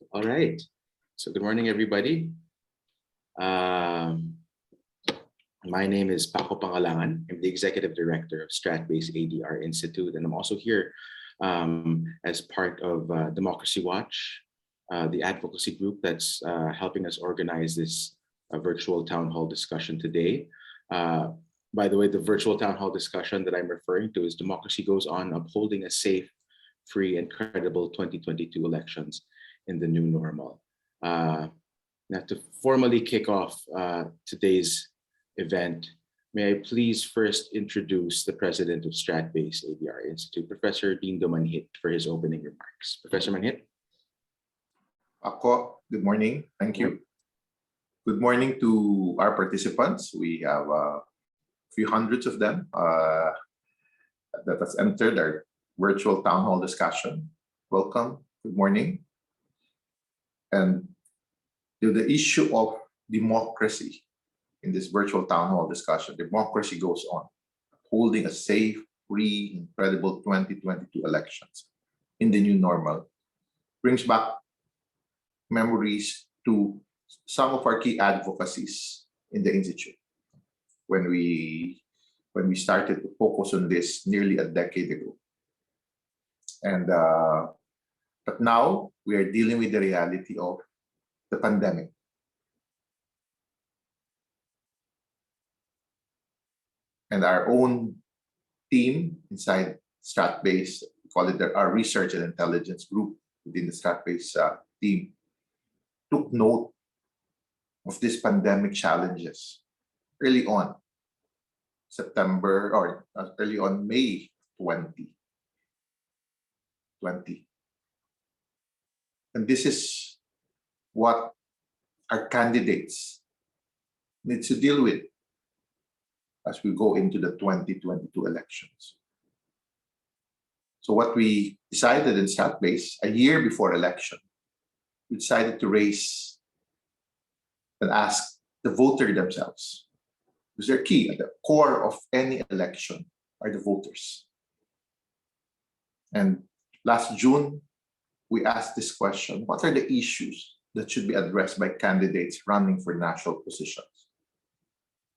All right. So good morning, everybody. My name is Paco Pangalangan. I'm the Executive Director of Strat-Based ADRi Institute, and I'm also here as part of Democracy Watch, the advocacy group that's helping us organize this virtual town hall discussion today. By the way, the virtual town hall discussion that I'm referring to is Democracy Goes On, Upholding a Safe, Free, and Credible 2022 Elections in the New Normal. Now, to formally kick off today's event, may I please first introduce the president of Strat-Based ADRi Institute, Professor Dindo Manhit, for his opening remarks. Professor Manhit. Ako, good morning. Thank you. Good morning to our participants. We have a few hundreds of them that has entered our virtual town hall discussion. Welcome. Good morning. And the issue of democracy in this virtual town hall discussion, democracy goes on, holding a safe, free, and credible 2022 elections in the new normal, brings back memories to some of our key advocacies in the Institute when we started to focus on this nearly a decade ago. And but now we are dealing with the reality of the pandemic. And our own team inside Strat-Based, we call it our research and intelligence group within the Strat-Based team, took note of these pandemic challenges early on, early on May 2020. And this is what our candidates need to deal with as we go into the 2022 elections. So what we decided in Strat-Based, a year before election, we decided to raise and ask the voter themselves, because they're key. At the core of any election are the voters. And last June, we asked this question: what are the issues that should be addressed by candidates running for national positions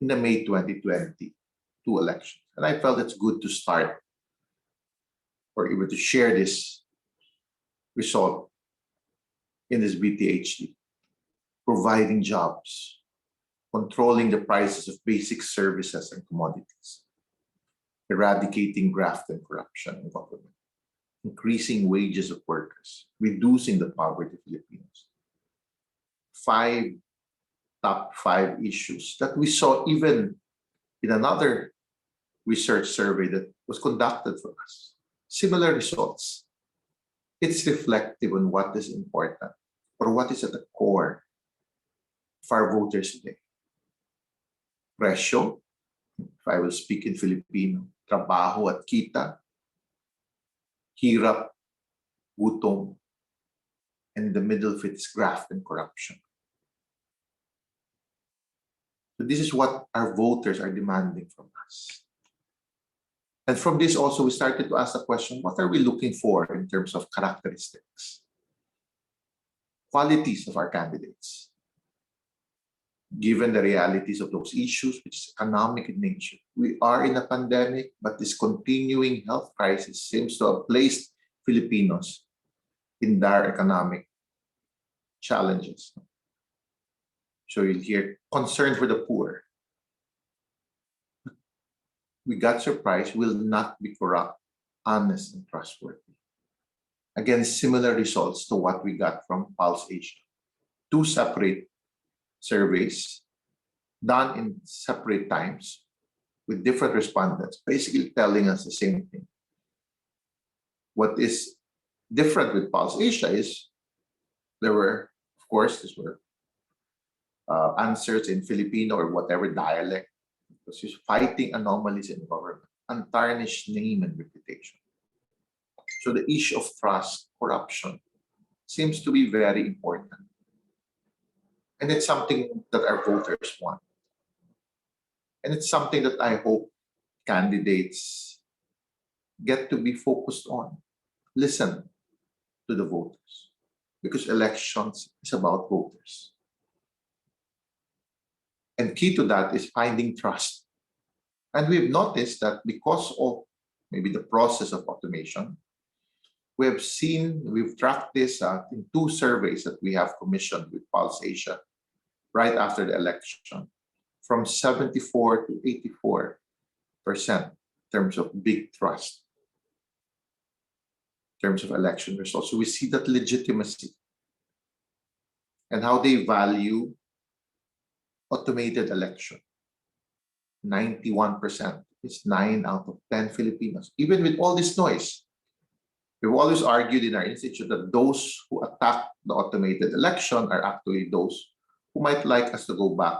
in the May 2022 elections? And I felt it's good to start or even to share this result in this vTHD: providing jobs, controlling the prices of basic services and commodities, eradicating graft and corruption in government, increasing wages of workers, reducing the poverty of Filipinos. Top five issues that we saw even in another research survey that was conducted for us. Similar results. It's reflective on what is important or what is at the core of our voters today. Presyo, if I will speak in Filipino, trabaho at kita, hirap, gutom, and in the middle of it is graft and corruption. So this is what our voters are demanding from us. And from this also, we started to ask the question, what are we looking for in terms of characteristics, qualities of our candidates, given the realities of those issues, which is economic in nature? We are in a pandemic, but this continuing health crisis seems to have placed Filipinos in dire economic challenges. So you'll hear concern for the poor. We got surprised, will not be corrupt, honest, and trustworthy. Again, similar results to what we got from Pulse Asia. Two separate surveys done in separate times with different respondents, basically telling us the same thing. What is different with Pulse Asia is there were, of course, these were answers in Filipino or whatever dialect, because he's fighting anomalies in government, untarnished name and reputation. So the issue of trust, corruption, seems to be very important. And it's something that our voters want. And it's something that I hope candidates get to be focused on. Listen to the voters. because elections is about voters. And key to that is finding trust. And we've noticed that because of maybe the process of automation, we've tracked this in 2 surveys that we have commissioned with Pulse Asia right after the election, from 74 to 84% in terms of big trust, in terms of election results. So we see that legitimacy and how they value automated election. 91%. It's 9 out of 10 Filipinos. Even with all this noise, we've always argued in our institute that those who attack the automated election are actually those who might like us to go back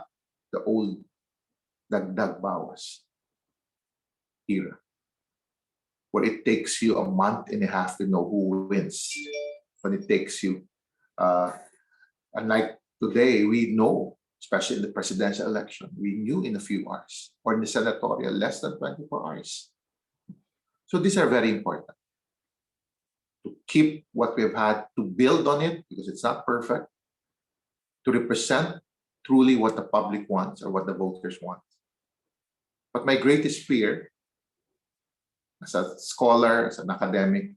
the old dagdag bawas era, where it takes you a month and a half to know who wins. When it takes you, unlike today, we know, especially in the presidential election, we knew in a few hours, or in the senatorial, less than 24 hours. So these are very important. To keep what we've had, to build on it, because it's not perfect, to represent truly what the public wants or what the voters want. But my greatest fear, as a scholar, as an academic,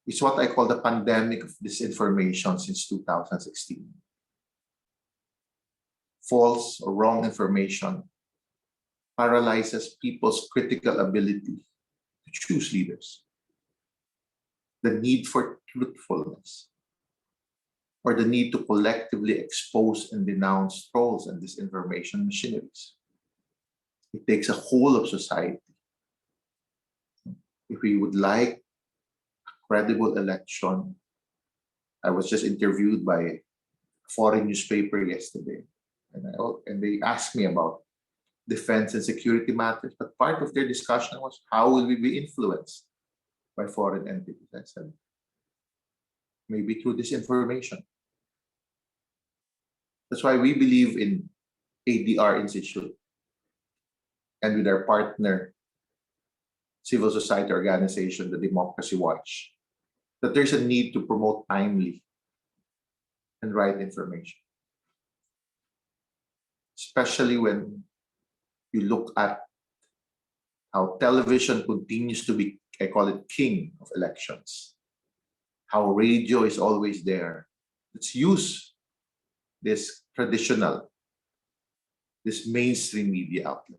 is what I call the pandemic of disinformation since 2016. False or wrong information paralyzes people's critical ability to choose leaders. The need for truthfulness, or the need to collectively expose and denounce trolls and disinformation machineries. It takes a whole of society. If we would like a credible election, I was just interviewed by a foreign newspaper yesterday, and they asked me about defense and security matters, but part of their discussion was, how will we be influenced by foreign entities? I said, maybe through disinformation. That's why we believe in ADR Institute and with our partner civil society organization, the Democracy Watch, that there's a need to promote timely and right information. Especially when you look at how television continues to be, I call it, king of elections. How radio is always there. Let's use this traditional, this mainstream media outlet.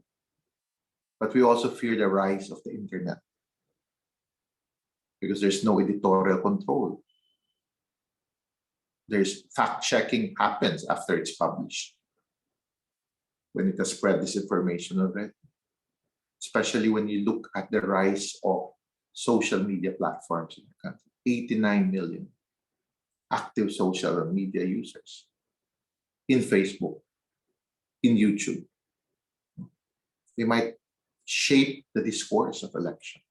But we also fear the rise of the internet, because there's no editorial control. There's fact-checking happens after it's published, when it has spread disinformation already. Especially when you look at the rise of social media platforms in the country. 89 million active social media users in Facebook, in YouTube. They might shape the discourse of election.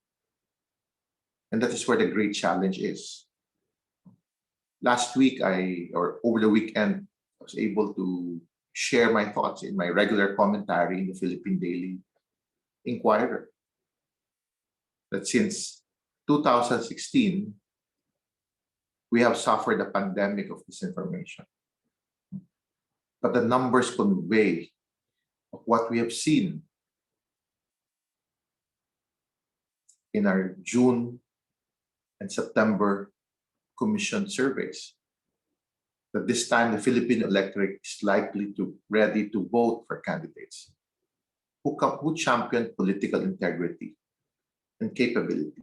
And that is where the great challenge is. Last week, or over the weekend, I was able to share my thoughts in my regular commentary in the Philippine Daily Inquirer, that since 2016, we have suffered a pandemic of disinformation. But the numbers convey of what we have seen in our June and September commissioned surveys, that this time the Philippine electorate is likely to ready to vote for candidates who champion political integrity and capability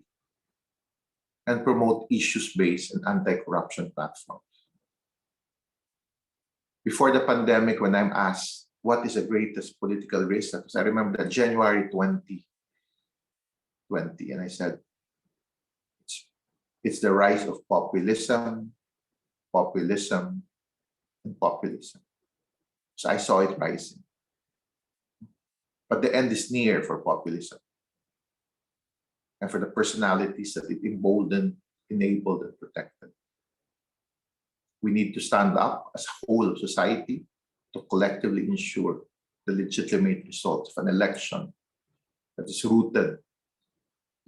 and promote issues-based and anti-corruption platforms. Before the pandemic, when I'm asked what is the greatest political risk, because I remember that January 2020, and I said, it's the rise of populism, populism, and populism. So I saw it rising. But the end is near for populism and for the personalities that it emboldened, enabled, and protected. We need to stand up as a whole of society to collectively ensure the legitimate results of an election that is rooted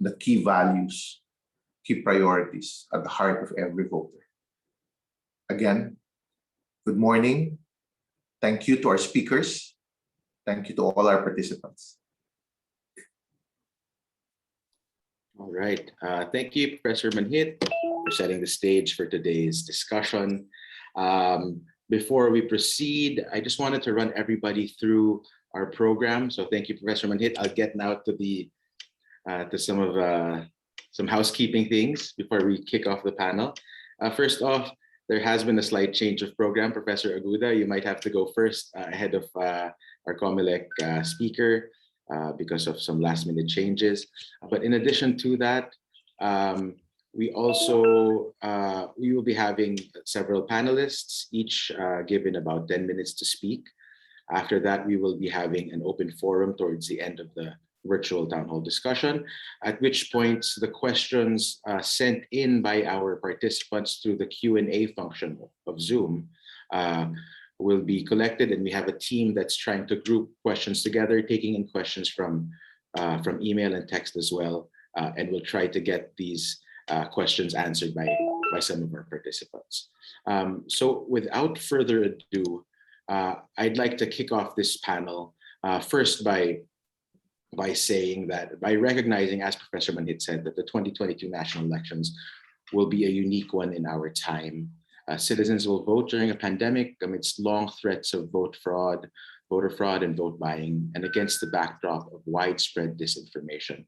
in the key values, key priorities at the heart of every voter. Again, good morning. Thank you to our speakers. Thank you to all our participants. All right. Thank you, Professor Manhit, for setting the stage for today's discussion. Before we proceed, I just wanted to run everybody through our program. So thank you, Professor Manhit. I'll get now to some housekeeping things before we kick off the panel. First off, there has been a slight change of program. Professor Aguda, you might have to go first ahead of our COMELEC speaker because of some last minute changes. But in addition to that, we will be having several panelists, each given about 10 minutes to speak. After that, we will be having an open forum towards the end of the virtual town hall discussion, at which point the questions sent in by our participants through the Q&A function of Zoom will be collected, and we have a team that's trying to group questions together, taking in questions from email and text as well, and we'll try to get these questions answered by some of our participants. So without further ado, I'd like to kick off this panel first by recognizing, as Professor Manhit said, that the 2022 national elections will be a unique one in our time. Citizens will vote during a pandemic amidst long threats of voter fraud, and vote buying, and against the backdrop of widespread disinformation.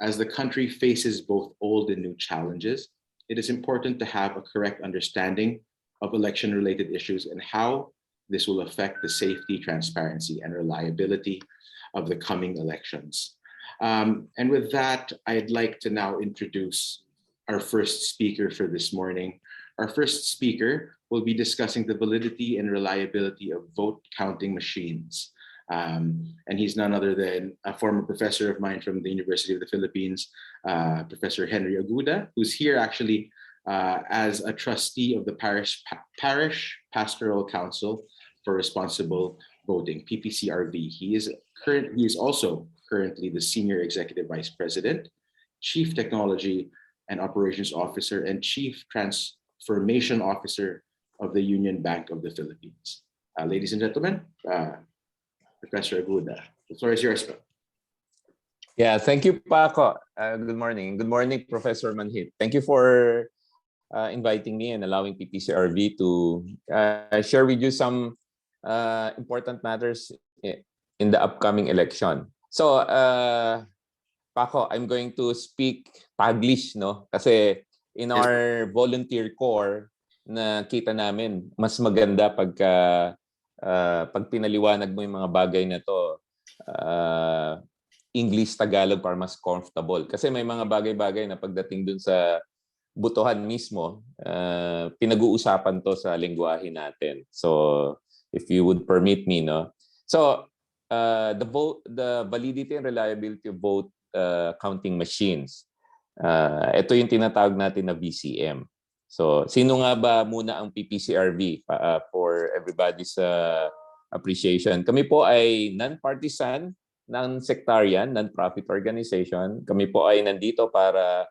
As the country faces both old and new challenges, it is important to have a correct understanding of election-related issues and how this will affect the safety, transparency, and reliability of the coming elections. And with that, I'd like to now introduce our first speaker for this morning. Our first speaker will be discussing the validity and reliability of vote counting machines. And he's none other than a former professor of mine from the University of the Philippines, Professor Henry Aguda, who's here actually as a trustee of the Parish Pastoral Council for Responsible Voting, PPCRV. He is also currently the Senior Executive Vice President, Chief Technology and Operations Officer, and Chief Transformation Officer of the Union Bank of the Philippines. Ladies and gentlemen, Professor Aguda, the floor is yours. Yeah, thank you, Paco. Good morning. Good morning, Professor Manhit. Thank you for inviting me and allowing PPCRV to share with you some important matters in the upcoming election. So, Paco, I'm going to speak Taglish, no? Kasi in our volunteer corps, nakita namin, mas maganda pag pinaliwanag mo yung mga bagay na to, English, Tagalog para mas comfortable. Kasi may mga bagay-bagay na pagdating dun sa butuhan mismo, pinag-uusapan to sa lengguwahe natin. So, if you would permit me, no? So, the validity and reliability of vote counting machines. Ito yung tinatawag natin na VCM. So, sino nga ba muna ang PPCRV for everybody's appreciation? Kami po ay non-partisan, non-sectarian, non-profit organization. Kami po ay nandito para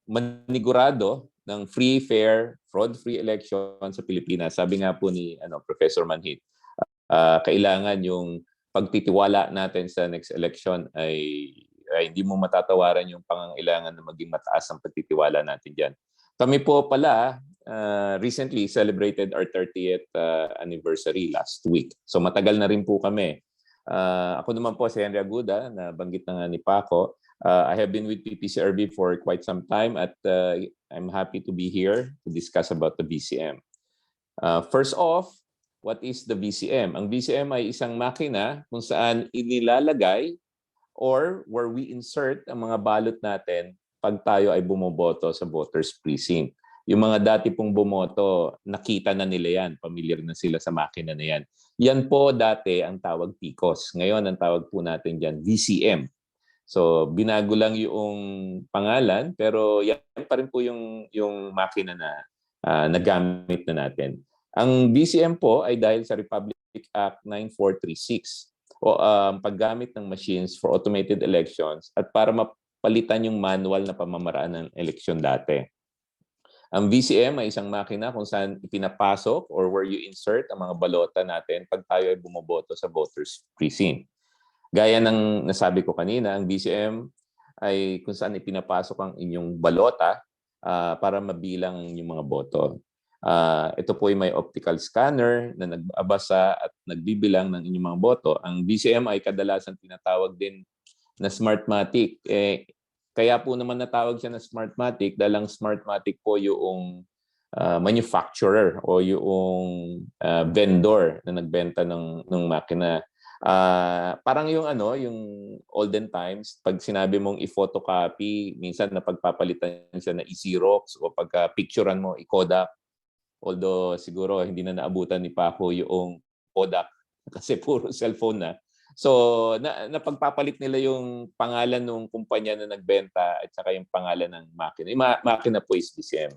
manigurado ng free, fair, fraud-free election sa Pilipinas. Sabi nga po ni Professor Manhit, kailangan yung pagtitiwala natin sa next election ay hindi mo matatawaran yung pangangailangan na maging mataas ang pagtitiwala natin dyan. Kami po pala recently celebrated our 30th anniversary last week. So matagal na rin po kami. Ako naman po si Henry Aguda, na banggit na nga ni Paco. I have been with PPCRB for quite some time at I'm happy to be here to discuss about the VCM. First off, what is the VCM? Ang VCM ay isang makina kung saan inilalagay or where we insert ang mga balot natin pag tayo ay bumoboto sa voters precinct. Yung mga dati pong bumoto, nakita na nila yan, familiar na sila sa makina na yan. Yan po dati ang tawag PICOS. Ngayon ang tawag po natin dyan VCM. So binago lang yung pangalan pero yan pa rin po yung makina na nagamit na natin. Ang VCM po ay dahil sa Republic Act 9436 o paggamit ng machines for automated elections at para mapalitan yung manual na pamamaraan ng eleksyon dati. Ang VCM ay isang makina kung saan ipinapasok or where you insert ang mga balota natin pag tayo ay bumoboto sa voters precinct. Gaya ng nasabi ko kanina, ang VCM ay kung saan ipinapasok ang inyong balota para mabilang yung mga boto. Ito po ay may optical scanner na nagbabasa at nagbibilang ng inyong mga boto. Ang VCM ay kadalasan tinatawag din na Smartmatic. Kaya po naman natawag siya na Smartmatic dahil ang Smartmatic po yung manufacturer o yung vendor na nagbenta ng makina. Parang yung yung olden times, pag sinabi mong i-photocopy, minsan napagpapalitan siya na i-Xerox o pagka picturean mo, i-Kodak. Although siguro hindi na naabutan ni Paco yung Kodak kasi puro cellphone na. So napagpapalit nila yung pangalan ng kumpanya na nagbenta at saka yung pangalan ng makina. Yung makina po is BCM.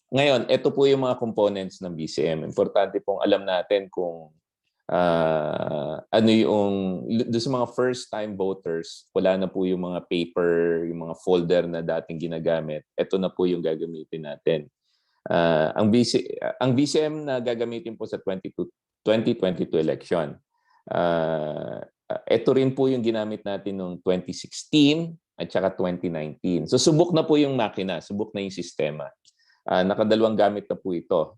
Ngayon, ito po yung mga components ng BCM. Importante pong alam natin kung ano yung doon sa mga first time voters, wala na po yung mga paper, yung mga folder na dating ginagamit. Ito na po yung gagamitin natin. Ang VCM na gagamitin po sa 2022 election. Ito rin po yung ginamit natin noong 2016 at saka 2019. So subok na po yung makina, subok na yung sistema. Nakadalawang gamit na po ito.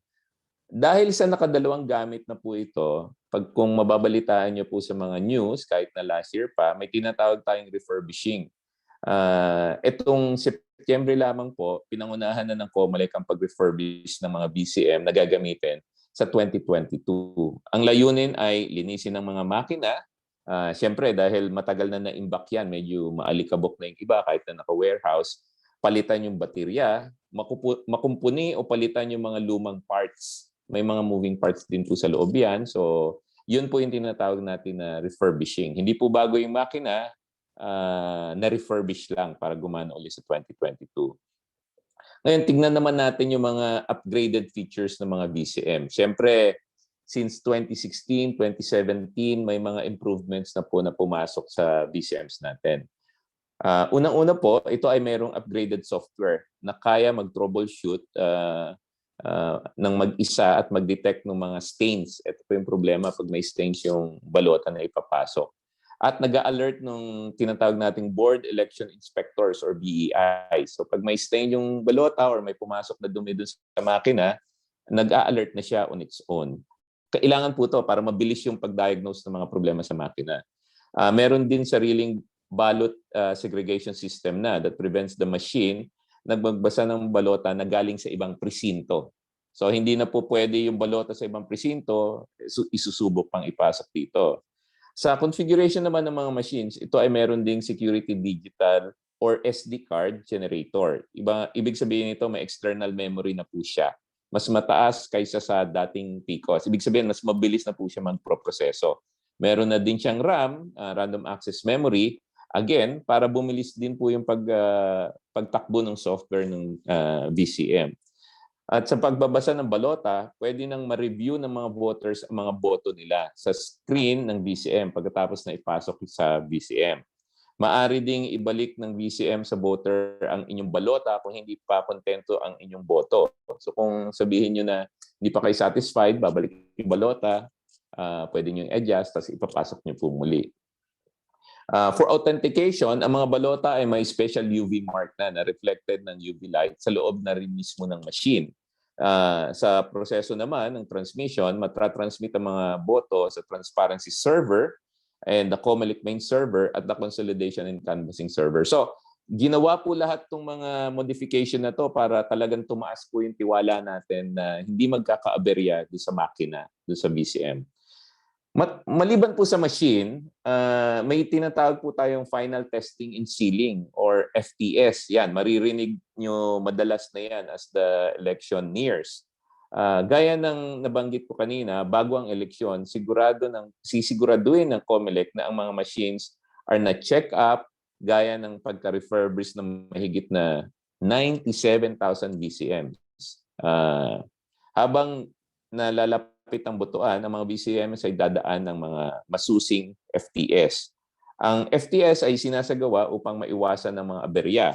Dahil sa nakadalawang gamit na po ito, kung mababalitaan nyo po sa mga news, kahit na last year pa, may tinatawag tayong refurbishing. Itong September lamang po, pinangunahan na ng COMELEC ang pag-refurbish ng mga BCM na gagamitin sa 2022. Ang layunin ay linisin ng mga makina. Siyempre, dahil matagal na na-imbak yan, medyo maalikabok na yung iba kahit na naka-warehouse, palitan yung baterya, makumpuni o palitan yung mga lumang parts. May mga moving parts din po sa loob yan. So, yun po yung tinatawag natin na refurbishing. Hindi po bago yung makina, na-refurbish lang para gumana ulit sa 2022. Ngayon, tignan naman natin yung mga upgraded features ng mga BCM. Siyempre, since 2016, 2017, may mga improvements na po na pumasok sa BCMs natin. Unang-una po, ito ay mayroong upgraded software na kaya mag-troubleshoot ng mag-isa at mag-detect ng mga stains. Ito po yung problema pag may stains yung balota na ipapasok. At nag-a-alert nung tinatawag nating Board Election Inspectors or BEI. So pag may stain yung balota or may pumasok na dumi dun sa makina, nag-a-alert na siya on its own. Kailangan po to para mabilis yung pag-diagnose ng mga problema sa makina. Meron din sariling ballot segregation system na that prevents the machine na magbasa ng balota na galing sa ibang presinto. So hindi na po pwede yung balota sa ibang presinto, isusubok pang ipasok dito. Sa configuration naman ng mga machines, ito ay meron ding security digital or SD card generator. Ibig sabihin nito may external memory na po siya. Mas mataas kaysa sa dating PCOS. Ibig sabihin mas mabilis na po siya magproproseso. Meron na din siyang RAM, random access memory, again, para bumilis din po yung pagtakbo ng software ng VCM. At sa pagbabasa ng balota, pwede nang ma-review ng mga voters ang mga boto nila sa screen ng VCM pagkatapos na ipasok sa VCM. Maaari ding ibalik ng VCM sa voter ang inyong balota kung hindi pa kontento ang inyong boto. So kung sabihin nyo na hindi pa kayo satisfied, babalik yung balota, pwede nyo i-adjust, tapos ipapasok nyo po muli. For authentication, ang mga balota ay may special UV mark na reflected ng UV light sa loob na rin mismo ng machine. Sa proseso naman ng transmission, matratransmit ang mga boto sa transparency server and the COMELEC main server at the consolidation and canvassing server. So, ginawa po lahat ng mga modification na to para talagang tumaas po yung tiwala natin na hindi magkakaaberya doon sa makina, doon sa BCM. Maliban po sa machine, may tinatawag po tayong final testing and sealing or FTS. Yan, maririnig nyo madalas na yan as the election nears. Gaya ng nabanggit ko kanina, bago ang eleksyon, sisiguraduhin ng COMELEC na ang mga machines are na-check up gaya ng pagka-refurbish ng mahigit na 97,000 BCMs. Habang nalalapit ang botohan, ang mga BCMs ay dadaan ng mga masusing FTS. Ang FTS ay sinasagawa upang maiwasan ng mga aberya.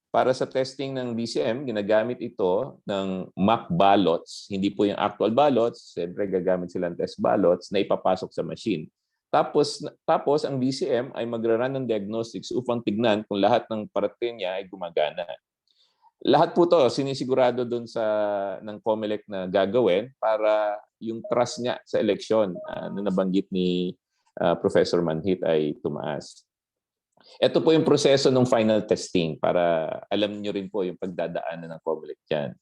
Para sa testing ng BCM, ginagamit ito ng mock ballots. Hindi po yung actual ballots. Siyempre, gagamit silang test ballots na ipapasok sa machine. Tapos ang BCM ay magra-run ng diagnostics upang tignan kung lahat ng parating niya ay gumagana. Lahat po to sinisigurado doon ng COMELEC na gagawin para yung trust niya sa eleksyon na nabanggit ni Professor Manhit ay tumaas. Ito po yung proseso ng final testing para alam niyo rin po yung pagdadaanan ng COMELEC dyan.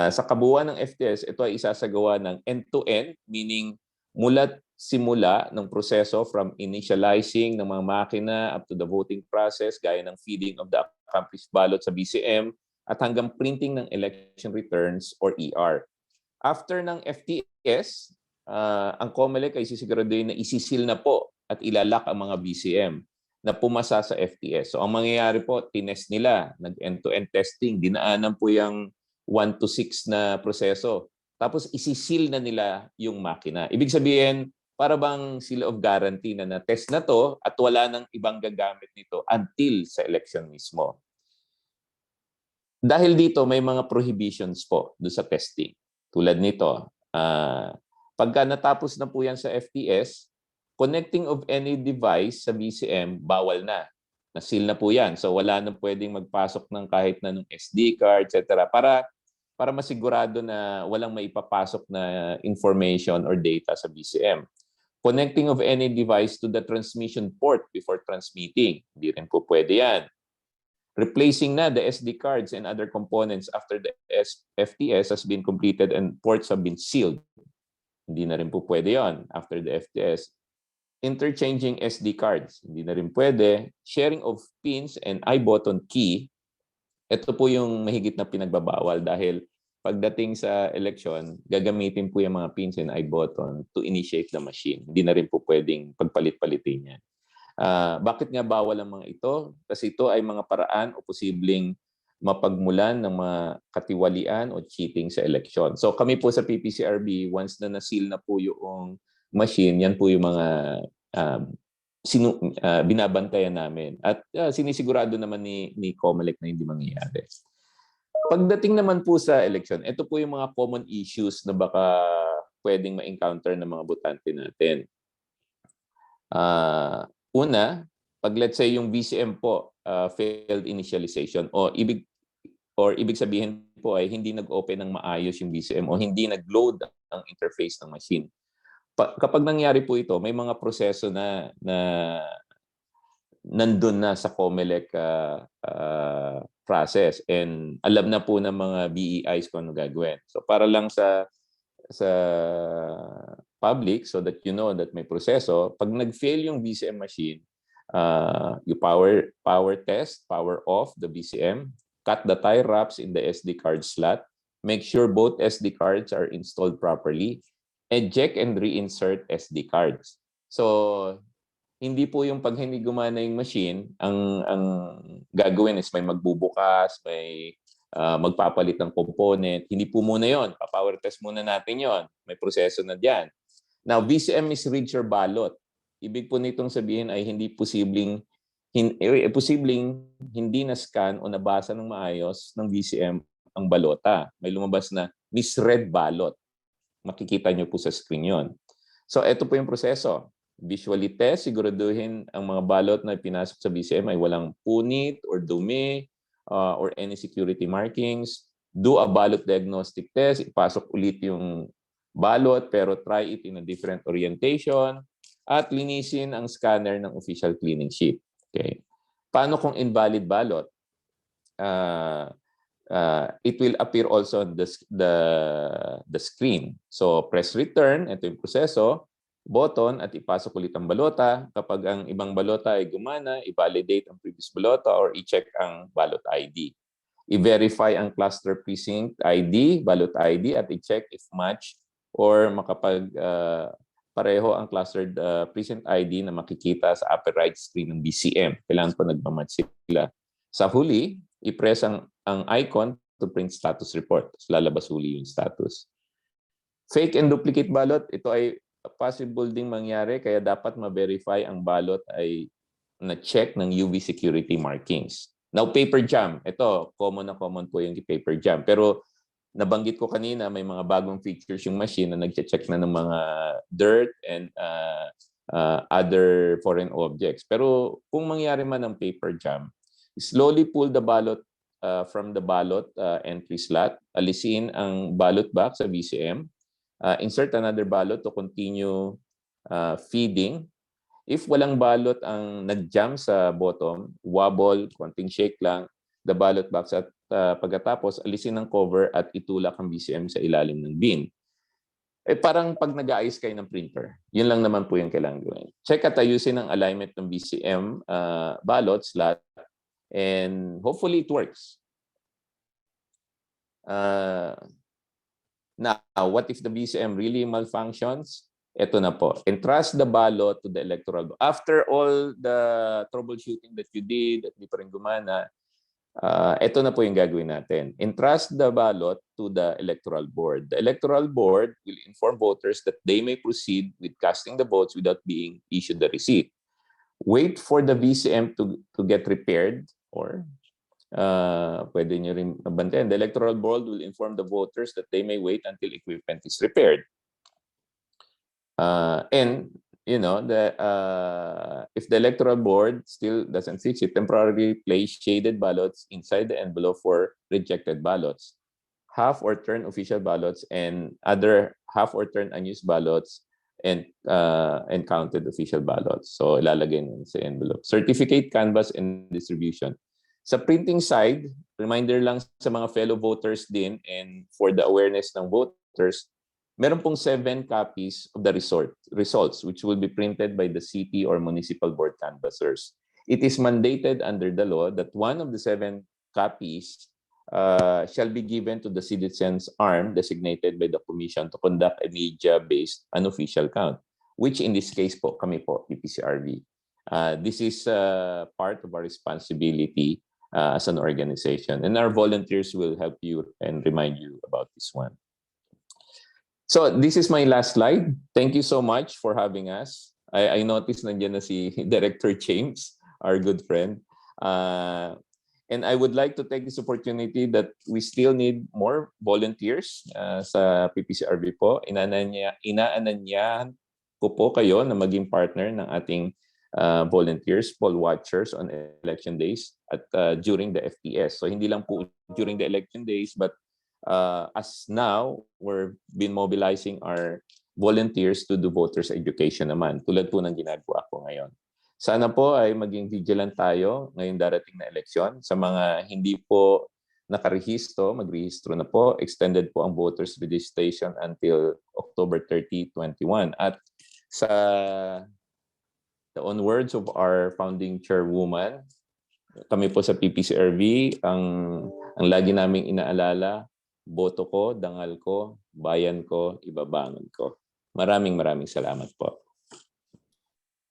Sa kabuuan ng FTS, ito ay isasagawa ng end-to-end, meaning mula't simula ng proseso from initializing ng mga makina up to the voting process, gaya ng feeding of the accomplished ballot sa BCM, at hanggang printing ng election returns or ER. After ng FTS, ang COMELEC ay sisiguraduhin na isisil na po at ilalak ang mga BCM na pumasa sa FTS. So ang mangyayari po, tinest nila, nag-end-to-end testing, dinaanan po yung 1 to 6 na proseso. Tapos isisil na nila yung makina. Ibig sabihin, para bang seal of guarantee na na-test na to at wala nang ibang gagamit nito until sa election mismo. Dahil dito, may mga prohibitions po doon sa testing. Tulad nito, pagka natapos na po yan sa FTS, connecting of any device sa BCM, bawal na. Na-seal na po yan. So wala nang pwedeng magpasok ng kahit na ng SD card, etc. Para masigurado na walang maipapasok na information or data sa BCM. Connecting of any device to the transmission port before transmitting. Hindi rin po pwede yan. Replacing na the SD cards and other components after the FTS has been completed and ports have been sealed. Hindi na rin po pwede yon after the FTS. Interchanging SD cards, hindi na rin pwede. Sharing of pins and I-button key, ito po yung mahigit na pinagbabawal dahil pagdating sa election, gagamitin po yung mga pins and I-button to initiate the machine. Hindi na rin po pwedeng pagpalit-palitin yan. Bakit nga bawal ang mga ito? Kasi ito ay mga paraan o posibleng mapagmulan ng mga katiwalian o cheating sa election. So kami po sa PPCRB, once na na-seal na po yung machine, yan po yung mga binabantayan namin. At sinisigurado naman ni COMELEC na hindi mangyayari. Pagdating naman po sa election, ito po yung mga common issues na baka pwedeng ma-encounter ng mga botante natin. Una, pag let's say yung BCM po failed initialization o ibig sabihin po ay hindi nag-open ng maayos yung BCM o hindi nag-load ang interface ng machine. Kapag nangyari po ito, may mga proseso na nandun na sa COMELEC process and alam na po ng mga BEIs kung ano gagawin. So para lang sa public so that you know that may proseso, pag nag-fail yung BCM machine, you power test, power off the BCM, cut the tie wraps in the SD card slot, make sure both SD cards are installed properly, eject and reinsert SD cards. So hindi po yung pag hindi gumana yung machine, ang gagawin is may magbubukas, may magpapalit ng component. Hindi po muna yon. Pa-power test muna natin yon. May proseso na diyan. Now, BCM is read your ballot. Ibig po nitong sabihin ay posibleng hindi na-scan o nabasa ng maayos ng BCM ang balota. May lumabas na misread ballot. Makikita nyo po sa screen yon. So, ito po yung proseso. Visually test, siguraduhin ang mga balot na pinasok sa BCM ay walang punit or dumi or any security markings. Do a ballot diagnostic test. Ipasok ulit yung balot pero try it in a different orientation. At linisin ang scanner ng official cleaning sheet. Okay. Paano kung invalid ballot? It will appear also on the screen. So press return, ito yung proseso, button at ipasok ulit ang balota. Kapag ang ibang balota ay gumana, i-validate ang previous balota or i-check ang ballot ID. I-verify ang cluster precinct ID, ballot ID at i-check if match or makapag pareho ang clustered precinct ID na makikita sa upper right screen ng BCM. Kailangan po nagmamatch sila. Sa huli, i-press ang icon to print status report. So, lalabas huli yung status. Fake and duplicate ballot, ito ay possible ding mangyari kaya dapat ma-verify ang ballot ay na-check ng UV security markings. Now, paper jam. Ito, common na common po yung paper jam. Pero nabanggit ko kanina, may mga bagong features yung machine na nag-check na ng mga dirt and other foreign objects. Pero kung mangyari man ng paper jam, slowly pull the ballot from the ballot entry slot, alisin ang ballot box sa VCM, insert another ballot to continue feeding. If walang ballot ang nag-jam sa bottom, wobble, konting shake lang, the ballot box at pagkatapos alisin ang cover at itulak ang VCM sa ilalim ng bin. Parang pag nag-aayos kayo ng printer, yun lang naman po yung kailangan gawin. Check at ayusin ang alignment ng VCM ballot slot and hopefully it works. Now, what if the VCM really malfunctions? Ito na po. Entrust the ballot to the electoral. After all the troubleshooting that you did at di pa rin gumana, ito na po yung gagawin natin. Entrust the ballot to the electoral board. The electoral board will inform voters that they may proceed with casting the votes without being issued the receipt. Wait for the VCM to get repaired or pwede nyo rin bantayan. The electoral board will inform the voters that they may wait until equipment is repaired. And you know, if the electoral board still doesn't fix it, temporarily place shaded ballots inside the envelope for rejected ballots, half or turn official ballots, and other half or turn unused ballots and counted official ballots. So ilalagay nun sa envelope. Certificate, canvas, and distribution. Sa printing side, reminder lang sa mga fellow voters din and for the awareness ng voters, meron pong 7 copies of the results which will be printed by the city or municipal board canvassers. It is mandated under the law that one of the 7 copies shall be given to the citizens' arm designated by the commission to conduct a media-based unofficial count, which in this case po, kami po, PPCRV. This is part of our responsibility as an organization, and our volunteers will help you and remind you about this one. So this is my last slide. Thank you so much for having us. I noticed nandiyan na si Director James, our good friend. And I would like to take this opportunity that we still need more volunteers sa PPCRB po. Inaanyahan ko po kayo na maging partner ng ating volunteers, poll watchers on election days at during the FTS. So hindi lang po during the election days, but as now, we're been mobilizing our volunteers to do voters education naman, tulad po ng ginagawa ko ngayon. Sana po ay maging vigilant tayo ngayong darating na eleksyon. Sa mga hindi po nakarehistro, magrehistro na po. Extended po ang voters registration until October 30, 2021. At sa the own words of our founding chairwoman, kami po sa PPCRV, ang lagi naming inaalala, boto ko, dangal ko, bayan ko, ibabangon ko. Maraming salamat po.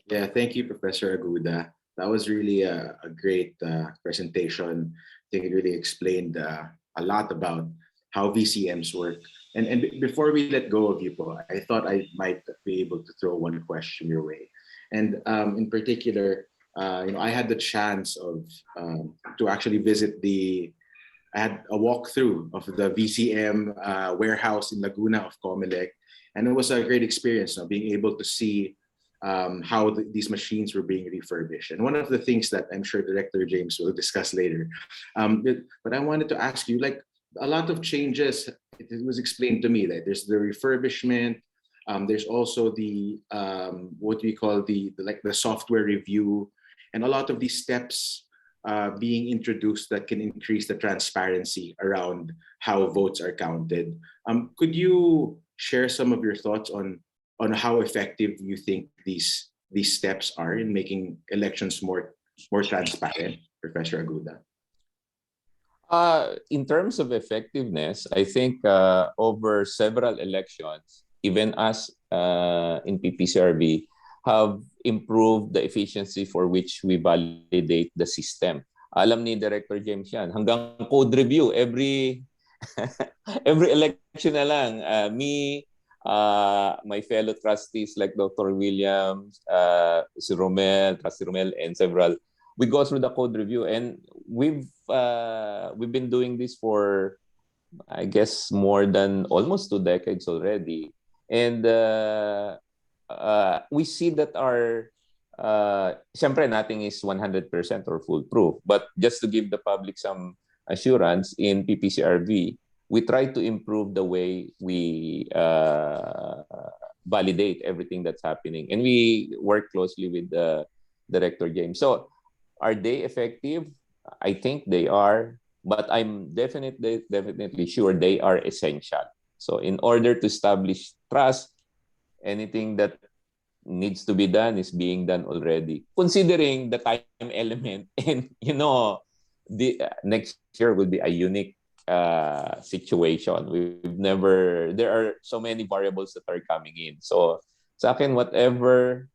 Yeah, thank you, Professor Aguda. That was really a great presentation. I think it really explained a lot about how VCMs work. And before we let go of you, po, I thought I might be able to throw one question your way. And in particular, I had the chance of to actually visit I had a walkthrough of the VCM warehouse in Laguna of Comelec, and it was a great experience, being able to see how these machines were being refurbished. And one of the things that I'm sure Director James will discuss later, but I wanted to ask you, like a lot of changes, it was explained to me that there's the refurbishment, there's also the what we call the software review, and a lot of these steps being introduced that can increase the transparency around how votes are counted. Could you share some of your thoughts on how effective you think these steps are in making elections more transparent, Professor Aguda? In terms of effectiveness, I think over several elections, even us in PPCRB have improved the efficiency for which we validate the system. Alam ni Director James yan, hanggang code review every every election na lang. My fellow trustees like Dr. Williams, si Romel, Trustee Romel, and several we go through the code review, and we've been doing this for, I guess, more than almost 2 decades already. And we see that our siyempre nothing is 100% or foolproof, but just to give the public some assurance, in PPCRV we try to improve the way we validate everything that's happening, and we work closely with Director James. So are they effective? I think they are, but I'm definitely sure they are essential. So in order to establish trust, anything that needs to be done is being done already, considering the time element. And the next year will be a unique situation. There are so many variables that are coming in. So sa akin, whatever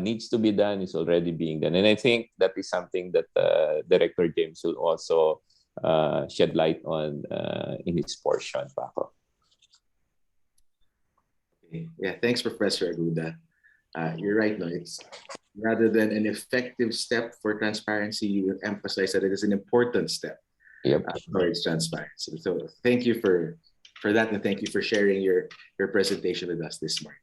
needs to be done is already being done, and I think that is something that Director James will also shed light on in his portion, Paco. Yeah, thanks, Professor Aguda. You're right, no, it's rather than an effective step for transparency, you emphasize that it is an important step towards transparency. So thank you for that, and thank you for sharing your presentation with us this morning.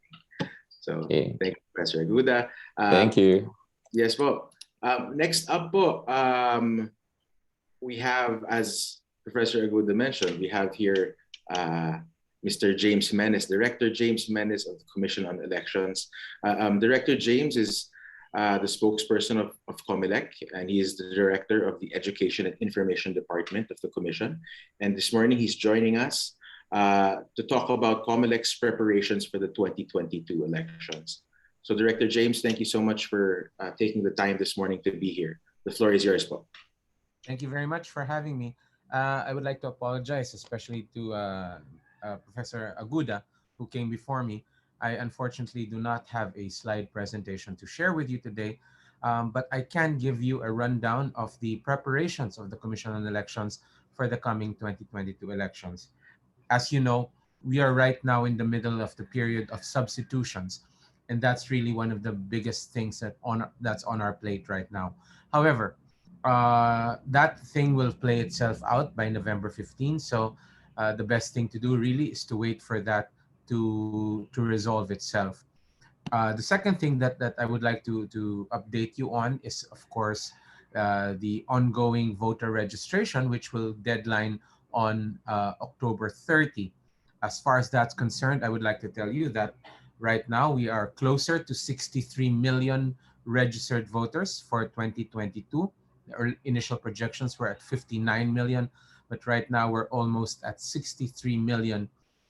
So thank you, Professor Aguda. Thank you. Yes, well, next up po, we have, as Professor Aguda mentioned, we have here Mr. James Menes, Director James Menes of the Commission on Elections. Director James is the spokesperson of COMELEC, and he is the Director of the Education and Information Department of the Commission. And this morning he's joining us to talk about COMELEC's preparations for the 2022 elections. So Director James, thank you so much for taking the time this morning to be here. The floor is yours, Paul. Thank you very much for having me. I would like to apologize, especially to Professor Aguda, who came before me. I unfortunately do not have a slide presentation to share with you today, but I can give you a rundown of the preparations of the Commission on Elections for the coming 2022 elections. As you know, we are right now in the middle of the period of substitutions, and that's really one of the biggest things that's on our plate right now. However, that thing will play itself out by November 15. So the best thing to do really is to wait for that to resolve itself. The second thing that I would like to update you on is, of course, the ongoing voter registration, which will deadline on October 30. As far as that's concerned, I would like to tell you that right now we are closer to 63 million registered voters for 2022. Our initial projections were at 59 million, but right now we're almost at 63 million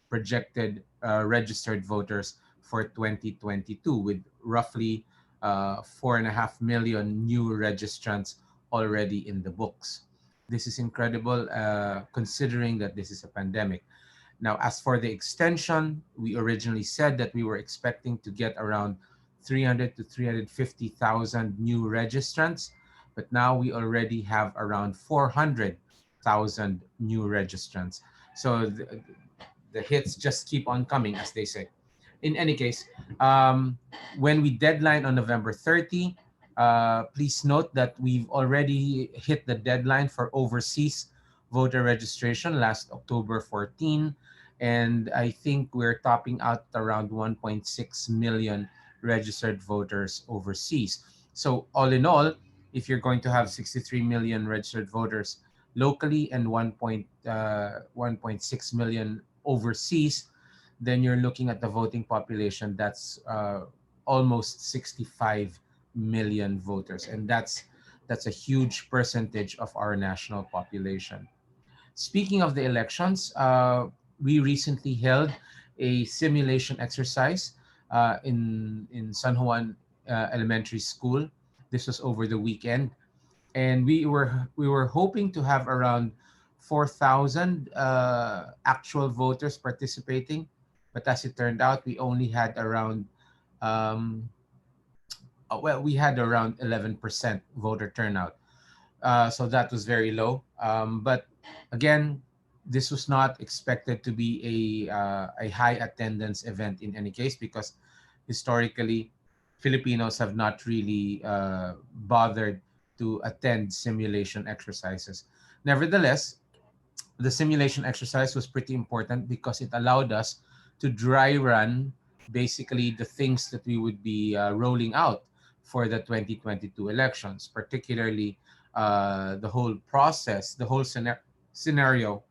projected registered voters for 2022, with roughly 4.5 million new registrants already in the books. This is incredible considering that this is a pandemic. Now, as for the extension, we originally said that we were expecting to get around 300 to 350,000 new registrants, but now we already have around 400,000 new registrants. So the hits just keep on coming, as they say. In any case, when we deadline on November 30, please note that we've already hit the deadline for overseas voter registration last October 14. And I think we're topping out around 1.6 million registered voters overseas. So all in all, if you're going to have 63 million registered voters locally and 1.6 million overseas, then you're looking at the voting population that's almost 65 million voters. And that's a huge percentage of our national population. Speaking of the elections, we recently held a simulation exercise in San Juan Elementary School. This was over the weekend, and we were hoping to have around 4,000 actual voters participating, but as it turned out, we only had around we had around 11% voter turnout. So that was very low. But again, this was not expected to be a high attendance event in any case, because historically Filipinos have not really bothered to attend simulation exercises. Nevertheless, the simulation exercise was pretty important because it allowed us to dry run basically the things that we would be rolling out for the 2022 elections, particularly the whole process, the whole scenario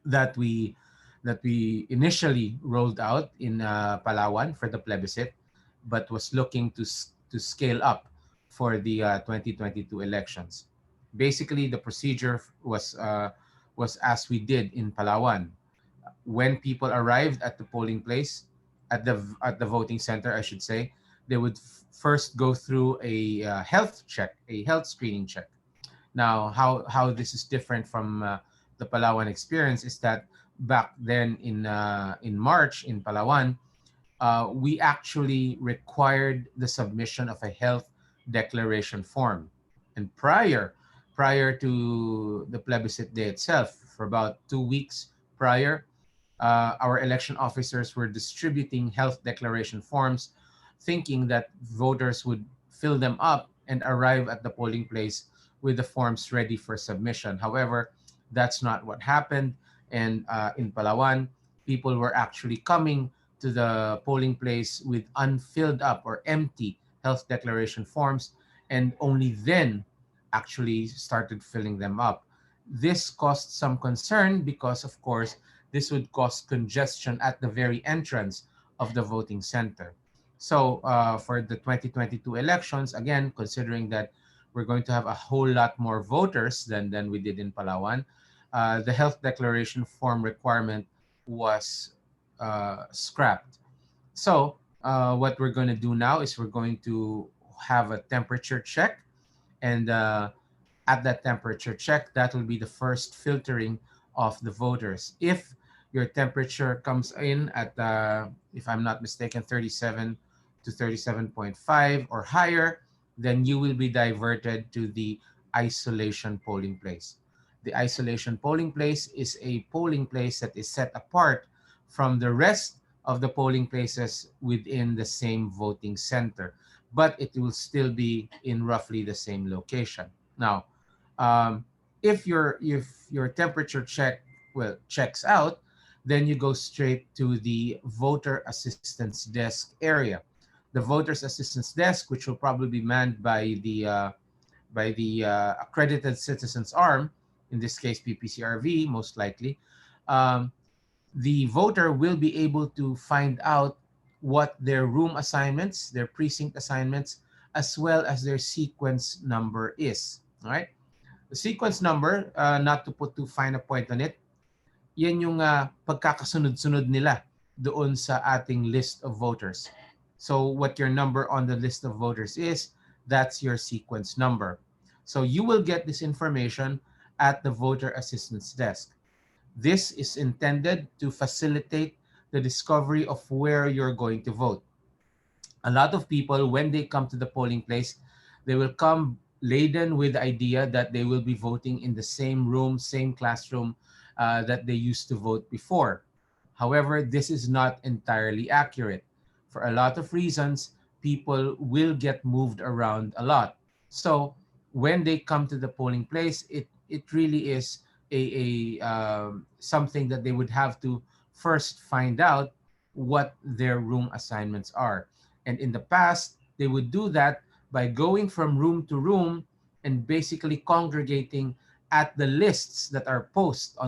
that we initially rolled out in Palawan for the plebiscite, but was looking to scale up for the 2022 elections. Basically, the procedure was as we did in Palawan. When people arrived at the polling place, at the voting center, I should say, they would first go through a health check, a health screening check. Now, how this is different from the Palawan experience is that back then in March in Palawan, we actually required the submission of a health declaration form. And prior to the plebiscite day itself, for about 2 weeks prior, our election officers were distributing health declaration forms, thinking that voters would fill them up and arrive at the polling place with the forms ready for submission. However, that's not what happened. And in Palawan, people were actually coming to the polling place with unfilled up or empty health declaration forms, and only then actually started filling them up. This caused some concern because, of course, this would cause congestion at the very entrance of the voting center. So for the 2022 elections, again, considering that we're going to have a whole lot more voters than we did in Palawan, the health declaration form requirement was scrapped. So what we're going to do now is we're going to have a temperature check, and at that temperature check, that will be the first filtering of the voters. If your temperature comes in at, if I'm not mistaken, 37 to 37.5 or higher, then you will be diverted to the isolation polling place. The isolation polling place is a polling place that is set apart from the rest of the polling places within the same voting center, but it will still be in roughly the same location. Now, um, if your temperature checks out, then you go straight to the voter assistance desk area. The voters assistance desk, which will probably be manned by the accredited citizens arm, in this case PPCRV most likely. Um, the voter will be able to find out what their room assignments, their precinct assignments, as well as their sequence number is. All right. The sequence number, not to put too fine a point on it, yan yung pagkakasunod-sunod nila doon sa ating list of voters. So what your number on the list of voters is, that's your sequence number. So you will get this information at the voter assistance desk. This is intended to facilitate the discovery of where you're going to vote. A lot of people, when they come to the polling place, they will come laden with the idea that they will be voting in the same room, same classroom that they used to vote before. However, this is not entirely accurate. For a lot of reasons, people will get moved around a lot. So when they come to the polling place, it really is a something that they would have to first find out what their room assignments are. And in the past, they would do that by going from room to room and basically congregating at the lists that are posted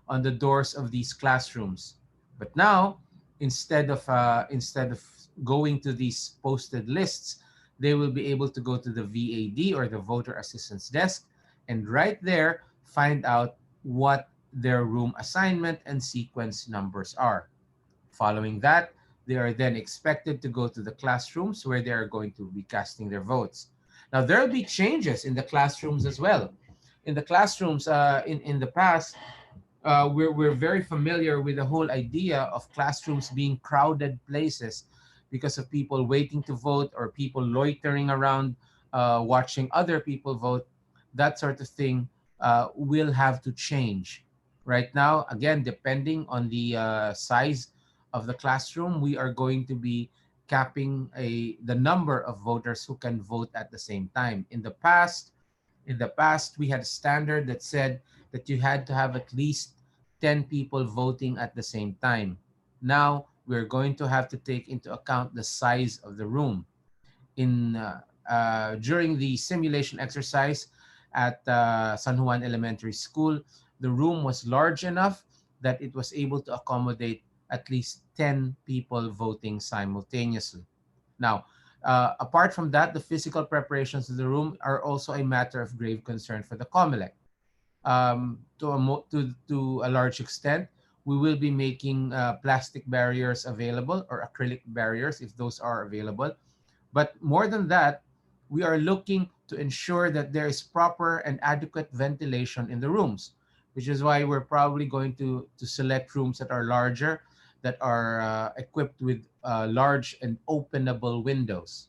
on the doors of these classrooms. But now, instead of going to these posted lists, they will be able to go to the VAD, or the voter assistance desk, and right there find out what their room assignment and sequence numbers are. Following that, they are then expected to go to the classrooms where they are going to be casting their votes. Now, there will be changes in the classrooms as well. In the classrooms, in the past, we're very familiar with the whole idea of classrooms being crowded places because of people waiting to vote or people loitering around watching other people vote. That sort of thing will have to change. Right now, again, depending on the size of the classroom, we are going to be capping the number of voters who can vote at the same time. In the past, we had a standard that said that you had to have at least 10 people voting at the same time. Now, we're going to have to take into account the size of the room. During the simulation exercise at San Juan Elementary School, the room was large enough that it was able to accommodate at least 10 people voting simultaneously. Now, apart from that, the physical preparations of the room are also a matter of grave concern for the COMELEC. To a large extent, we will be making plastic barriers available, or acrylic barriers if those are available. But more than that, we are looking to ensure that there is proper and adequate ventilation in the rooms, which is why we're probably going to select rooms that are larger, that are equipped with large and openable windows.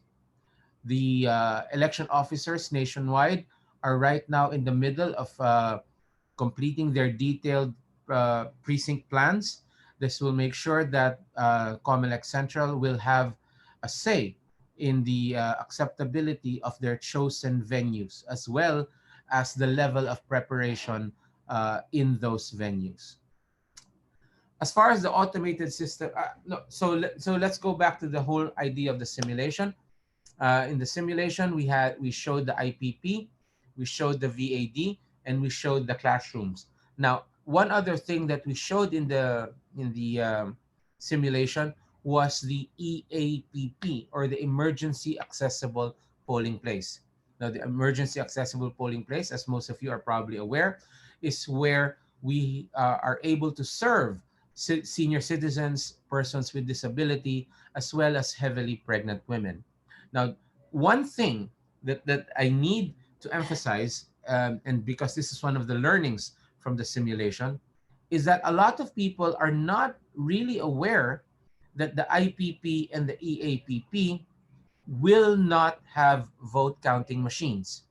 The election officers nationwide are right now in the middle of completing their detailed precinct plans. This will make sure that COMELEC Central will have a say in the acceptability of their chosen venues, as well as the level of preparation in those venues. As far as the automated system, no, so let's go back to the whole idea of the simulation. In the simulation, we showed the IPP, we showed the VAD, and we showed the classrooms. Now, one other thing that we showed in the simulation was the EAPP, or the Emergency Accessible Polling Place. Now, the Emergency Accessible Polling Place, as most of you are probably aware, is where we are able to serve senior citizens, persons with disability, as well as heavily pregnant women. Now, one thing that I need to emphasize, and because this is one of the learnings from the simulation, is that a lot of people are not really aware that the IPP and the EAPP will not have vote counting machines.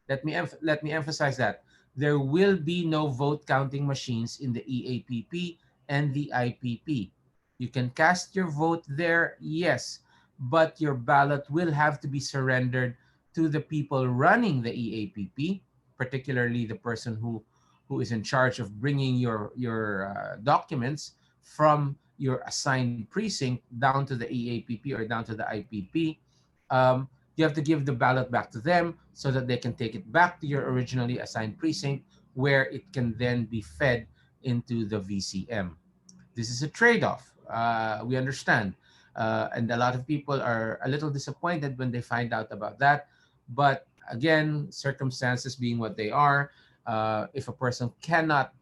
Let me emphasize that there will be no vote counting machines in the EAPP and the IPP. You can cast your vote there, yes, but your ballot will have to be surrendered to the people running the EAPP, particularly the person who is in charge of bringing your documents from your assigned precinct down to the EAPP or down to the IPP. You have to give the ballot back to them so that they can take it back to your originally assigned precinct, where it can then be fed into the VCM. This is a trade-off. We understand. And a lot of people are a little disappointed when they find out about that. But again, circumstances being what they are, if a person cannot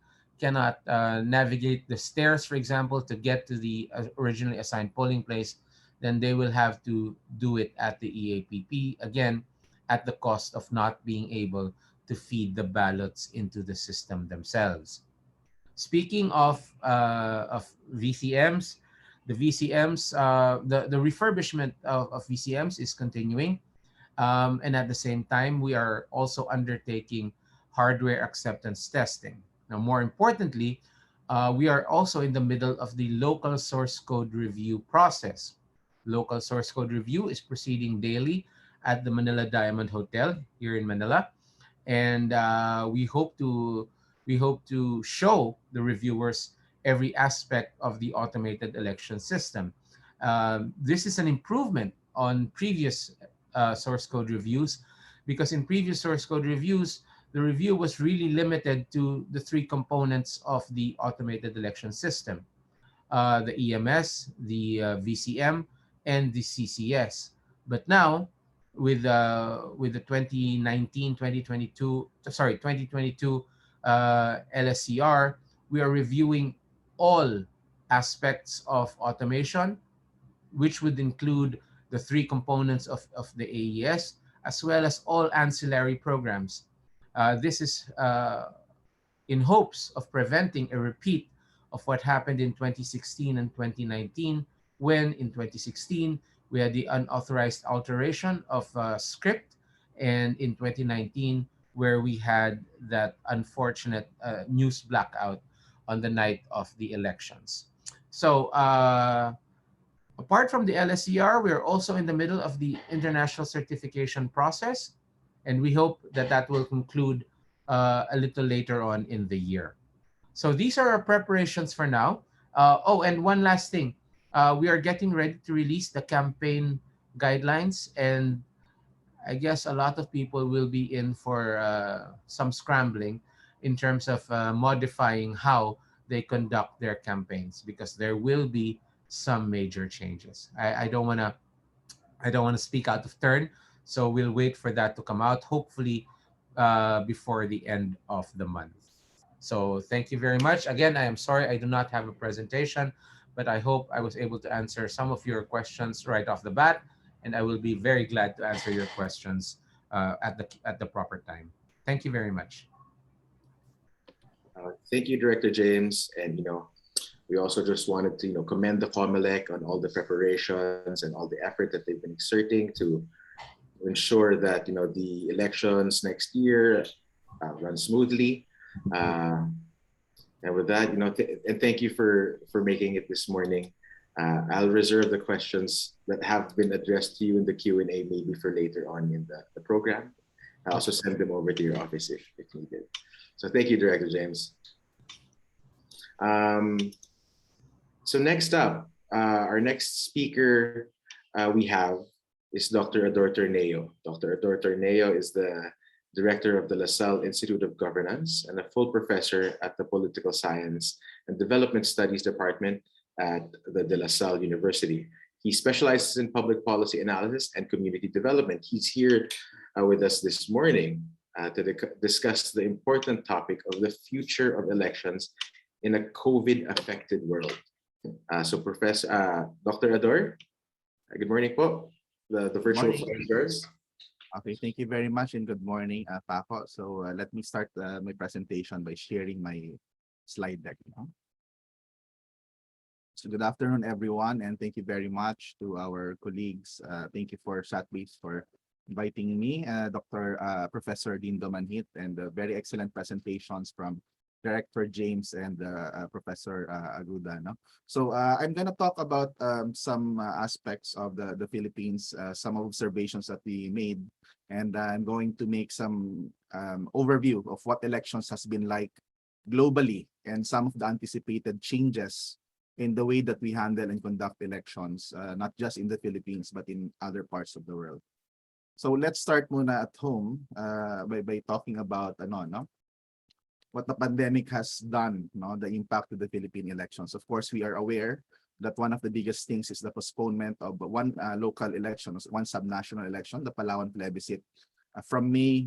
navigate the stairs, for example, to get to the originally assigned polling place, then they will have to do it at the EAPP, again, at the cost of not being able to feed the ballots into the system themselves. Speaking of VCMs, the refurbishment of VCMs is continuing. And at the same time, we are also undertaking hardware acceptance testing. Now, more importantly, we are also in the middle of the local source code review process. Local source code review is proceeding daily at the Manila Diamond Hotel here in Manila, and we hope to show the reviewers every aspect of the automated election system. This is an improvement on previous source code reviews, because in previous source code reviews, the review was really limited to the three components of the automated election system: the EMS, the VCM, and the CCS. But now, with the 2022 LSCR, we are reviewing all aspects of automation, which would include the three components of the AES, as well as all ancillary programs. This is in hopes of preventing a repeat of what happened in 2016 and 2019, when in 2016 we had the unauthorized alteration of script, and in 2019 where we had that unfortunate news blackout on the night of the elections. So Apart from the LSER, we are also in the middle of the international certification process, and we hope that that will conclude a little later on in the year. So these are our preparations for now. Oh, and one last thing. We are getting ready to release the campaign guidelines, and I guess a lot of people will be in for some scrambling in terms of modifying how they conduct their campaigns, because there will be some major changes. I don't want to speak out of turn, so we'll wait for that to come out, hopefully before the end of the month. So thank you very much. Again, I am sorry I do not have a presentation, but I hope I was able to answer some of your questions right off the bat, and I will be very glad to answer your questions at the proper time. Thank you very much. Thank you, Director James. And, we also just wanted to, commend the COMELEC on all the preparations and all the effort that they've been exerting to ensure that, the elections next year run smoothly. And with that, and thank you for making it this morning. I'll reserve the questions that have been addressed to you in the Q&A maybe for later on in the program. I'll also send them over to your office if needed. So thank you, Director James. So next up, our next speaker we have is Dr. Ador Torneo. Dr. Ador Torneo is the Director of the LaSalle Institute of Governance and a full professor at the Political Science and Development Studies Department at the De La Salle University. He specializes in public policy analysis and community development. He's here with us this morning to discuss the important topic of the future of elections in a COVID-affected world. So Professor Dr. Ador, good morning po. The virtual floor is yours. Okay, thank you very much and good morning, Paco. So let me start my presentation by sharing my slide deck. So good afternoon, everyone, and thank you very much to our colleagues. Thank you for SATBase for inviting me, Professor Dindo Manhit, and very excellent presentations from Director James and Professor Aguda. No? So I'm going to talk about some aspects of the Philippines, some observations that we made, and I'm going to make some overview of what elections has been like globally and some of the anticipated changes in the way that we handle and conduct elections, not just in the Philippines, but in other parts of the world. So let's start muna at home by talking about what the pandemic has done, the impact to the Philippine elections. Of course, we are aware that one of the biggest things is the postponement of one local election, one subnational election, the Palawan plebiscite, from May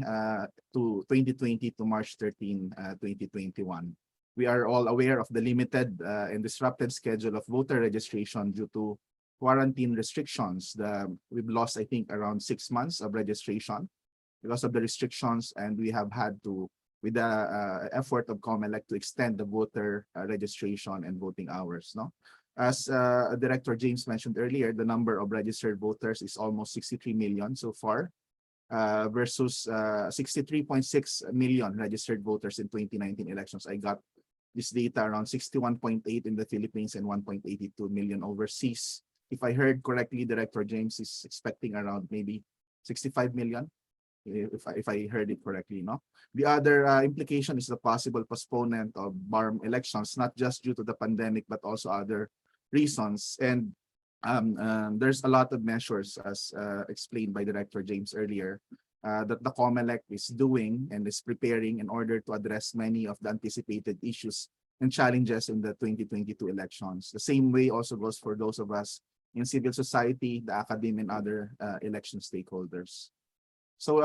to 2020 to March 13, 2021. We are all aware of the limited and disrupted schedule of voter registration due to quarantine restrictions. We've lost, I think, around 6 months of registration because of the restrictions, and we have had to, with the effort of COMELEC, to extend the voter registration and voting hours. No, as Director James mentioned earlier, the number of registered voters is almost 63 million so far, versus 63.6 million registered voters in 2019 elections. I got this data around 61.8 in the Philippines and 1.82 million overseas. If I heard correctly, Director James is expecting around maybe 65 million. If I heard it correctly, no. The other implication is the possible postponement of BARM elections, not just due to the pandemic, but also other reasons. And there's a lot of measures, as explained by Director James earlier, that the COMELEC is doing and is preparing in order to address many of the anticipated issues and challenges in the 2022 elections. The same way also goes for those of us in civil society, the academe, and other election stakeholders. So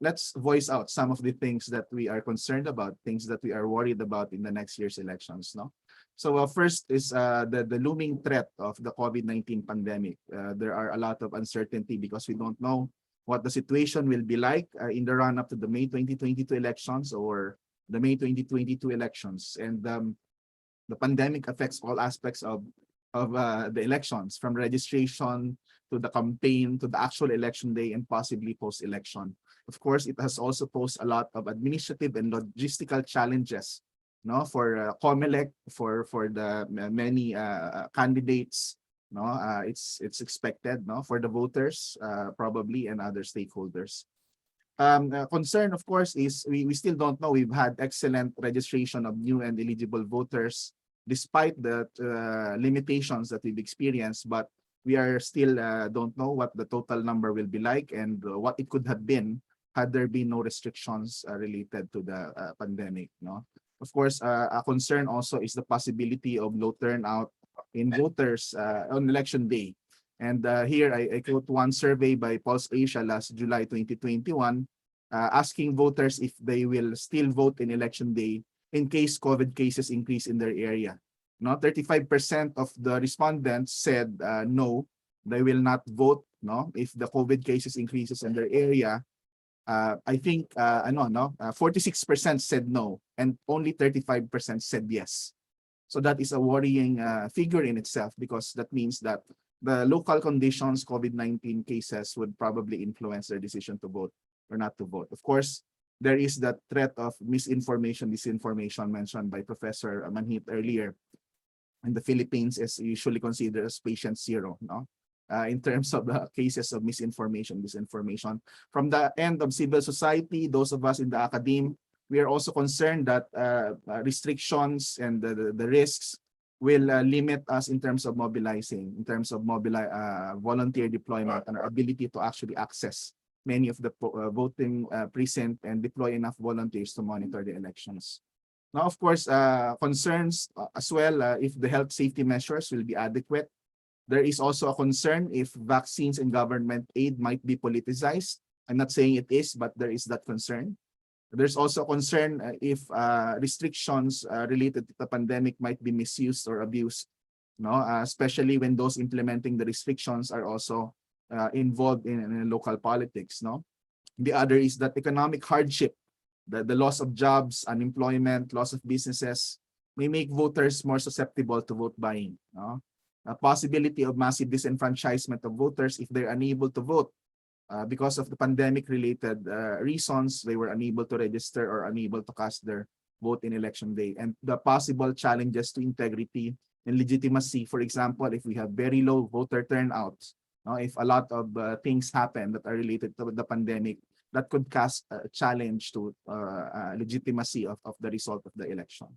let's voice out some of the things that we are concerned about, things that we are worried about in the next year's elections. No. So first is the looming threat of the COVID-19 pandemic. There are a lot of uncertainty because we don't know what the situation will be like in the run-up to the May 2022 elections or the May 2022 elections. And the pandemic affects all aspects of the elections, from registration to the campaign to the actual election day and possibly post-election. Of course, it has also posed a lot of administrative and logistical challenges, for COMELEC, for the many candidates No, it's expected, no, for the voters, probably, and other stakeholders. Concern, of course, is we still don't know. We've had excellent registration of new and eligible voters despite the limitations that we've experienced, but we are still don't know what the total number will be like and what it could have been had there been no restrictions related to the pandemic. No, of course, a concern also is the possibility of low turnout in voters on election day. And here I quote one survey by Pulse Asia last July 2021, asking voters if they will still vote in election day in case COVID cases increase in their area. No, 35% of the respondents said no, they will not vote. No, if the COVID cases increases in their area. I think 46% said no, and only 35% said yes. So that is a worrying figure in itself, because that means that the local conditions, COVID-19 cases, would probably influence their decision to vote or not to vote. Of course, there is that threat of misinformation, disinformation mentioned by Professor Manhit earlier. In the Philippines is usually considered as patient zero, no? In terms of the cases of misinformation, disinformation. From the end of civil society, those of us in the academe, we are also concerned that restrictions and the risks will limit us in terms of mobilizing, in terms of volunteer deployment and our ability to actually access many of the voting precinct and deploy enough volunteers to monitor the elections. Now, of course, concerns as well if the health safety measures will be adequate. There is also a concern if vaccines and government aid might be politicized. I'm not saying it is, but there is that concern. There's also a concern if restrictions related to the pandemic might be misused or abused, no? Especially when those implementing the restrictions are also involved in local politics. No? The other is that economic hardship, the loss of jobs, unemployment, loss of businesses may make voters more susceptible to vote buying. No? A possibility of massive disenfranchisement of voters if they're unable to vote because of the pandemic-related reasons. They were unable to register or unable to cast their vote in election day, and the possible challenges to integrity and legitimacy. For example, if we have very low voter turnouts, if a lot of things happen that are related to the pandemic, that could cast a challenge to legitimacy of the result of the election.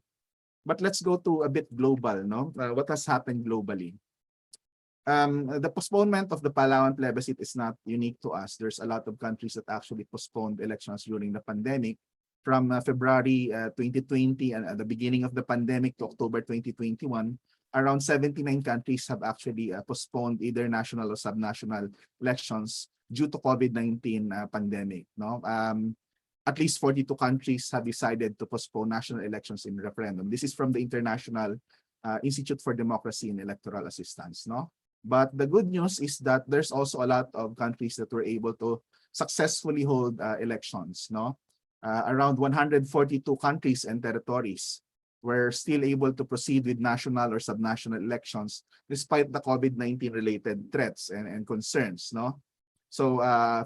But let's go to a bit global. No, what has happened globally? The postponement of the Palawan plebiscite is not unique to us. There's a lot of countries that actually postponed elections during the pandemic. From February 2020 and at the beginning of the pandemic to October 2021, around 79 countries have actually postponed either national or subnational elections due to COVID-19 pandemic. No, at least 42 countries have decided to postpone national elections in referendum. This is from the International Institute for Democracy and Electoral Assistance. No, but the good news is that there's also a lot of countries that were able to successfully hold elections. No, around 142 countries and territories were still able to proceed with national or subnational elections despite the COVID-19 related threats and concerns. No. So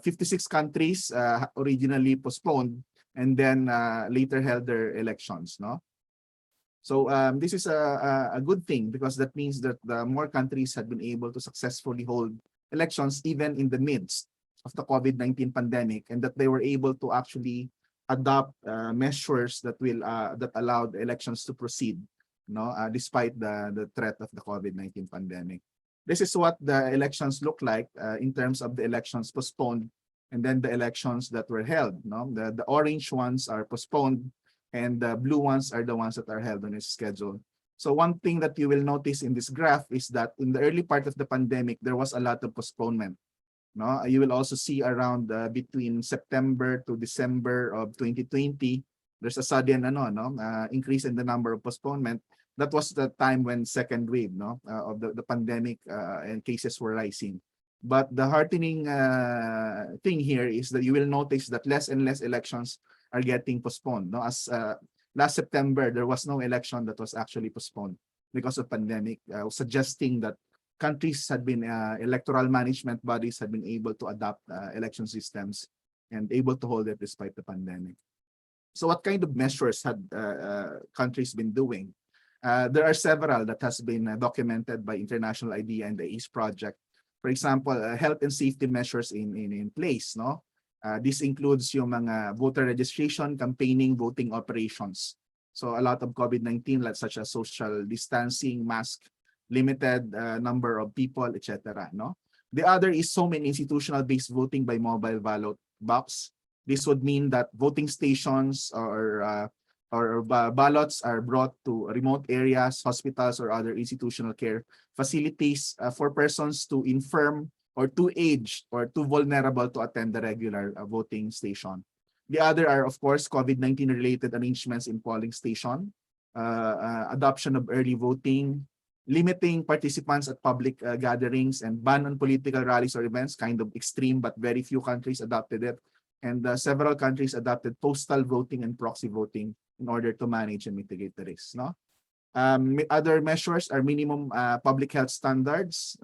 56 countries originally postponed and then later held their elections. No, so this is a good thing, because that means that the more countries had been able to successfully hold elections even in the midst of the COVID-19 pandemic, and that they were able to actually adopt measures that will that allowed elections to proceed. No, despite the threat of the COVID-19 pandemic. This is what the elections look like in terms of the elections postponed and then the elections that were held. No? The orange ones are postponed and the blue ones are the ones that are held on its schedule. So one thing that you will notice in this graph is that in the early part of the pandemic, there was a lot of postponement. No? You will also see around between September to December of 2020, there's a sudden increase in the number of postponement. That was the time when second wave of the pandemic and cases were rising. But the heartening thing here is that you will notice that less and less elections are getting postponed. No? As last September, there was no election that was actually postponed because of pandemic, suggesting that countries had been, electoral management bodies had been able to adopt election systems and able to hold it despite the pandemic. So what kind of measures had countries been doing? There are several that has been documented by International IDEA and the ACE project. For example, health and safety measures in place, no? This includes yung mga voter registration, campaigning, voting operations. So a lot of COVID-19, such as social distancing, mask, limited number of people, etc. No? The other is so many institutional-based voting by mobile ballot box. This would mean that voting stations or ballots are brought to remote areas, hospitals, or other institutional care facilities for persons too infirm or too aged or too vulnerable to attend the regular voting station. The other are, of course, COVID-19 related arrangements in polling station, adoption of early voting, limiting participants at public gatherings, and ban on political rallies or events, kind of extreme, but very few countries adopted it. And several countries adopted postal voting and proxy voting in order to manage and mitigate the risks. No? Other measures are minimum public health standards.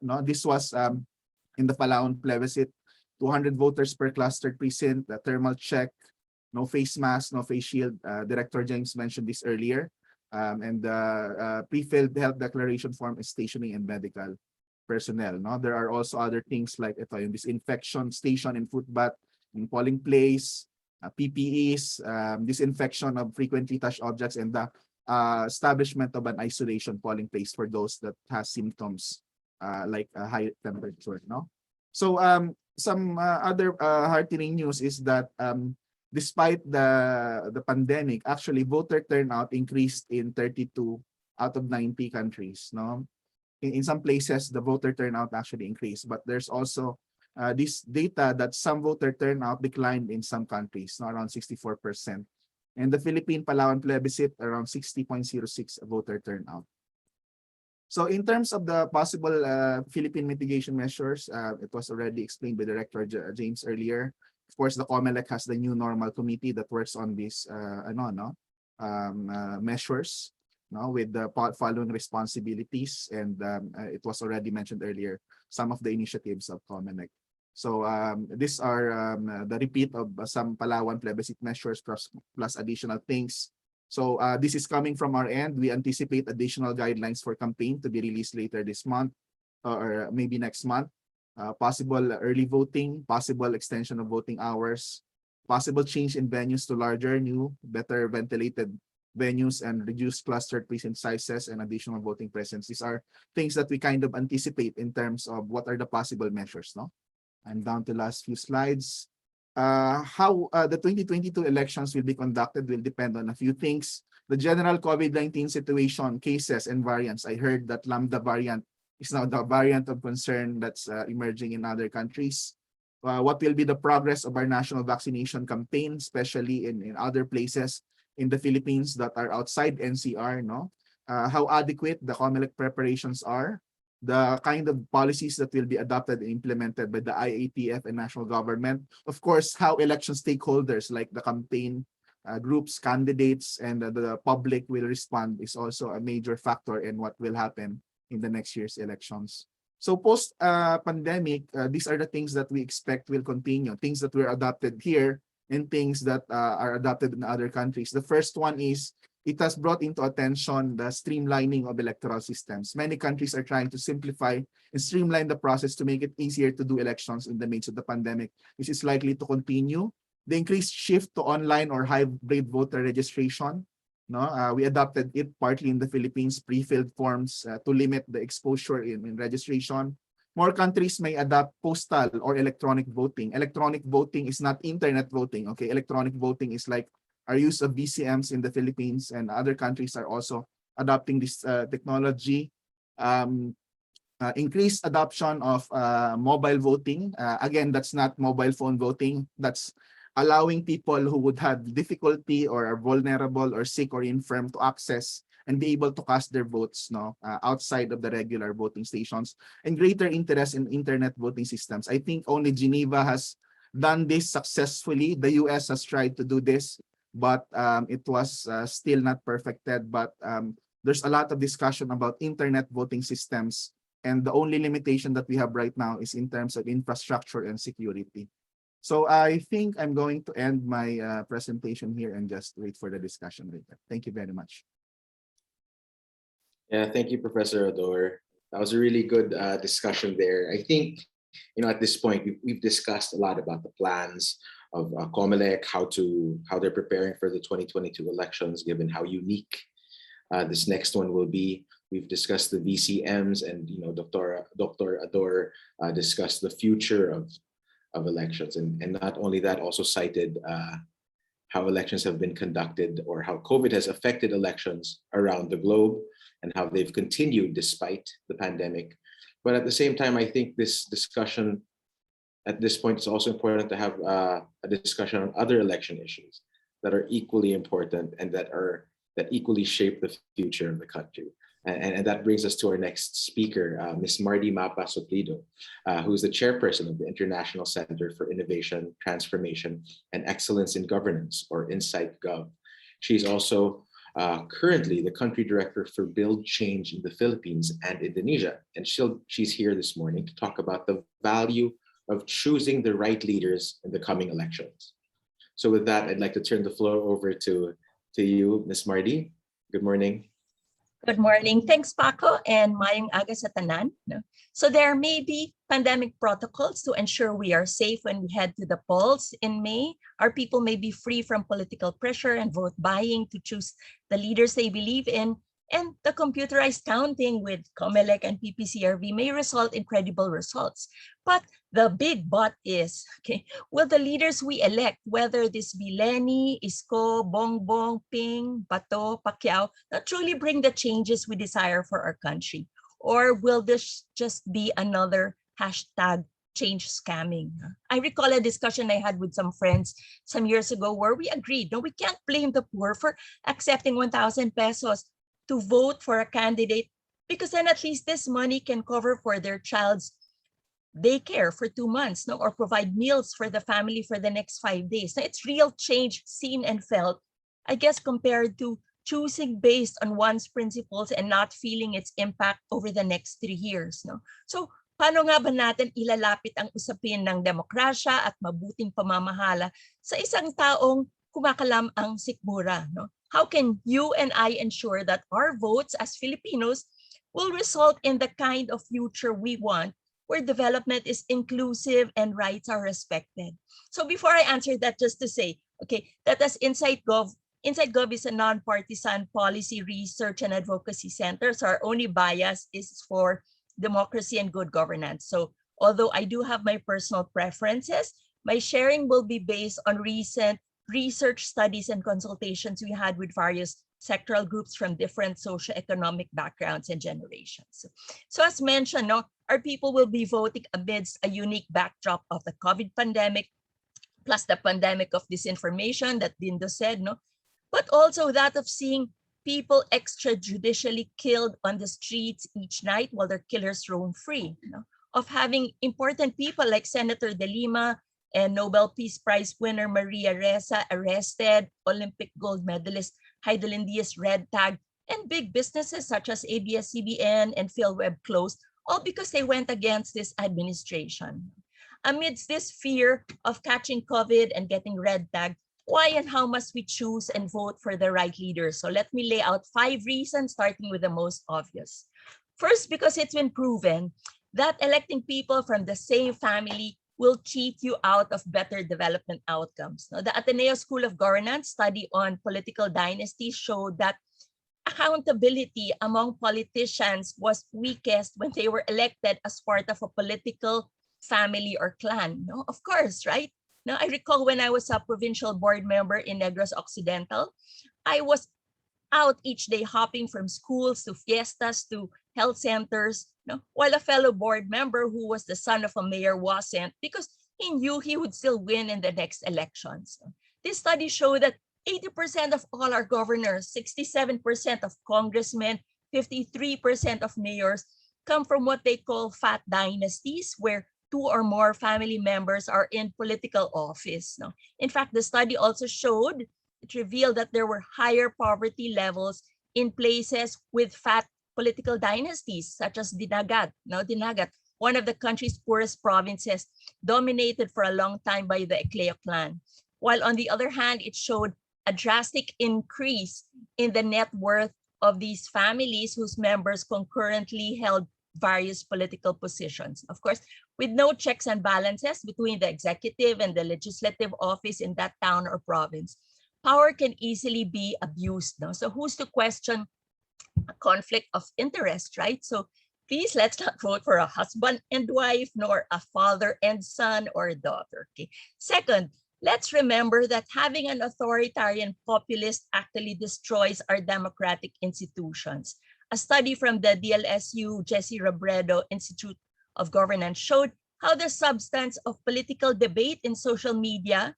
No? This was in the Palawan plebiscite, 200 voters per clustered precinct, the thermal check, no face mask, no face shield. Director James mentioned this earlier. And pre-filled health declaration form is stationing and medical personnel. No? There are also other things like ito, yung disinfection station and foot bath in polling place, PPEs, disinfection of frequently touched objects, and the establishment of an isolation polling place for those that has symptoms like a high temperature. No? So some other heartening news is that despite the pandemic, actually voter turnout increased in 32 out of 90 countries. No, in some places the voter turnout actually increased, but there's also this data that some voter turnout declined in some countries, no, around 64%. And the Philippine Palawan plebiscite around 60.06 voter turnout. So in terms of the possible Philippine mitigation measures, it was already explained by Director James earlier. Of course, the COMELEC has the new normal committee that works on these measures, no, with the following responsibilities. And it was already mentioned earlier, some of the initiatives of COMELEC. So these are the repeat of some Palawan plebiscite measures plus additional things. So this is coming from our end. We anticipate additional guidelines for campaign to be released later this month or maybe next month. Possible early voting, possible extension of voting hours, possible change in venues to larger, new, better ventilated venues, and reduced clustered precinct sizes and additional voting presence. These are things that we kind of anticipate in terms of what are the possible measures. No, I'm down to the last few slides. How the 2022 elections will be conducted will depend on a few things. The general COVID-19 situation, cases, and variants. I heard that Lambda variant is now the variant of concern that's emerging in other countries. What will be the progress of our national vaccination campaign, especially in other places in the Philippines that are outside NCR, no? How adequate the COMELEC preparations are, the kind of policies that will be adopted and implemented by the IATF and national government. Of course, how election stakeholders like the campaign groups, candidates, and the public will respond is also a major factor in what will happen in the next year's elections. So post-pandemic, these are the things that we expect will continue, things that were adopted here and things that are adopted in other countries. The first one is it has brought into attention the streamlining of electoral systems. Many countries are trying to simplify and streamline the process to make it easier to do elections in the midst of the pandemic. This is likely to continue. The increased shift to online or hybrid voter registration, no, we adopted it partly in the Philippines, pre-filled forms to limit the exposure in registration. More countries may adopt postal or electronic voting. Electronic voting is not internet voting. Okay, electronic voting is like our use of BCMs in the Philippines, and other countries are also adopting this technology. Increased adoption of mobile voting. Again, that's not mobile phone voting. That's allowing people who would have difficulty or are vulnerable or sick or infirm to access and be able to cast their votes, no, outside of the regular voting stations, and greater interest in internet voting systems. I think only Geneva has done this successfully. The US has tried to do this, but it was still not perfected. But there's a lot of discussion about internet voting systems, and the only limitation that we have right now is in terms of infrastructure and security. So I think I'm going to end my presentation here and just wait for the discussion later. Thank you very much. Yeah, thank you, Professor Ador. That was a really good discussion there. I think, at this point, we've discussed a lot about the plans of COMELEC, how they're preparing for the 2022 elections, given how unique this next one will be. We've discussed the VCMs, and Dr. Ador discussed the future of elections, and not only that, also cited how elections have been conducted, or how COVID has affected elections around the globe, and how they've continued despite the pandemic. But at the same time, I think this discussion at this point, it's also important to have a discussion on other election issues that are equally important and that equally shape the future of the country. And that brings us to our next speaker, Ms. Mardy Mapa Suplido, who is the chairperson of the International Center for Innovation, Transformation, and Excellence in Governance, or InsightGov. She's also currently the country director for Build Change in the Philippines and Indonesia. And she's here this morning to talk about the value of choosing the right leaders in the coming elections. So with that, I'd like to turn the floor over to you, Ms. Mardy. Good morning. Good morning. Thanks, Paco, and mayong aga sa tanan. No? So there may be pandemic protocols to ensure we are safe when we head to the polls in May. Our people may be free from political pressure and vote buying to choose the leaders they believe in. And the computerized counting with COMELEC and PPCRV may result in credible results. But the big but is, will the leaders we elect, whether this be Lenny, Isko, Bongbong, Ping, Bato, Pacquiao, truly bring the changes we desire for our country? Or will this just be another hashtag change scamming? I recall a discussion I had with some friends some years ago where we agreed, no, we can't blame the poor for accepting 1,000 pesos to vote for a candidate, because then at least this money can cover for their child's daycare for 2 months, no, or provide meals for the family for the next 5 days. Now, it's real change seen and felt, I guess, compared to choosing based on one's principles and not feeling its impact over the next 3 years. No? So paano nga ba natin ilalapit ang usapin ng demokrasya at mabuting pamamahala sa isang taong kumakalam ang sikmura? No? How can you and I ensure that our votes as Filipinos will result in the kind of future we want, where development is inclusive and rights are respected? So before I answer that, just to say, that as InsightGov is a non-partisan policy research and advocacy center, so our only bias is for democracy and good governance. So although I do have my personal preferences, my sharing will be based on recent research studies and consultations we had with various sectoral groups from different socioeconomic backgrounds and generations. So as mentioned, no, our people will be voting amidst a unique backdrop of the COVID pandemic, plus the pandemic of disinformation that Dindo said, no, but also that of seeing people extrajudicially killed on the streets each night while their killers roam free, no, of having important people like Senator De Lima and Nobel Peace Prize winner Maria Ressa arrested, Olympic gold medalist Heidelin Diaz red tag, and big businesses such as ABS-CBN and PhilWeb closed, all because they went against this administration. Amidst this fear of catching COVID and getting red tag, why and how must we choose and vote for the right leaders? So let me lay out 5 reasons, starting with the most obvious. First, because it's been proven that electing people from the same family will cheat you out of better development outcomes. Now, the Ateneo School of Governance study on political dynasties showed that accountability among politicians was weakest when they were elected as part of a political family or clan. No, of course, right? Now, I recall when I was a provincial board member in Negros Occidental, I was out each day hopping from schools to fiestas to health centers, while a fellow board member who was the son of a mayor wasn't, because he knew he would still win in the next elections. This study showed that 80% of all our governors, 67% of congressmen, 53% of mayors come from what they call fat dynasties, where 2 or more family members are in political office. In fact, the study also showed, it revealed that there were higher poverty levels in places with fat political dynasties, such as Dinagat. Now, Dinagat, one of the country's poorest provinces, dominated for a long time by the Ecleo clan. While on the other hand, it showed a drastic increase in the net worth of these families whose members concurrently held various political positions. Of course, with no checks and balances between the executive and the legislative office in that town or province, power can easily be abused. No? So who's to question a conflict of interest, right? So please, let's not vote for a husband and wife, nor a father and son or daughter. Okay. Second, let's remember that having an authoritarian populist actually destroys our democratic institutions. A study from the DLSU Jesse Robredo Institute of Governance showed how the substance of political debate in social media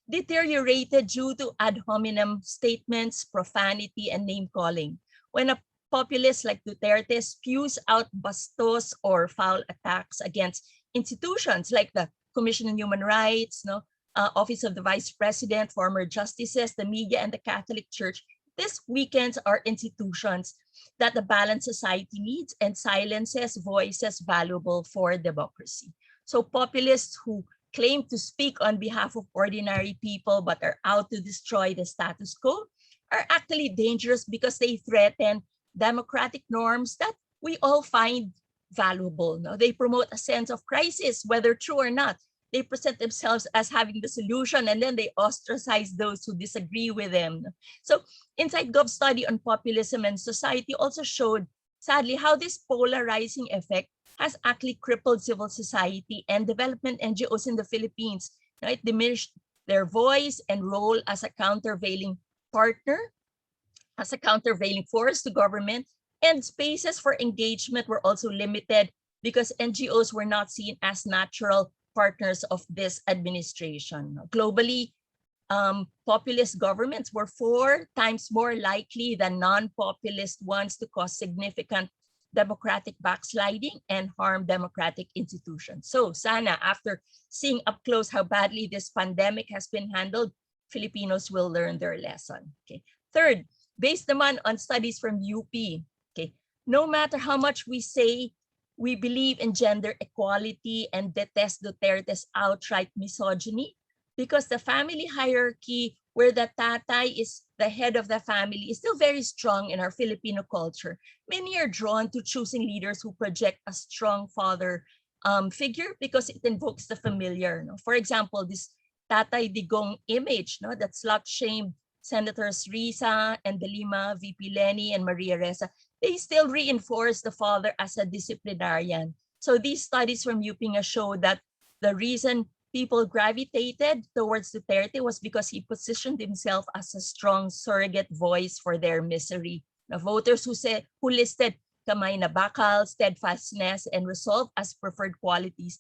deteriorated due to ad hominem statements, profanity, and name calling. When a populist like Duterte spews out bastos or foul attacks against institutions like the Commission on Human Rights, Office of the Vice President, former justices, the media, and the Catholic Church, this weakens our institutions that a balanced society needs and silences voices valuable for democracy. So populists who claim to speak on behalf of ordinary people but are out to destroy the status quo are actually dangerous because they threaten democratic norms that we all find valuable. No? They promote a sense of crisis, whether true or not. They present themselves as having the solution, and then they ostracize those who disagree with them. So Inside Gov study on populism and society also showed, sadly, how this polarizing effect has actually crippled civil society and development NGOs in the Philippines. It diminished their voice and role as a countervailing partner, as a countervailing force to government, and spaces for engagement were also limited because NGOs were not seen as natural partners of this administration. Globally, populist governments were 4 times more likely than non-populist ones to cause significant democratic backsliding and harm democratic institutions. So sana, after seeing up close how badly this pandemic has been handled, Filipinos will learn their lesson. Okay. Third, based naman on studies from UP, okay, no matter how much we say we believe in gender equality and detest Duterte's outright misogyny, because the family hierarchy where the tatay is the head of the family is still very strong in our Filipino culture. Many are drawn to choosing leaders who project a strong father figure because it invokes the familiar. For example, this Tatay Digong image that slut-shamed Senators Risa and De Lima, VP Lenny, and Maria Ressa, they still reinforce the father as a disciplinarian. So these studies from UP show that the reason people gravitated towards Duterte was because he positioned himself as a strong surrogate voice for their misery. The voters who listed kamay na bakal, steadfastness, and resolve as preferred qualities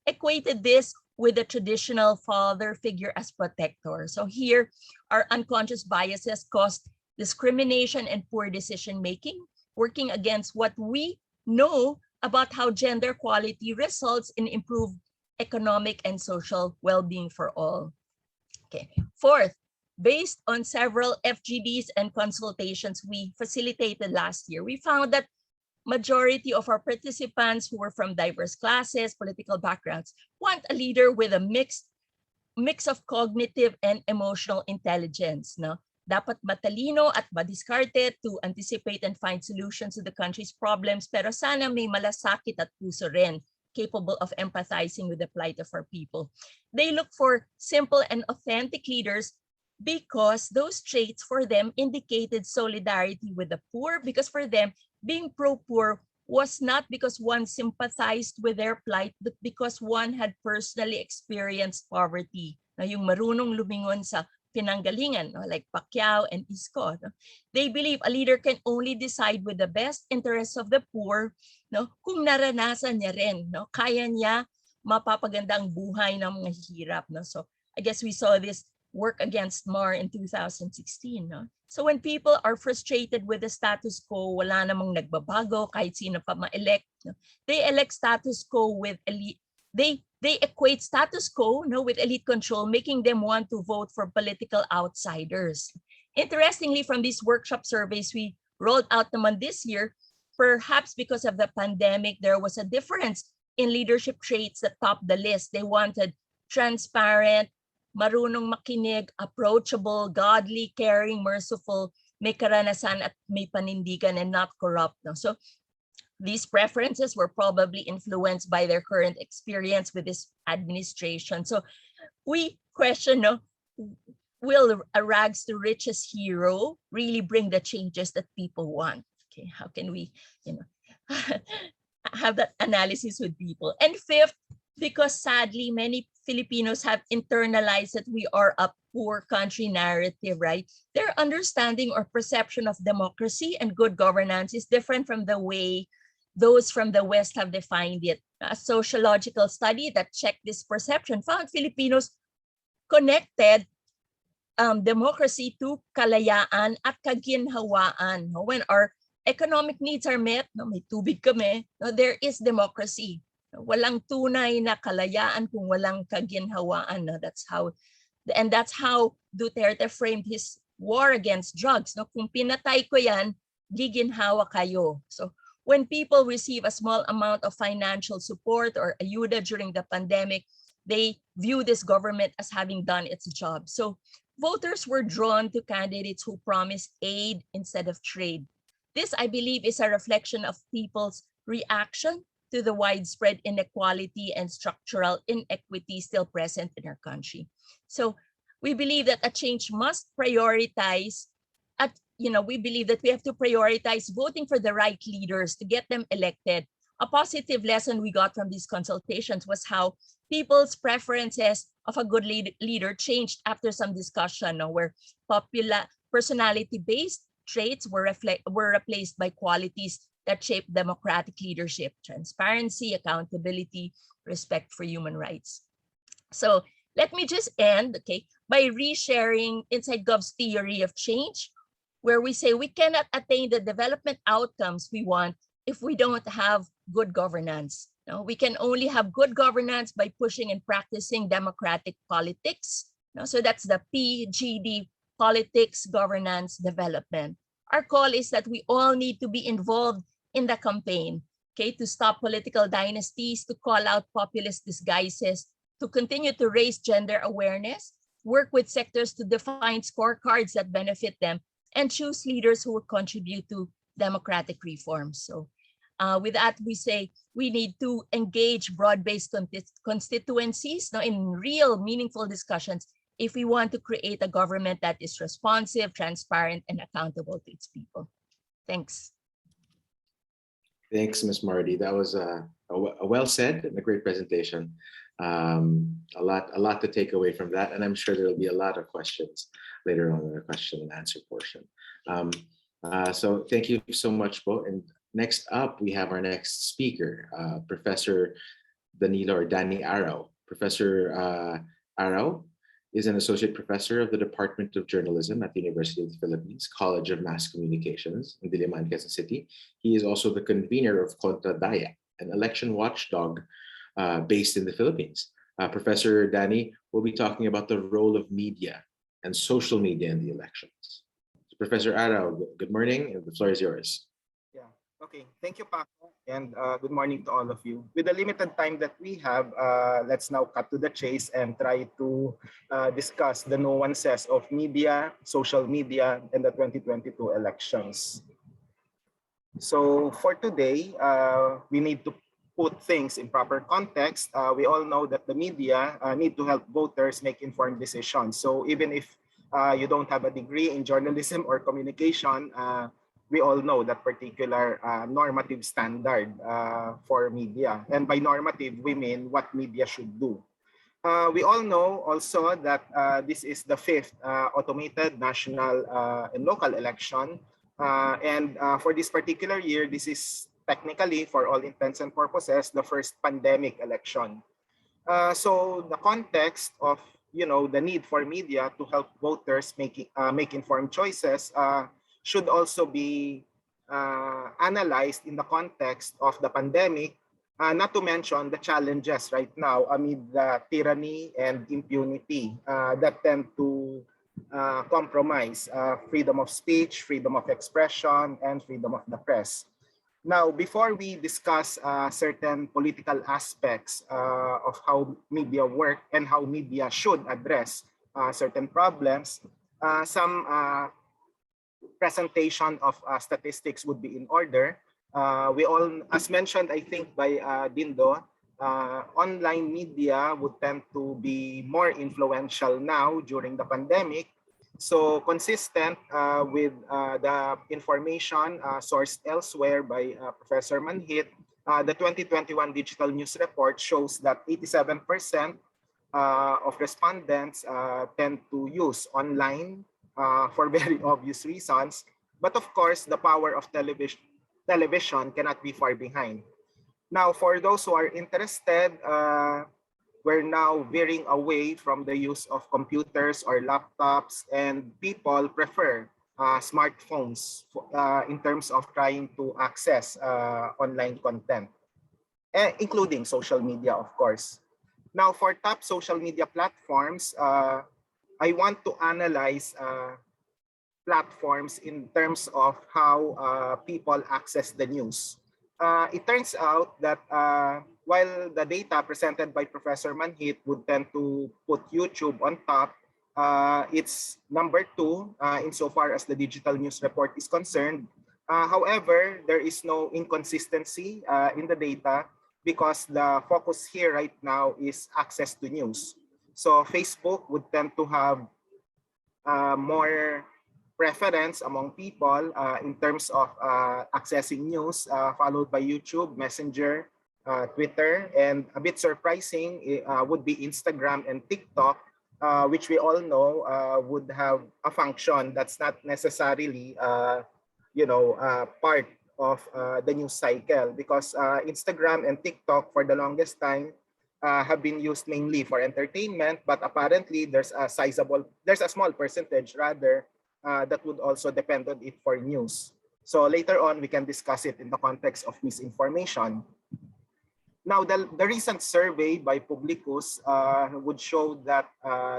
equated this with the traditional father figure as protector. So here, our unconscious biases caused discrimination and poor decision-making, working against what we know about how gender equality results in improved economic and social well-being for all. Okay. Fourth, based on several FGDs and consultations we facilitated last year, we found that majority of our participants who were from diverse classes, political backgrounds, want a leader with a mix of cognitive and emotional intelligence. No? Dapat matalino at madiskarte to anticipate and find solutions to the country's problems, pero sana may malasakit at puso rin, capable of empathizing with the plight of our people. They look for simple and authentic leaders because those traits for them indicated solidarity with the poor, because for them, being pro-poor was not because one sympathized with their plight, but because one had personally experienced poverty. Na yung marunong lumingon sa pinanggalingan, like Pacquiao and Isko. They believe a leader can only decide with the best interests of the poor kung naranasan niya rin. Kaya niya mapapaganda ang buhay ng mga hirap. So I guess we saw this work against Mar in 2016. So when people are frustrated with the status quo, wala namang nagbabago kahit sino pa ma-elect. They elect status quo with elite. They equate status quo with elite control, making them want to vote for political outsiders. Interestingly, from these workshop surveys we rolled out naman this year, perhaps because of the pandemic, there was a difference in leadership traits that topped the list. They wanted transparent, marunong makinig, approachable, godly, caring, merciful, may karanasan at may panindigan and not corrupt. No? So these preferences were probably influenced by their current experience with this administration. So we question, no, will a rags to riches hero really bring the changes that people want? Okay, how can we, have that analysis with people? And fifth, because sadly, many Filipinos have internalized that we are a poor country narrative, right? Their understanding or perception of democracy and good governance is different from the way those from the West have defined it. A sociological study that checked this perception found Filipinos connected democracy to kalayaan at kaginhawaan. No? When our economic needs are met, no, may tubig kami, no, there is democracy. No? Walang tunay na kalayaan kung walang kaginhawaan. No? That's how Duterte framed his war against drugs. No? Kung pinatay ko yan, giginhawa kayo. So when people receive a small amount of financial support or ayuda during the pandemic, they view this government as having done its job. So voters were drawn to candidates who promise aid instead of trade. This, I believe, is a reflection of people's reaction to the widespread inequality and structural inequity still present in our country. So we believe that a change must prioritize we believe that we have to prioritize voting for the right leaders to get them elected. A positive lesson we got from these consultations was how people's preferences of a good leader changed after some discussion, where popular personality-based traits were replaced by qualities that shape democratic leadership: transparency, accountability, respect for human rights. So let me just end, by resharing Inside Gov's theory of change, where we say we cannot attain the development outcomes we want if we don't have good governance. No, we can only have good governance by pushing and practicing democratic politics. No, so that's the PGD, politics, governance, development. Our call is that we all need to be involved in the campaign, to stop political dynasties, to call out populist disguises, to continue to raise gender awareness, work with sectors to define scorecards that benefit them, and choose leaders who will contribute to democratic reforms. So with that, we say we need to engage broad-based constituencies in real meaningful discussions if we want to create a government that is responsive, transparent, and accountable to its people. Thanks. Thanks, Ms. Marty. That was a well said and a great presentation. A lot to take away from that, and I'm sure there will be a lot of questions later on in the question and answer portion. So thank you so much, Bo. And next up, we have our next speaker, Professor Danny Arao. Professor Arao is an associate professor of the Department of Journalism at the University of the Philippines, College of Mass Communications in Diliman, Quezon City. He is also the convener of Kontra Daya, an election watchdog based in the Philippines. Professor Danny will be talking about the role of media and social media in the elections. So Professor Arao, good morning, and the floor is yours. Yeah, okay. Thank you, Paco, and good morning to all of you. With the limited time that we have, let's now cut to the chase and try to discuss the nuances of media, social media, and the 2022 elections. So for today, we need to put things in proper context. We all know that the media need to help voters make informed decisions. So even if you don't have a degree in journalism or communication, we all know that particular normative standard for media. And by normative, we mean what media should do. We all know also that this is the 5th automated national and local election. And for this particular year, this is technically, for all intents and purposes, the first pandemic election. So the context of the need for media to help voters make informed choices should also be analyzed in the context of the pandemic, not to mention the challenges right now amid the tyranny and impunity that tend to compromise freedom of speech, freedom of expression, and freedom of the press. Now, before we discuss certain political aspects of how media work and how media should address certain problems, some presentation of statistics would be in order. We all, as mentioned, I think by Dindo, online media would tend to be more influential now during the pandemic. So consistent with the information sourced elsewhere by Professor Manhit, the 2021 Digital News Report shows that 87% of respondents tend to use online for very obvious reasons. But of course, the power of television cannot be far behind. Now, for those who are interested, we're now veering away from the use of computers or laptops, and people prefer smartphones in terms of trying to access online content, including social media, of course. Now, for top social media platforms, I want to analyze platforms in terms of how people access the news. It turns out that while the data presented by Professor Manhit would tend to put YouTube on top, it's number 2 insofar as the digital news report is concerned. However, there is no inconsistency in the data because the focus here right now is access to news. So Facebook would tend to have more preference among people in terms of accessing news, followed by YouTube, Messenger, Twitter, and a bit surprising would be Instagram and TikTok, which we all know would have a function that's not necessarily, part of the news cycle, because Instagram and TikTok for the longest time have been used mainly for entertainment, but apparently there's a small percentage rather that would also depend on it for news. So later on, we can discuss it in the context of misinformation. Now, the recent survey by Publicus would show that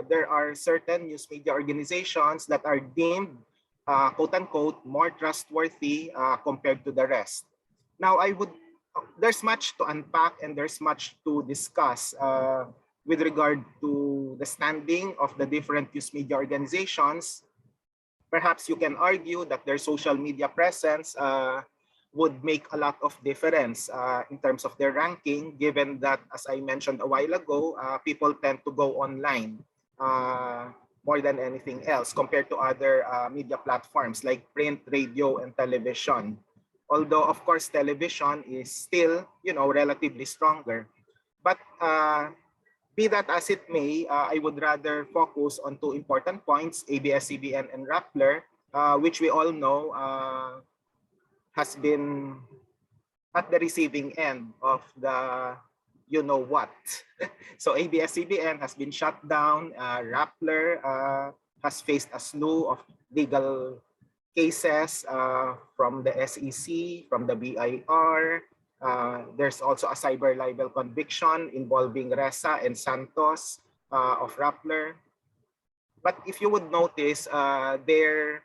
there are certain news media organizations that are deemed, quote unquote, more trustworthy compared to the rest. Now, there's much to unpack and there's much to discuss with regard to the standing of the different news media organizations. Perhaps you can argue that their social media presence would make a lot of difference in terms of their ranking, given that, as I mentioned a while ago, people tend to go online more than anything else compared to other media platforms like print, radio, and television. Although, of course, television is still, relatively stronger. But be that as it may, I would rather focus on 2 important points, ABS-CBN and Rappler, which we all know has been at the receiving end of the you-know-what. So ABS-CBN has been shut down. Rappler has faced a slew of legal cases from the SEC, from the BIR. There's also a cyber libel conviction involving Reza and Santos of Rappler. But if you would notice, their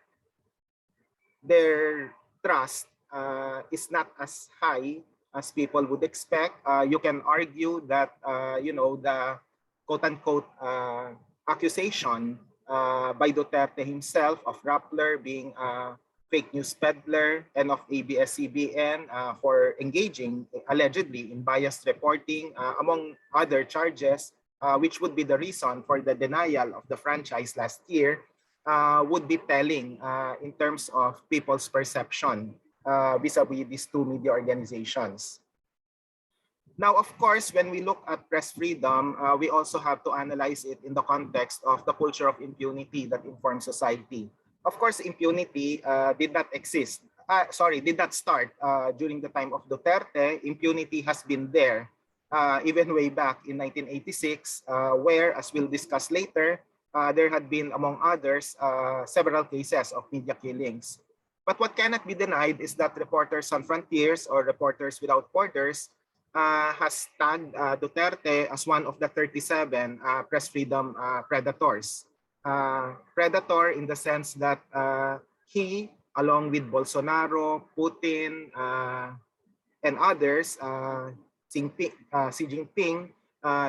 trust is not as high as people would expect. You can argue that, the quote-unquote accusation by Duterte himself of Rappler being a fake news peddler and of ABS-CBN for engaging allegedly in biased reporting, among other charges, which would be the reason for the denial of the franchise last year, would be telling in terms of people's perception vis-a-vis these 2 media organizations. Now, of course, when we look at press freedom, we also have to analyze it in the context of the culture of impunity that informs society. Of course, impunity did not start during the time of Duterte. Impunity has been there even way back in 1986, where, as we'll discuss later, there had been, among others, several cases of media killings. But what cannot be denied is that Reporters Sans Frontiers, or Reporters Without Borders, has tagged Duterte as one of the 37 press freedom predators. Predator in the sense that he, along with Bolsonaro, Putin, and others, Xi Jinping,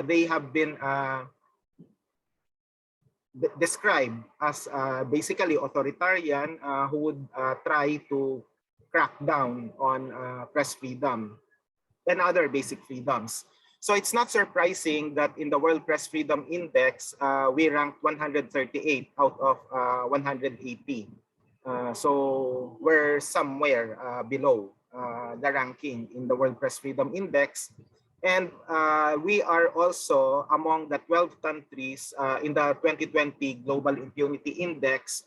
they have been described as basically authoritarian who would try to crack down on press freedom and other basic freedoms. So it's not surprising that in the World Press Freedom Index, we ranked 138 out of 180. So we're somewhere below the ranking in the World Press Freedom Index. And we are also among the 12 countries in the 2020 Global Impunity Index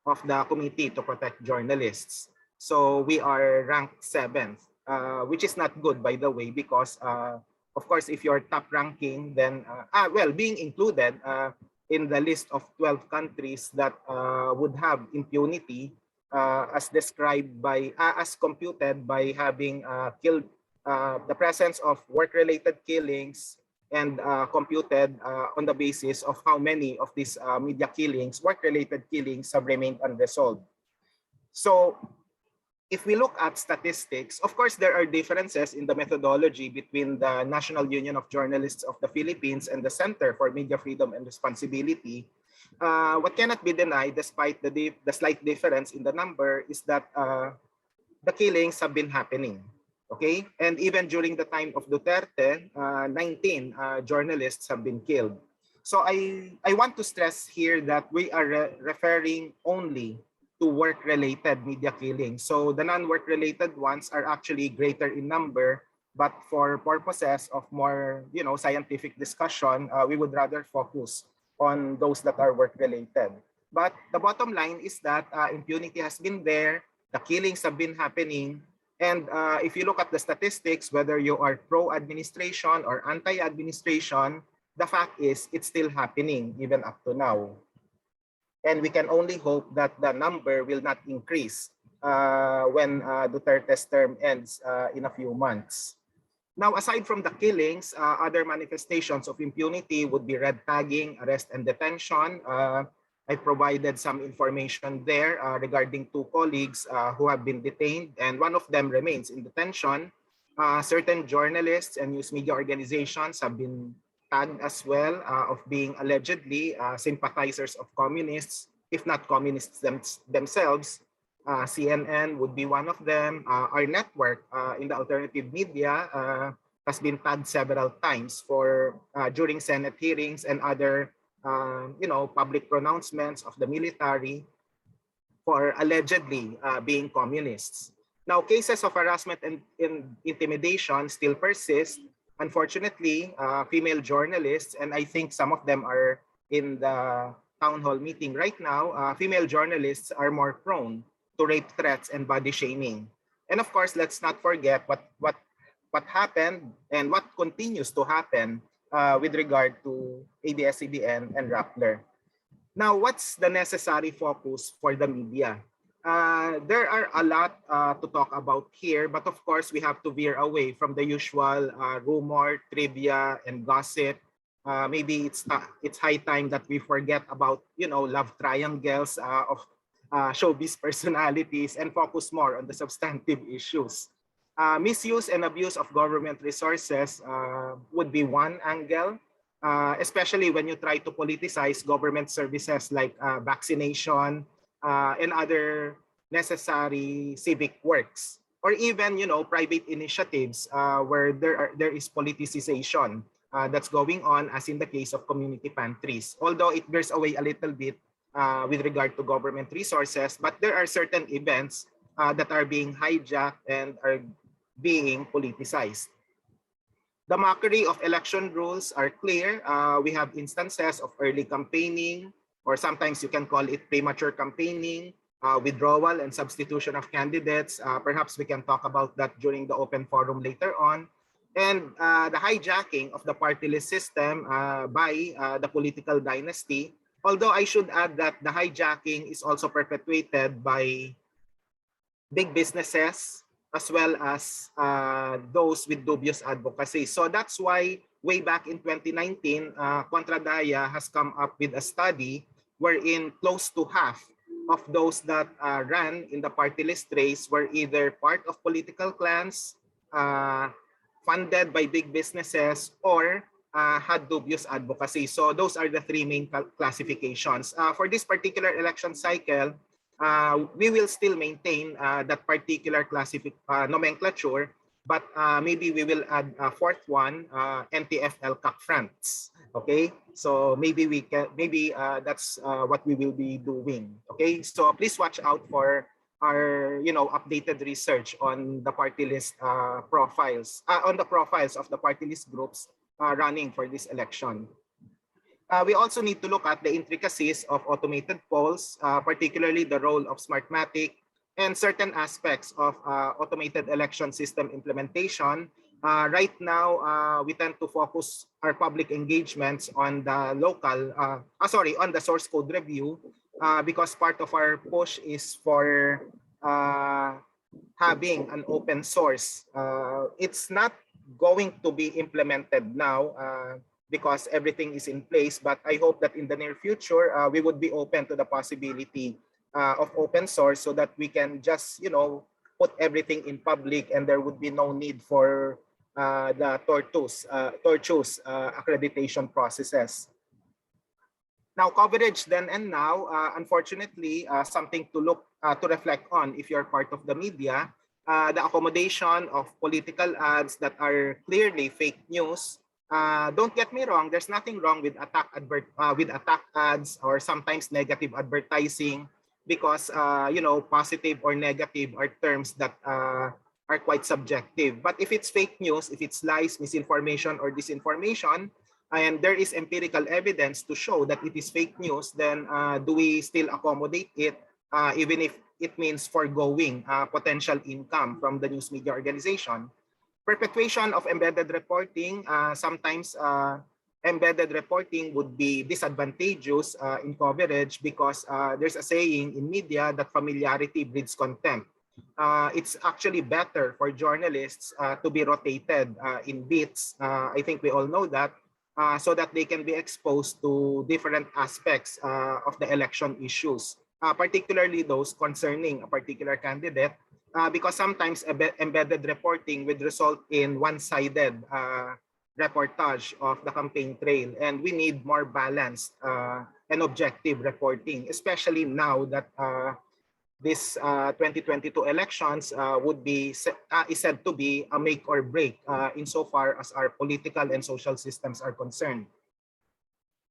of the Committee to Protect Journalists. So we are ranked 7th, which is not good, by the way, because of course, if you're top ranking, then being included in the list of 12 countries that would have impunity, as described by, as computed by having killed the presence of work-related killings and computed on the basis of how many of these media killings, work-related killings, have remained unresolved. So if we look at statistics, of course, there are differences in the methodology between the National Union of Journalists of the Philippines and the Center for Media Freedom and Responsibility. What cannot be denied, despite the slight difference in the number, is that the killings have been happening. Okay, and even during the time of Duterte, 19 journalists have been killed. So I want to stress here that we are referring only to work-related media killings. So the non-work-related ones are actually greater in number, but for purposes of more, scientific discussion, we would rather focus on those that are work-related. But the bottom line is that impunity has been there, the killings have been happening, and if you look at the statistics, whether you are pro-administration or anti-administration, the fact is it's still happening even up to now. And we can only hope that the number will not increase when Duterte's term ends in a few months. Now, aside from the killings, other manifestations of impunity would be red tagging, arrest and detention. I provided some information there regarding 2 colleagues who have been detained, and one of them remains in detention. Certain journalists and news media organizations have been tagged as well of being allegedly sympathizers of communists, if not communists themselves. CNN would be one of them. Our network in the alternative media has been tagged several times for during Senate hearings and other public pronouncements of the military for allegedly being communists. Now, cases of harassment and intimidation still persist. Unfortunately, female journalists, and I think some of them are in the town hall meeting right now, female journalists are more prone to rape threats and body shaming. And of course, let's not forget what happened and what continues to happen with regard to ABS-CBN and Rappler. Now, what's the necessary focus for the media? There are a lot to talk about here, but of course, we have to veer away from the usual rumor, trivia, and gossip. Maybe it's high time that we forget about love triangles of showbiz personalities and focus more on the substantive issues. Misuse and abuse of government resources would be one angle, especially when you try to politicize government services like vaccination and other necessary civic works, or even private initiatives where there is politicization that's going on, as in the case of community pantries. Although it veers away a little bit with regard to government resources, but there are certain events that are being hijacked and are being politicized. The mockery of election rules are clear. We have instances of early campaigning, or sometimes you can call it premature campaigning, withdrawal and substitution of candidates. Perhaps we can talk about that during the open forum later on. And the hijacking of the party list system by the political dynasty. Although I should add that the hijacking is also perpetuated by big businesses, as well as those with dubious advocacy. So that's why way back in 2019, Contradaya has come up with a study wherein close to half of those that ran in the party list race were either part of political clans, funded by big businesses, or had dubious advocacy. So those are the three main classifications. For this particular election cycle, we will still maintain that particular nomenclature, but maybe we will add a fourth one, NTFL CAC fronts. Okay, so maybe we can, that's what we will be doing. Okay, so please watch out for our updated research on the party list profiles, on the profiles of the party list groups running for this election. We also need to look at the intricacies of automated polls, particularly the role of Smartmatic and certain aspects of automated election system implementation. Right now, we tend to focus our public engagements on the on the source code review, because part of our push is for having an open source. It's not going to be implemented now because everything is in place, but I hope that in the near future, we would be open to the possibility of open source so that we can just, put everything in public and there would be no need for the tortuous accreditation processes. Now, coverage then and now, unfortunately, something to reflect on if you're part of the media, the accommodation of political ads that are clearly fake news. Don't get me wrong, there's nothing wrong with attack ads or sometimes negative advertising, because positive or negative are terms that are quite subjective. But if it's fake news, if it's lies, misinformation, or disinformation, and there is empirical evidence to show that it is fake news, then do we still accommodate it, even if it means foregoing potential income from the news media organization? Perpetuation of embedded reporting, sometimes embedded reporting would be disadvantageous in coverage because there's a saying in media that familiarity breeds contempt. It's actually better for journalists to be rotated in beats. I think we all know that, so that they can be exposed to different aspects of the election issues, particularly those concerning a particular candidate, because sometimes embedded reporting would result in one-sided reportage of the campaign trail, and we need more balanced and objective reporting, especially now that this 2022 elections is said to be a make or break insofar as our political and social systems are concerned.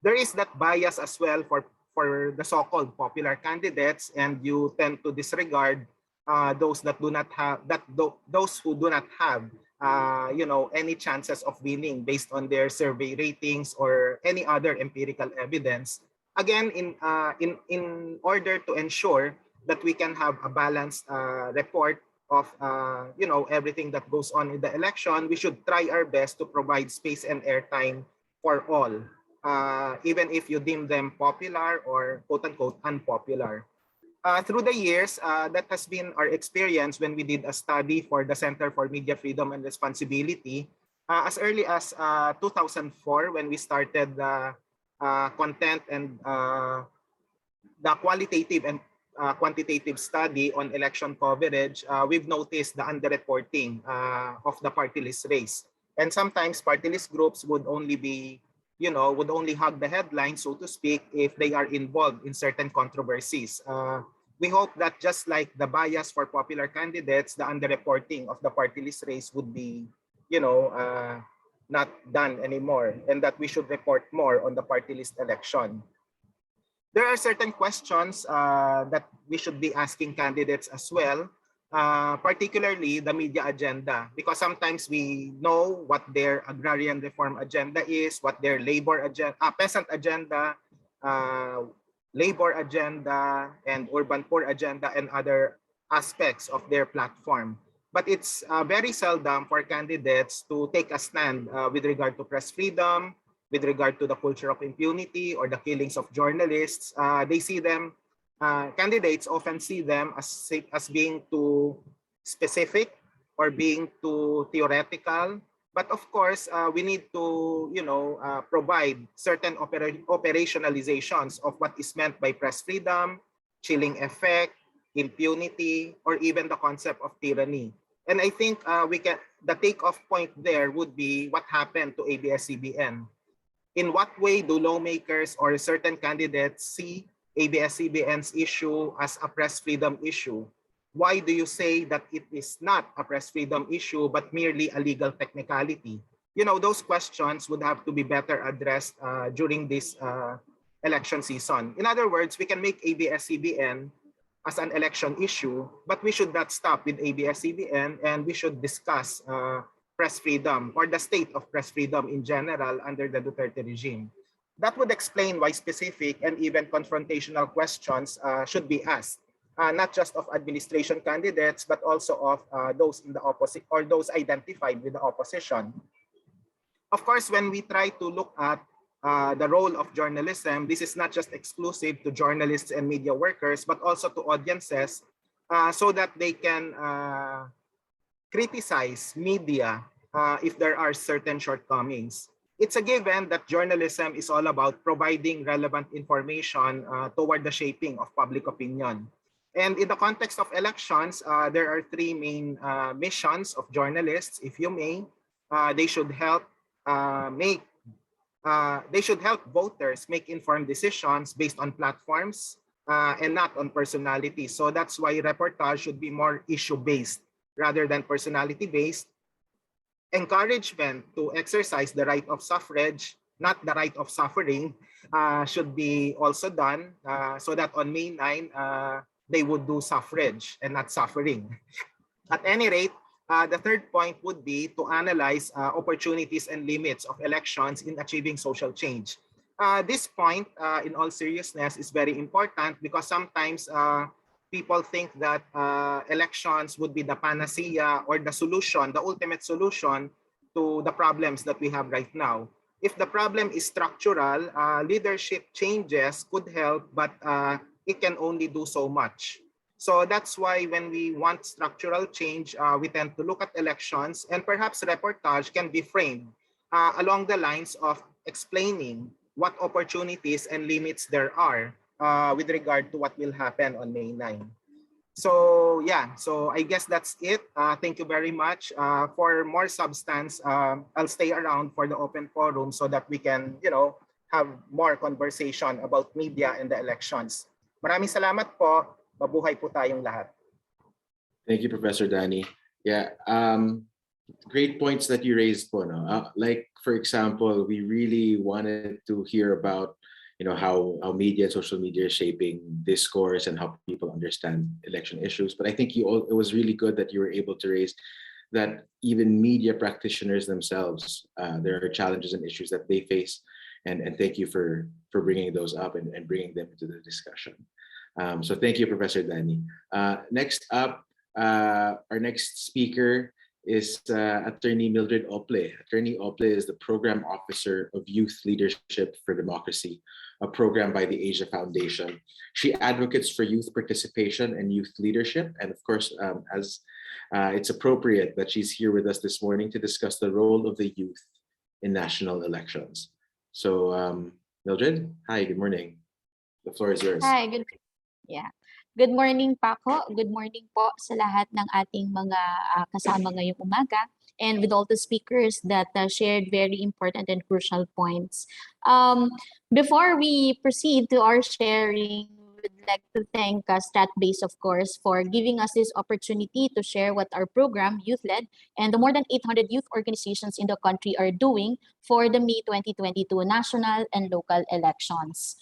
There is that bias as well for the so-called popular candidates, and you tend to disregard those that do not have those who do not have any chances of winning based on their survey ratings or any other empirical evidence. Again, in order to ensure that we can have a balanced report of everything that goes on in the election, we should try our best to provide space and airtime for all, even if you deem them popular or quote-unquote unpopular. Through the years, that has been our experience when we did a study for the Center for Media Freedom and Responsibility. As early as 2004, when we started the content and the qualitative and quantitative study on election coverage, we've noticed the underreporting of the party list race. And sometimes party list groups would only be, would only hug the headlines, so to speak, if they are involved in certain controversies. We hope that just like the bias for popular candidates, the underreporting of the party list race would be, not done anymore, and that we should report more on the party list election. There are certain questions that we should be asking candidates as well, particularly the media agenda, because sometimes we know what their agrarian reform agenda is, what their labor agenda, peasant agenda, labor agenda, and urban poor agenda, and other aspects of their platform. But it's very seldom for candidates to take a stand with regard to press freedom, with regard to the culture of impunity or the killings of journalists. They see them, candidates often see them as being too specific or being too theoretical. But of course, we need to, provide certain operationalizations of what is meant by press freedom, chilling effect, impunity, or even the concept of tyranny. And I think the takeoff point there would be what happened to ABS-CBN. In what way do lawmakers or certain candidates see ABS-CBN's issue as a press freedom issue? Why do you say that it is not a press freedom issue but merely a legal technicality? You know, those questions would have to be better addressed during this election season. In other words, we can make ABS-CBN as an election issue, but we should not stop with ABS-CBN, and we should discuss press freedom or the state of press freedom in general under the Duterte regime. That would explain why specific and even confrontational questions should be asked, not just of administration candidates, but also of those in the opposite or those identified with the opposition. Of course, when we try to look at the role of journalism, this is not just exclusive to journalists and media workers, but also to audiences so that they can criticize media if there are certain shortcomings. It's a given that journalism is all about providing relevant information toward the shaping of public opinion. And in the context of elections, there are three main missions of journalists, if you may. They should help voters make informed decisions based on platforms and not on personality. So that's why reportage should be more issue-based rather than personality-based. Encouragement to exercise the right of suffrage, not the right of suffering, should be also done so that on May 9, they would do suffrage and not suffering. At any rate, the third point would be to analyze opportunities and limits of elections in achieving social change. This point, in all seriousness, is very important because sometimes people think that elections would be the panacea or the solution, the ultimate solution to the problems that we have right now. If the problem is structural, leadership changes could help, but it can only do so much. So that's why when we want structural change, we tend to look at elections, and perhaps reportage can be framed along the lines of explaining what opportunities and limits there are with regard to what will happen on May 9. So yeah, so I guess that's it. Thank you very much. For more substance, I'll stay around for the open forum so that we can, have more conversation about media and the elections. Maraming salamat po. Mabuhay po tayong lahat. Thank you, Professor Danny. Yeah, great points that you raised po, no? Like, for example, we really wanted to hear about how media, social media is shaping discourse and how people understand election issues. But I think it was really good that you were able to raise that even media practitioners themselves, there are challenges and issues that they face. And thank you for bringing those up and bringing them into the discussion. So thank you, Professor Danny. Next up, our next speaker is Attorney Mildred Ople. Attorney Ople is the Program Officer of Youth Leadership for Democracy, a program by the Asia Foundation. She advocates for youth participation and youth leadership. And of course, as it's appropriate that she's here with us this morning to discuss the role of the youth in national elections. So Mildred, hi, good morning. The floor is yours. Hi, good morning, Paco. Good morning po sa lahat ng ating mga kasama ngayong umaga, and with all the speakers that shared very important and crucial points. Before we proceed to our sharing, we'd like to thank StatBase, of course, for giving us this opportunity to share what our program, Youth-Led, and the more than 800 youth organizations in the country are doing for the May 2022 national and local elections.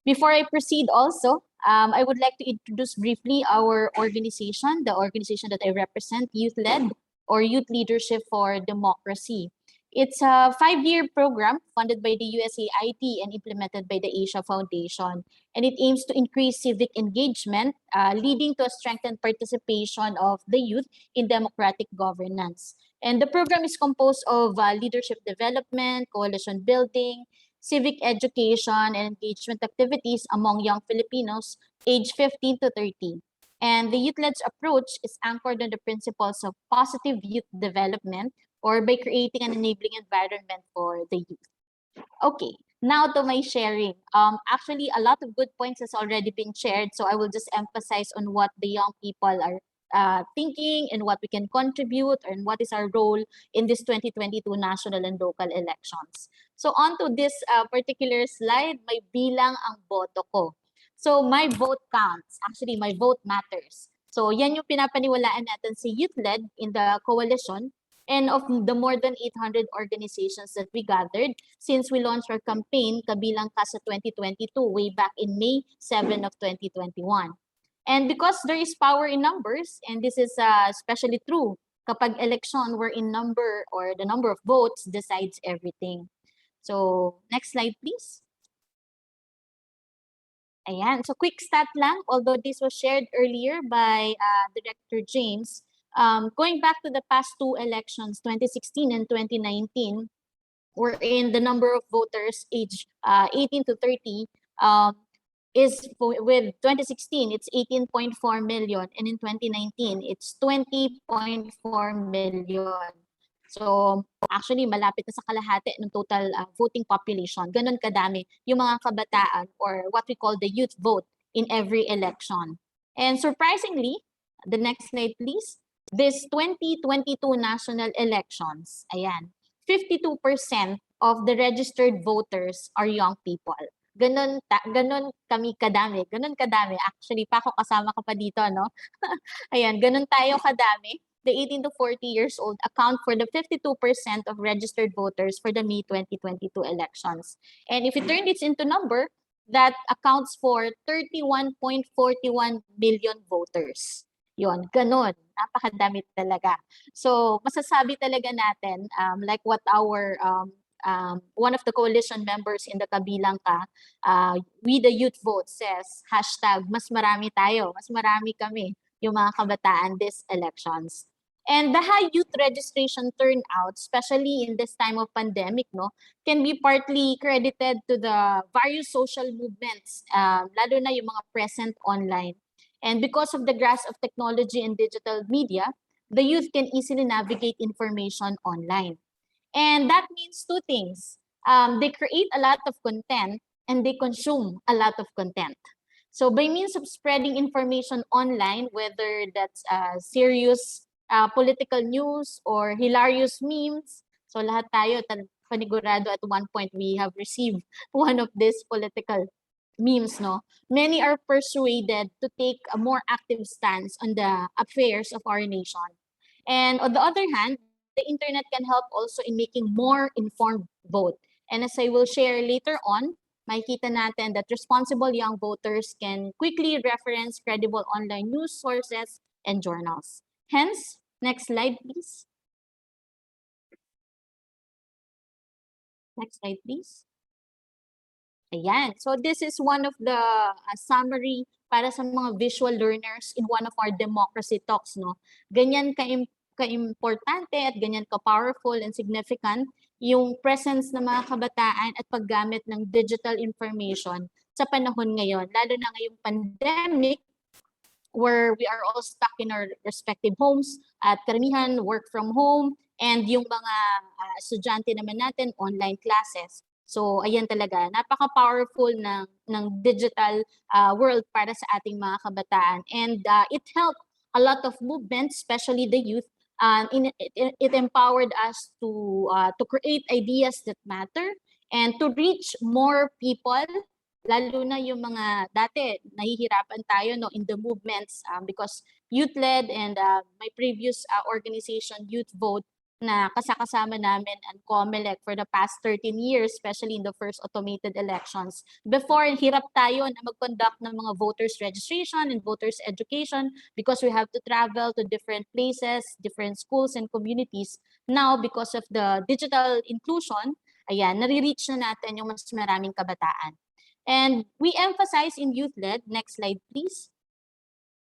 Before I proceed also, I would like to introduce briefly our organization, the organization that I represent, Youth-Led, or Youth Leadership for Democracy. It's a 5-year program funded by the USAID and implemented by the Asia Foundation. And it aims to increase civic engagement, leading to a strengthened participation of the youth in democratic governance. And the program is composed of leadership development, coalition building, civic education, and engagement activities among young Filipinos aged 15 to 30. And the Youth-Led approach is anchored on the principles of positive youth development, or by creating an enabling environment for the youth. Okay, now to my sharing. Actually, a lot of good points has already been shared, so I will just emphasize on what the young people are thinking and what we can contribute and what is our role in this 2022 national and local elections. So on to this particular slide, may bilang ang boto ko. So my vote counts. Actually, my vote matters. So yan yung pinapaniwalaan natin si Youth-led in the coalition and of the more than 800 organizations that we gathered since we launched our campaign kabilang ka sa 2022 way back in May 7 of 2021. And because there is power in numbers, and this is especially true kapag election where in number or the number of votes decides everything. So next slide please. Ayan. So quick stat lang, although this was shared earlier by Director James, going back to the past two elections, 2016 and 2019, wherein the number of voters aged 18 to 30 is with 2016, it's 18.4 million, and in 2019, it's 20.4 million. So actually, malapit na sa kalahati ng total voting population. Ganon kadami yung mga kabataan or what we call the youth vote in every election. And surprisingly, the next slide please, this 2022 national elections, ayan, 52% of the registered voters are young people. Ganon kami kadami. Ganon kadami. Actually, pa ako kasama ka pa dito, no? Ayan, ganon tayo kadami. The 18 to 40 years old account for the 52% of registered voters for the May 2022 elections. And if you turn this into number, that accounts for 31.41 million voters. Yon, ganon. Napakadami talaga. So, masasabi talaga natin, like what our one of the coalition members in the Kabilang Ka, We the Youth Vote says, hashtag, mas marami tayo, mas marami kami, yung mga kabataan this elections. And the high youth registration turnout, especially in this time of pandemic, no, can be partly credited to the various social movements, lalo na yung mga present online. And because of the grasp of technology and digital media, the youth can easily navigate information online. And that means two things. They create a lot of content and they consume a lot of content. So by means of spreading information online, whether that's serious political news or hilarious memes, so lahat tayo panigurado at one point we have received one of these political memes, no? Many are persuaded to take a more active stance on the affairs of our nation. And on the other hand, the internet can help also in making more informed vote. And as I will share later on, makikita natin that responsible young voters can quickly reference credible online news sources and journals. Hence, next slide, please. Next slide, please. Ayan. So this is one of the summary para sa mga visual learners in one of our democracy talks, no? Ganyan ka-importante at ganyan ka-powerful and significant yung presence ng mga kabataan at paggamit ng digital information sa panahon ngayon, lalo na ngayong pandemic where we are all stuck in our respective homes at karamihan work from home and yung mga estudyante naman natin online classes. So ayan talaga, napaka-powerful ng digital world para sa ating mga kabataan, and it helped a lot of movements, especially the youth. It empowered us to create ideas that matter and to reach more people, lalo na yung mga dati nahihirapan tayo, no, in the movements because youth-led and my previous organization, Youth Vote, na kasama namin and COMELEC for the past 13 years, especially in the first automated elections. Before, hirap tayo na mag-conduct ng mga voters registration and voters education because we have to travel to different places, different schools and communities. Now, because of the digital inclusion, ayan, nare-reach na natin yung mas maraming kabataan. And we emphasize in youth-led, next slide please,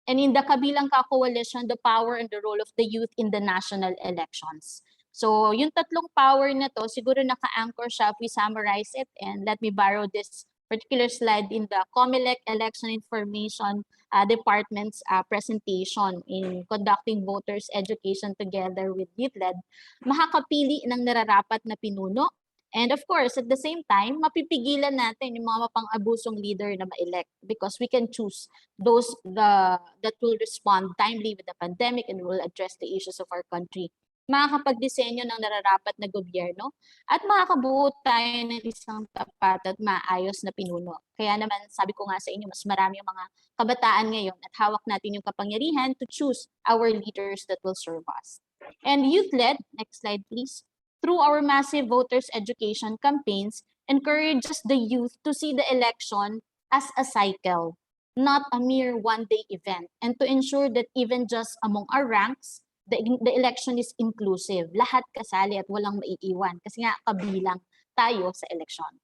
and in the Kabilang Ka Coalition, the power and the role of the youth in the national elections. So yung tatlong power na to, siguro naka-anchor siya if we summarize it, and let me borrow this particular slide in the COMELEC Election Information Department's presentation in conducting voters education together with youth-led. Makakapili ng nararapat na pinuno And of course, at the same time, mapipigilan natin yung mga mapang-abusong leader na ma-elect because we can choose those that will respond timely with the pandemic and will address the issues of our country. Makakapagdisenyo ng nararapat na gobyerno at makakabuo tayo ng isang tapat at maayos na pinuno. Kaya naman, sabi ko nga sa inyo, mas marami yung mga kabataan ngayon at hawak natin yung kapangyarihan to choose our leaders that will serve us. And youth-led, next slide please, through our massive voters education campaigns, encourages the youth to see the election as a cycle, not a mere one-day event, and to ensure that even just among our ranks, the election is inclusive. Lahat kasali at walang maiiwan kasi nga kabilang tayo sa election.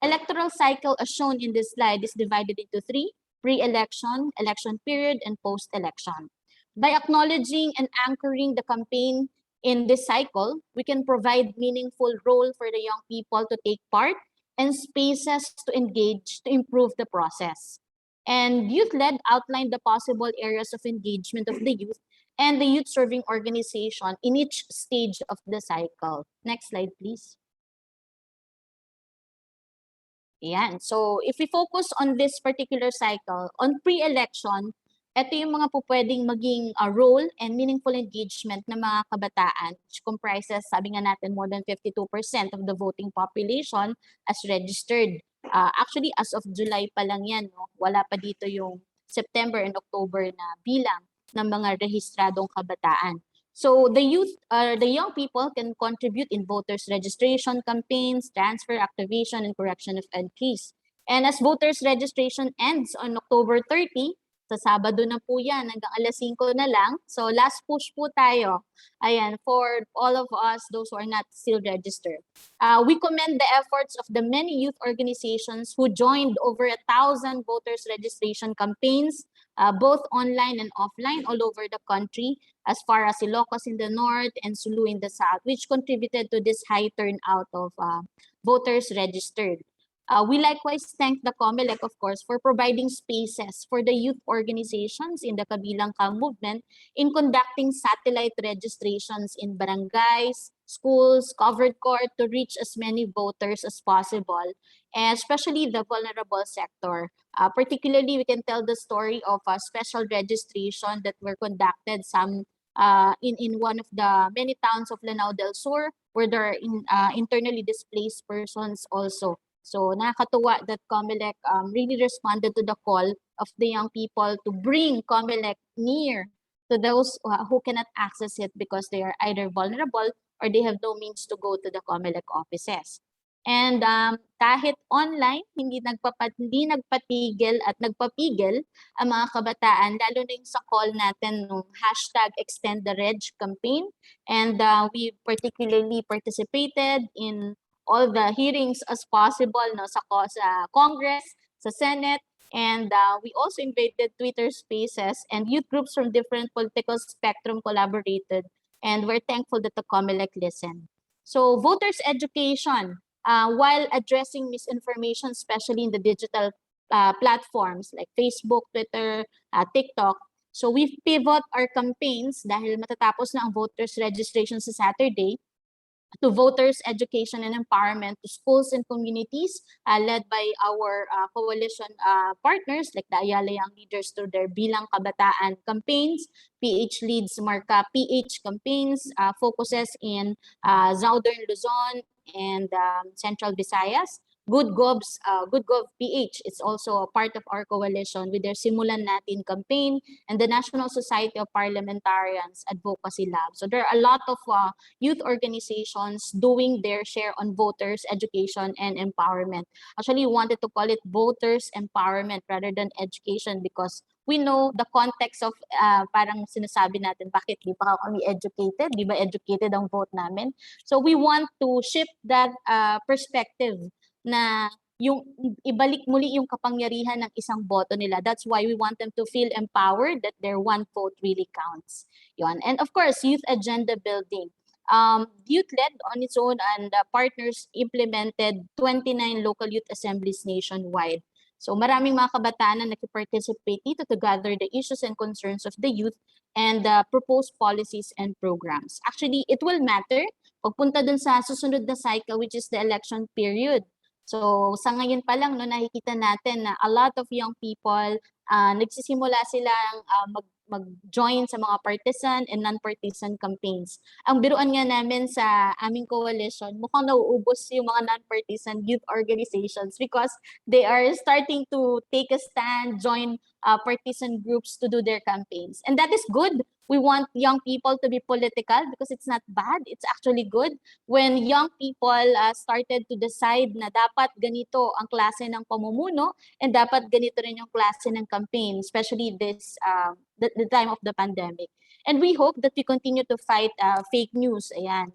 Electoral cycle as shown in this slide is divided into 3, pre-election, election period, and post-election. By acknowledging and anchoring the campaign in this cycle, we can provide meaningful role for the young people to take part and spaces to engage to improve the process. And youth-led outlined the possible areas of engagement of the youth and the youth-serving organization in each stage of the cycle. Next slide, please. Ayan. So if we focus on this particular cycle, on pre-election, ito yung mga po pwedeng maging role and meaningful engagement ng mga kabataan, which comprises, sabi nga natin, more than 52% of the voting population as registered. Actually, as of July pa lang yan, no? Wala pa dito yung September and October na bilang ng mga rehistradong kabataan. So the young people can contribute in voters registration campaigns, transfer activation, and correction of entries. And as voters registration ends on October 30, sa Sabado na po yan, hanggang alas 5 na lang. So last push po tayo, ayan, for all of us, those who are not still registered. We commend the efforts of the many youth organizations who joined over 1,000 voters registration campaigns, both online and offline all over the country, as far as Ilocos in the north and Sulu in the south, which contributed to this high turnout of voters registered. We likewise thank the COMELEC, of course, for providing spaces for the youth organizations in the Kabilang Ka movement in conducting satellite registrations in barangays, schools, covered court to reach as many voters as possible, and especially the vulnerable sector. Particularly, we can tell the story of a special registration that were conducted in one of the many towns of Lanao del Sur, where there are internally displaced persons also. So nakakatuwa that COMELEC really responded to the call of the young people to bring COMELEC near to those who cannot access it because they are either vulnerable or they have no means to go to the COMELEC offices. And kahit online, hindi nagpatigil at nagpapigil ang mga kabataan, lalo na yung sa call natin nung #ExtendTheReg campaign. And we particularly participated in all the hearings as possible, no, sa Congress, sa Senate, and we also invaded Twitter spaces, and youth groups from different political spectrum collaborated, and we're thankful that the COMELEC listened. So voters education, while addressing misinformation, especially in the digital platforms like Facebook, Twitter, TikTok, so we pivot our campaigns dahil matatapos na ang voters registration sa Saturday, to voters education and empowerment to schools and communities, led by our coalition partners like the Ayala Young Leaders through their Bilang Kabataan campaigns, PH Leads Marka PH campaigns, focuses in Southern Luzon and Central Visayas. Good Gov PH, it's also a part of our coalition with their Simulan Natin campaign and the National Society of Parliamentarians Advocacy Lab. So there are a lot of youth organizations doing their share on voters, education, and empowerment. Actually, we wanted to call it voters empowerment rather than education because we know the context of parang sinasabi natin, bakit di pa kami educated? Di ba educated ang vote namin? So we want to shift that perspective na yung ibalik muli yung kapangyarihan ng isang boto nila. That's why we want them to feel empowered that their one vote really counts. Yun. And of course, youth agenda building. Youth-led on its own and partners implemented 29 local youth assemblies nationwide. So maraming mga kabataan na nag-participate dito to gather the issues and concerns of the youth and propose policies and programs. Actually, it will matter pagpunta dun sa susunod na cycle, which is the election period. So sa ngayon pa lang, no, nakikita natin na a lot of young people, nagsisimula silang mag-join sa mga partisan and non-partisan campaigns. Ang biruan nga namin sa aming coalition, mukhang nauubos yung mga non-partisan youth organizations because they are starting to take a stand, join partisan groups to do their campaigns. And that is good. We want young people to be political because it's not bad. It's actually good. When young people started to decide na dapat ganito ang klase ng pamumuno and dapat ganito rin yung klase ng campaign, especially this the time of the pandemic. And we hope that we continue to fight fake news. Ayan.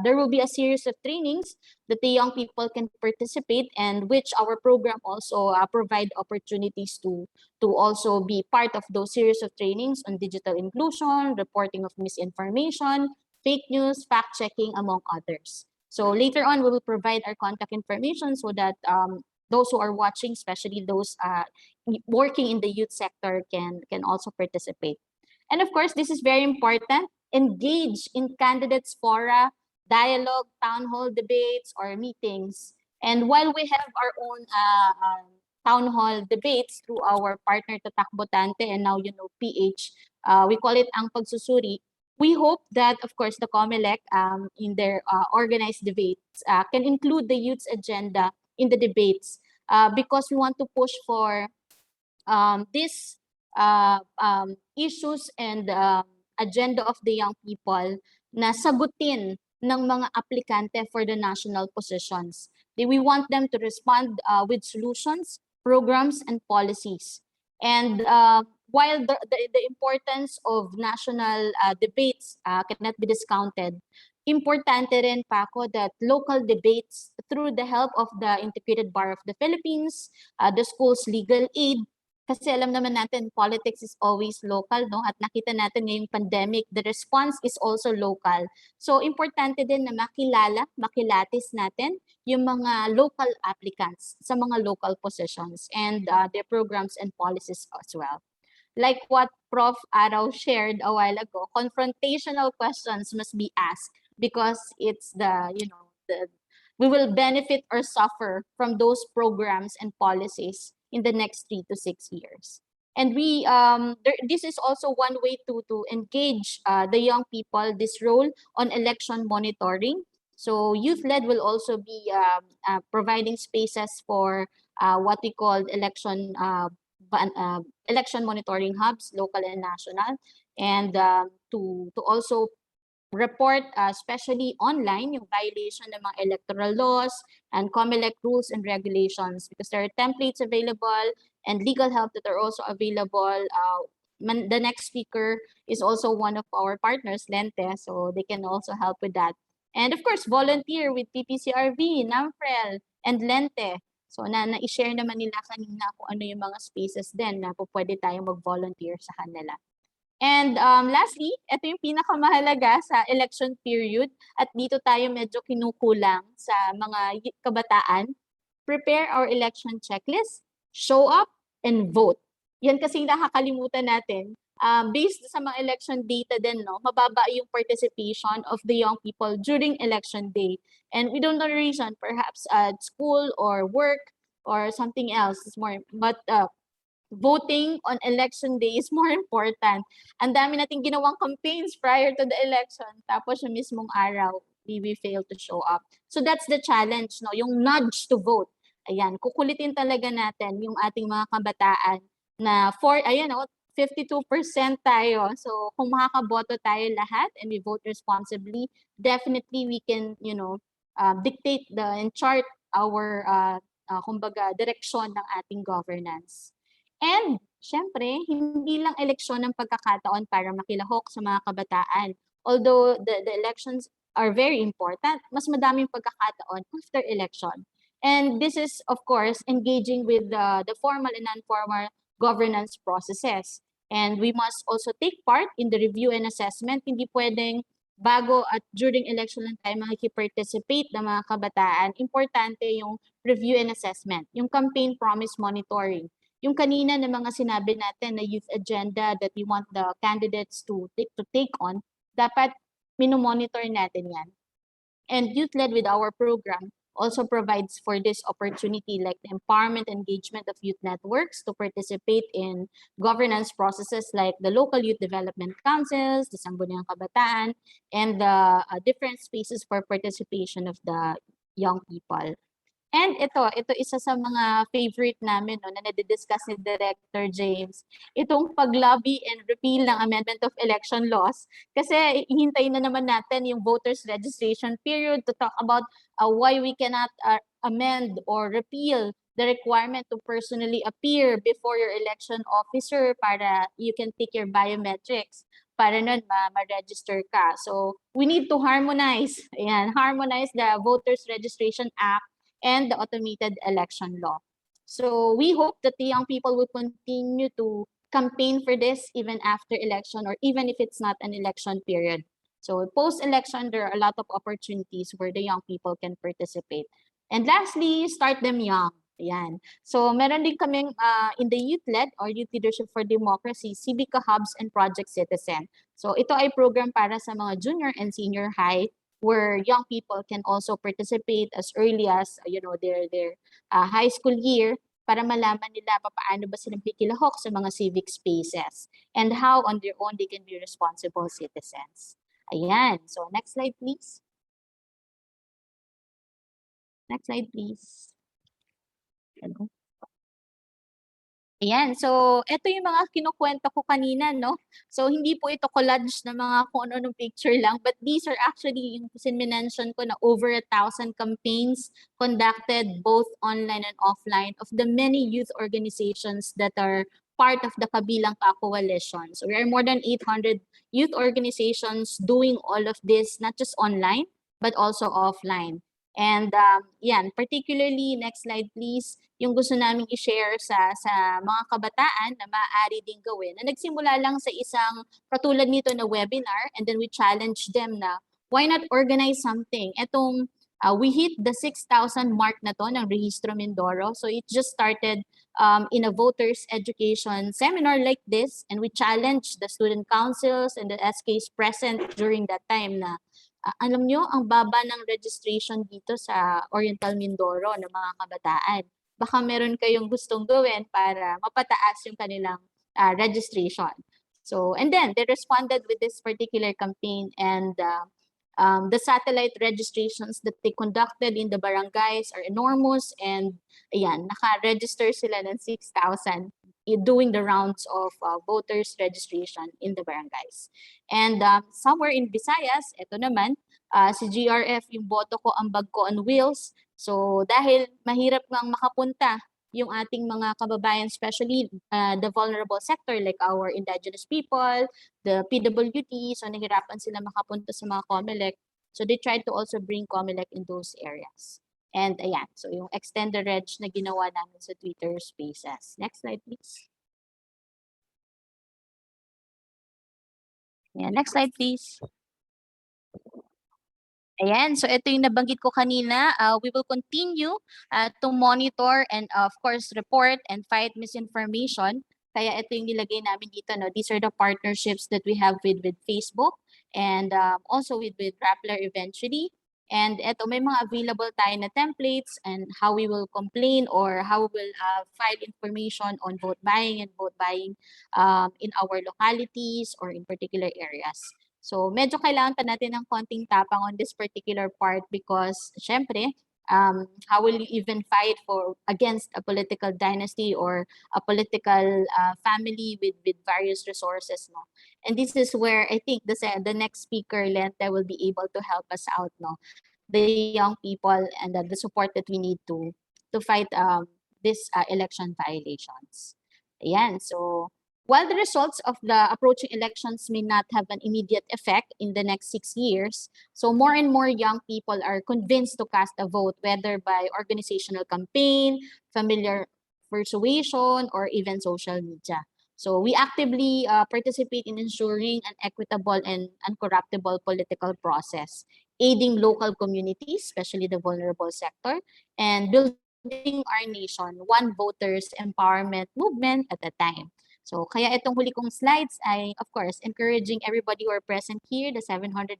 There will be a series of trainings that the young people can participate, and which our program also provide opportunities to also be part of those series of trainings on digital inclusion, reporting of misinformation, fake news, fact-checking, among others. So later on, we will provide our contact information so that those who are watching, especially those working in the youth sector, can also participate. And of course, this is very important. Engage in candidates fora, dialogue, town hall debates, or meetings. And while we have our own town hall debates through our partner Tatak Botante and now PH, we call it Ang Pagsusuri. We hope that, of course, the COMELEC in their organized debates can include the youth's agenda in the debates because we want to push for these issues and agenda of the young people na sagutin ng mga aplikante for the national positions. We want them to respond with solutions, programs, and policies. And while the importance of national debates cannot be discounted, importante rin, Paco, that local debates through the help of the Integrated Bar of the Philippines, the school's legal aid, kasi alam naman natin, politics is always local, no? At nakita natin ngayong pandemic, the response is also local. So, importante din na makilatis natin yung mga local applicants sa mga local positions and their programs and policies as well. Like what Prof. Araw shared a while ago, confrontational questions must be asked because it's we will benefit or suffer from those programs and policies in the next 3 to 6 years. And this is also one way to engage the young people, this role on election monitoring. So youth-led will also be providing spaces for what we call election monitoring hubs, local and national, and to also report, especially online, yung violation ng mga electoral laws and COMELEC rules and regulations because there are templates available and legal help that are also available. The next speaker is also one of our partners, Lente, so they can also help with that. And of course, volunteer with PPCRV, NAMFREL, and Lente. So na-share naman nila kanina kung ano yung mga spaces din na pwede tayong mag-volunteer sa kanila. And lastly, ito yung pinakamahalaga sa election period at dito tayo medyo kinukulang sa mga kabataan. Prepare our election checklist, show up, and vote. Yan kasi nakakalimutan natin. Based sa mga election data din, no, mababa yung participation of the young people during election day. And we don't know the reason, perhaps at school or work or something else is more, but voting on election day is more important. Ang dami nating ginawang campaigns prior to the election, tapos yung mismong araw, we fail to show up. So that's the challenge, no? Yung nudge to vote. Ayan, kukulitin talaga natin yung ating mga kabataan na 52% tayo. So kung makakaboto tayo lahat and we vote responsibly, definitely we can, dictate and chart our kumbaga direksyon ng ating governance. And syempre, hindi lang eleksyon ng pagkakataon para makilahok sa mga kabataan. Although the elections are very important, mas madaming pagkakataon after election. And this is, of course, engaging with the formal and non-formal governance processes. And we must also take part in the review and assessment. Hindi pwedeng bago at during election lang tayo makikipparticipate ng mga kabataan. Importante yung review and assessment, yung campaign promise monitoring. Yung kanina na mga sinabi natin na youth agenda that we want the candidates to take on, dapat minomonitor natin yan. And Youth Led with our program also provides for this opportunity, like the empowerment engagement of youth networks to participate in governance processes like the local youth development councils, the Sangguniang Kabataan, and the different spaces for participation of the young people. And ito isa sa mga favorite namin no, na nadi-discuss ni Director James, itong pag-lobby and repeal ng amendment of election laws. Kasi hihintayin na naman natin yung voters registration period to talk about why we cannot amend or repeal the requirement to personally appear before your election officer para you can take your biometrics para nun ma-register ka. So we need to harmonize the Voters Registration Act and the automated election law. So we hope that the young people will continue to campaign for this even after election or even if it's not an election period. So post-election, there are a lot of opportunities where the young people can participate. And lastly, start them young. Ayan. So meron din kaming in the Youth-Led or Youth Leadership for Democracy, Civica Hubs and Project Citizen. So ito ay program para sa mga junior and senior high where young people can also participate as early as their high school year para malaman nila paano ba sila makikilahok sa mga civic spaces and how on their own they can be responsible citizens. Ayan. So next slide please. Next slide please. Hello. Ayan, so ito yung mga kinukwento ko kanina, no? So hindi po ito collage na mga kung ano-anong picture lang, but these are actually yung sinmention ko na over 1,000 campaigns conducted both online and offline of the many youth organizations that are part of the Kabilang Ka Coalition. So there are more than 800 youth organizations doing all of this, not just online, but also offline. And yan, particularly, next slide please, yung gusto naming i-share sa mga kabataan na maaari ding gawin na nagsimula lang sa isang katulad nito na webinar and then we challenge them na why not organize something. Etong we hit the 6,000 mark na to ng Rehistro Mindoro. So it just started in a voters education seminar like this and we challenged the student councils and the SKs present during that time na alam nyo, ang baba ng registration dito sa Oriental Mindoro ng mga kabataan. Baka meron kayong gustong gawin para mapataas yung kanilang registration. So, and then they responded with this particular campaign and the satellite registrations that they conducted in the barangays are enormous and ayan, naka-register sila ng 6,000 doing the rounds of voters registration in the barangays. And somewhere in Visayas, ito naman, si GRF, yung boto ko, ang bag ko on wheels. So dahil mahirap ngang makapunta yung ating mga kababayan, especially the vulnerable sector like our indigenous people, the PWD, so nahirapan sila makapunta sa mga COMELEC. So they tried to also bring COMELEC in those areas. And ayan, so yung extended reg na ginawa namin sa Twitter Spaces. Next slide, please. Ayan, next slide, please. Ayan, so ito yung nabanggit ko kanina. We will continue to monitor and of course report and fight misinformation. Kaya ito yung nilagay namin dito. No? These are the partnerships that we have with Facebook and also with Rappler eventually. And ito, may mga available tayo na templates and how we will complain or how we will file information on vote buying and vote buying in our localities or in particular areas. So medyo kailangan pa natin ng konting tapang on this particular part because syempre, how will you even fight against a political dynasty or a political family with various resources, no? And this is where I think the next speaker, Lente, will be able to help us out, no? The young people and the support that we need to fight this election violations. Ayan, so while the results of the approaching elections may not have an immediate effect in the next 6 years, so more and more young people are convinced to cast a vote, whether by organizational campaign, familiar persuasion, or even social media. So we actively participate in ensuring an equitable and uncorruptible political process, aiding local communities, especially the vulnerable sector, and building our nation one voters empowerment movement at a time. So kaya itong huli kong slides ay, of course, encouraging everybody who are present here, the 799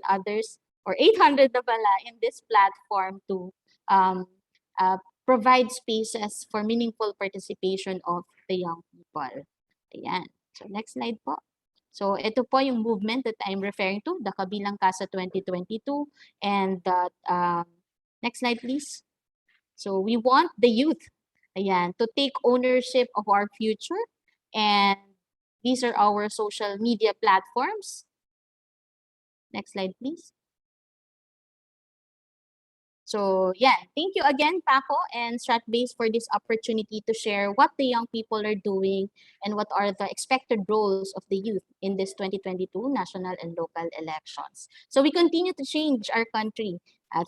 others, or 800 na pala in this platform to um, provide spaces for meaningful participation of the young people. Ayan. So next slide po. So ito po yung movement that I'm referring to, the Kabilang Casa 2022. And next slide please. So we want the youth, ayan, to take ownership of our future. And these are our social media platforms. Next slide, please. So yeah, thank you again, Paco and Stratbase, for this opportunity to share what the young people are doing and what are the expected roles of the youth in this 2022 national and local elections. So we continue to change our country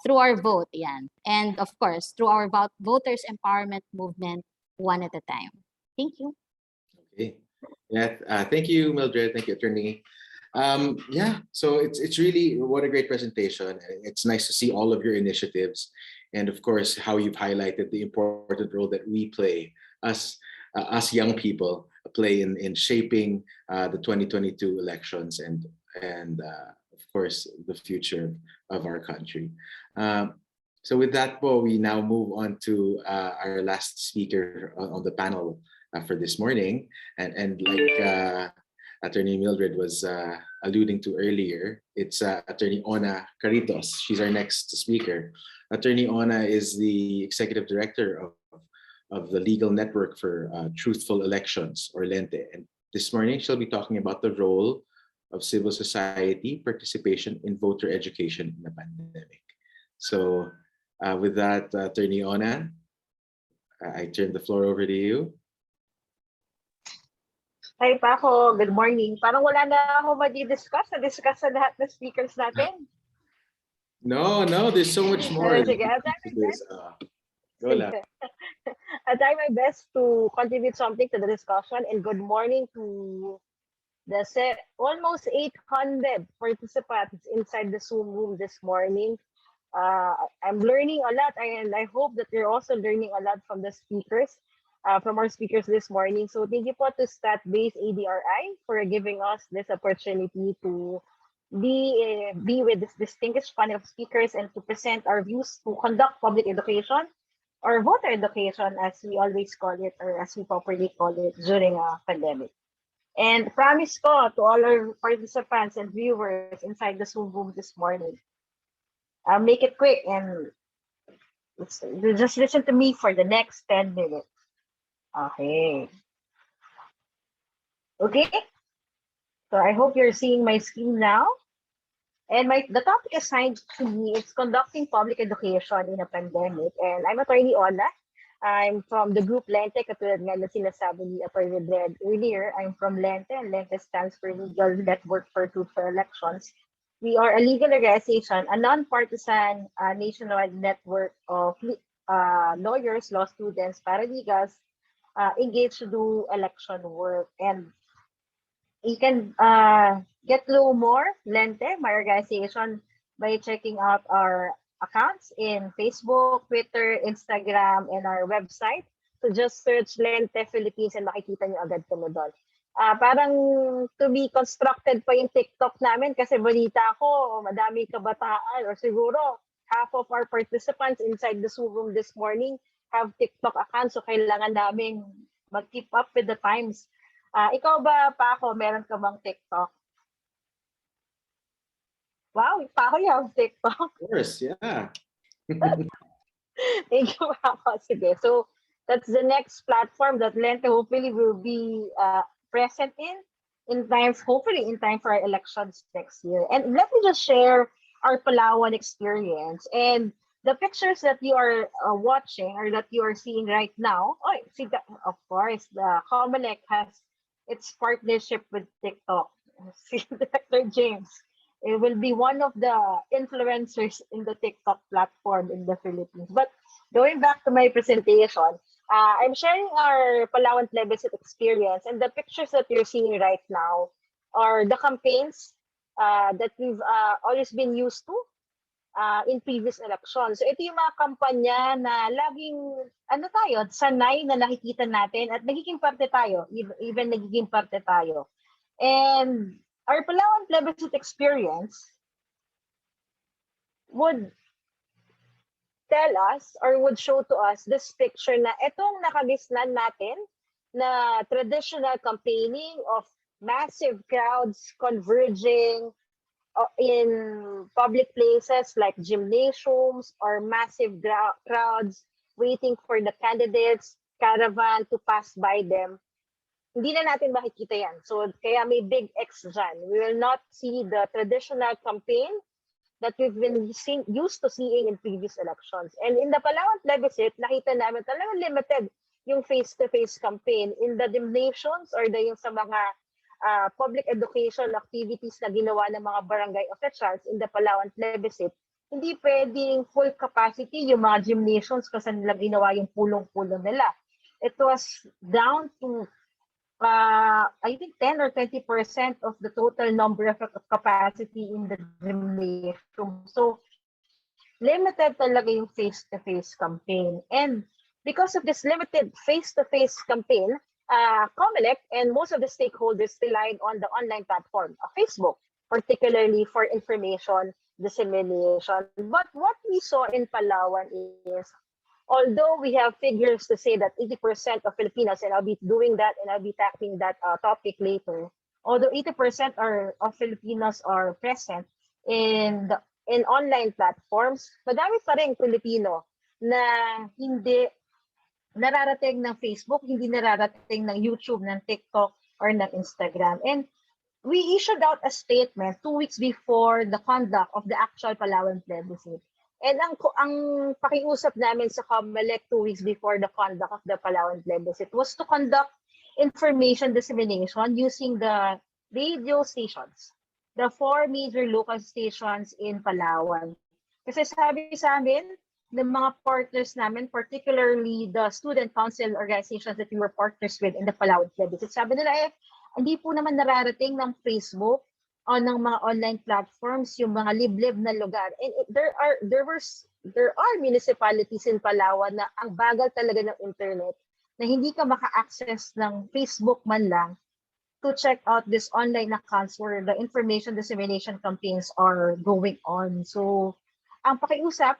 through our vote, yan. And of course, through our voters empowerment movement, one at a time. Thank you. Okay. Yeah. Thank you, Mildred. Thank you, Attorney. Yeah, so it's really what a great presentation. It's nice to see all of your initiatives, and of course how you've highlighted the important role that we play, us young people play in shaping the 2022 elections and of course the future of our country. So with that, we now move on to our last speaker on the panel for this morning, and like Attorney Mildred was alluding to earlier, it's Attorney Ona Caritos. She's our next speaker. Attorney Ona is the Executive Director of the Legal Network for Truthful Elections, or LENTE. And this morning, she'll be talking about the role of civil society participation in voter education in the pandemic. So with that, Attorney Ona, I turn the floor over to you. Hi Paco, good morning. Parang wala na ako madi-discuss. Na-discuss sa lahat ng speakers natin. No, there's so much more. Sige, I'll try my best. I'll try my best to contribute something to the discussion, and good morning to the almost 800 participants inside the Zoom room this morning. I'm learning a lot, and I hope that you're also learning a lot from the speakers. From our speakers this morning. So thank you po to Stratbase ADRi for giving us this opportunity to be with this distinguished panel of speakers and to present our views to conduct public education or voter education, as we always call it, or as we properly call it during a pandemic. And promise ko to all our participants and viewers inside the Zoom room this morning, I'll make it quick and just listen to me for the next 10 minutes. Okay. So I hope you're seeing my screen now. And the topic assigned to me is conducting public education in a pandemic. And I'm Attorney Ona. I'm from the group LENTE, katulad nga na sinasabi ni Attorney Dred earlier. I'm from LENTE, and LENTE stands for Legal Network for Truthful Elections. We are a legal organization, a non-partisan nationwide network of lawyers, law students, paralegals, engaged to do election work. And you can get to know more LENTE, my organization, by checking out our accounts in Facebook, Twitter, Instagram, and our website. So just search LENTE Philippines and makikita nyo agad kami doon. Parang to be constructed pa yung TikTok namin kasi balita ko madami kabataan, or siguro half of our participants inside the Zoom room this morning have TikTok accounts, so kailangan namin mag-keep up with the times. Ikaw ba, Paco, meron ka bang TikTok? Wow, Paco, you have TikTok? Of course, yeah. Thank you, Paco. Sige, so that's the next platform that LENTE hopefully will be present in time, hopefully in time for our elections next year. And let me just share our Palawan experience. And the pictures that you are watching or that you are seeing right now, of course, the COMELEC has its partnership with TikTok. See, Dr. James, it will be one of the influencers in the TikTok platform in the Philippines. But going back to my presentation, I'm sharing our Palawan plebiscite experience, and the pictures that you're seeing right now are the campaigns that we've always been used to in previous elections. So ito yung mga kampanya na laging sanay na nakikita natin at nagiging parte tayo, even nagiging parte tayo. And our Palawan plebiscite experience would tell us or would show to us this picture na itong nakagisnan natin na traditional campaigning of massive crowds converging in public places like gymnasiums or massive crowds waiting for the candidates caravan to pass by them. Hindi na natin makikita yan. So kaya may big X dyan. We will not see the traditional campaign that we've been used to seeing in previous elections. And in the Palawan plebiscite, nakita namin talagang limited yung face-to-face campaign in the gymnasiums or yung sa mga public education activities na ginawa ng mga barangay officials in the Palawan plebiscite. Hindi pwedeng full capacity yung mga gymnasiums kasi nila ginawa yung pulong-pulong nila. It was down to I think 10 or 20% of the total number of capacity in the gymnasium. So, limited talaga yung face-to-face campaign. And because of this limited face-to-face campaign, COMELEC and most of the stakeholders relied on the online platform of Facebook, particularly for information dissemination. But what we saw in Palawan is, although we have figures to say that 80% of Filipinos, and I'll be doing that and I'll be tackling that topic later, although 80% of Filipinos are present in online platforms, madami pa rin Pilipino na hindi nararating ng Facebook, hindi nararating ng YouTube, ng TikTok, or ng Instagram. And we issued out a statement 2 weeks before the conduct of the actual Palawan plebiscite. And ang pakiusap namin sa COMELEC 2 weeks before the conduct of the Palawan plebiscite was to conduct information dissemination using the radio stations, the 4 major local stations in Palawan. Kasi sabi sa amin, ng mga partners namin, particularly the student council organizations that we were partners with in the Palawan plebiscite, sabi nila hindi po naman nararating ng Facebook o ng mga online platforms yung mga liblib na lugar. And there are municipalities in Palawan na ang bagal talaga ng internet na hindi ka maka-access ng Facebook man lang to check out this online accounts where the information dissemination campaigns are going on. So, ang pakiusap,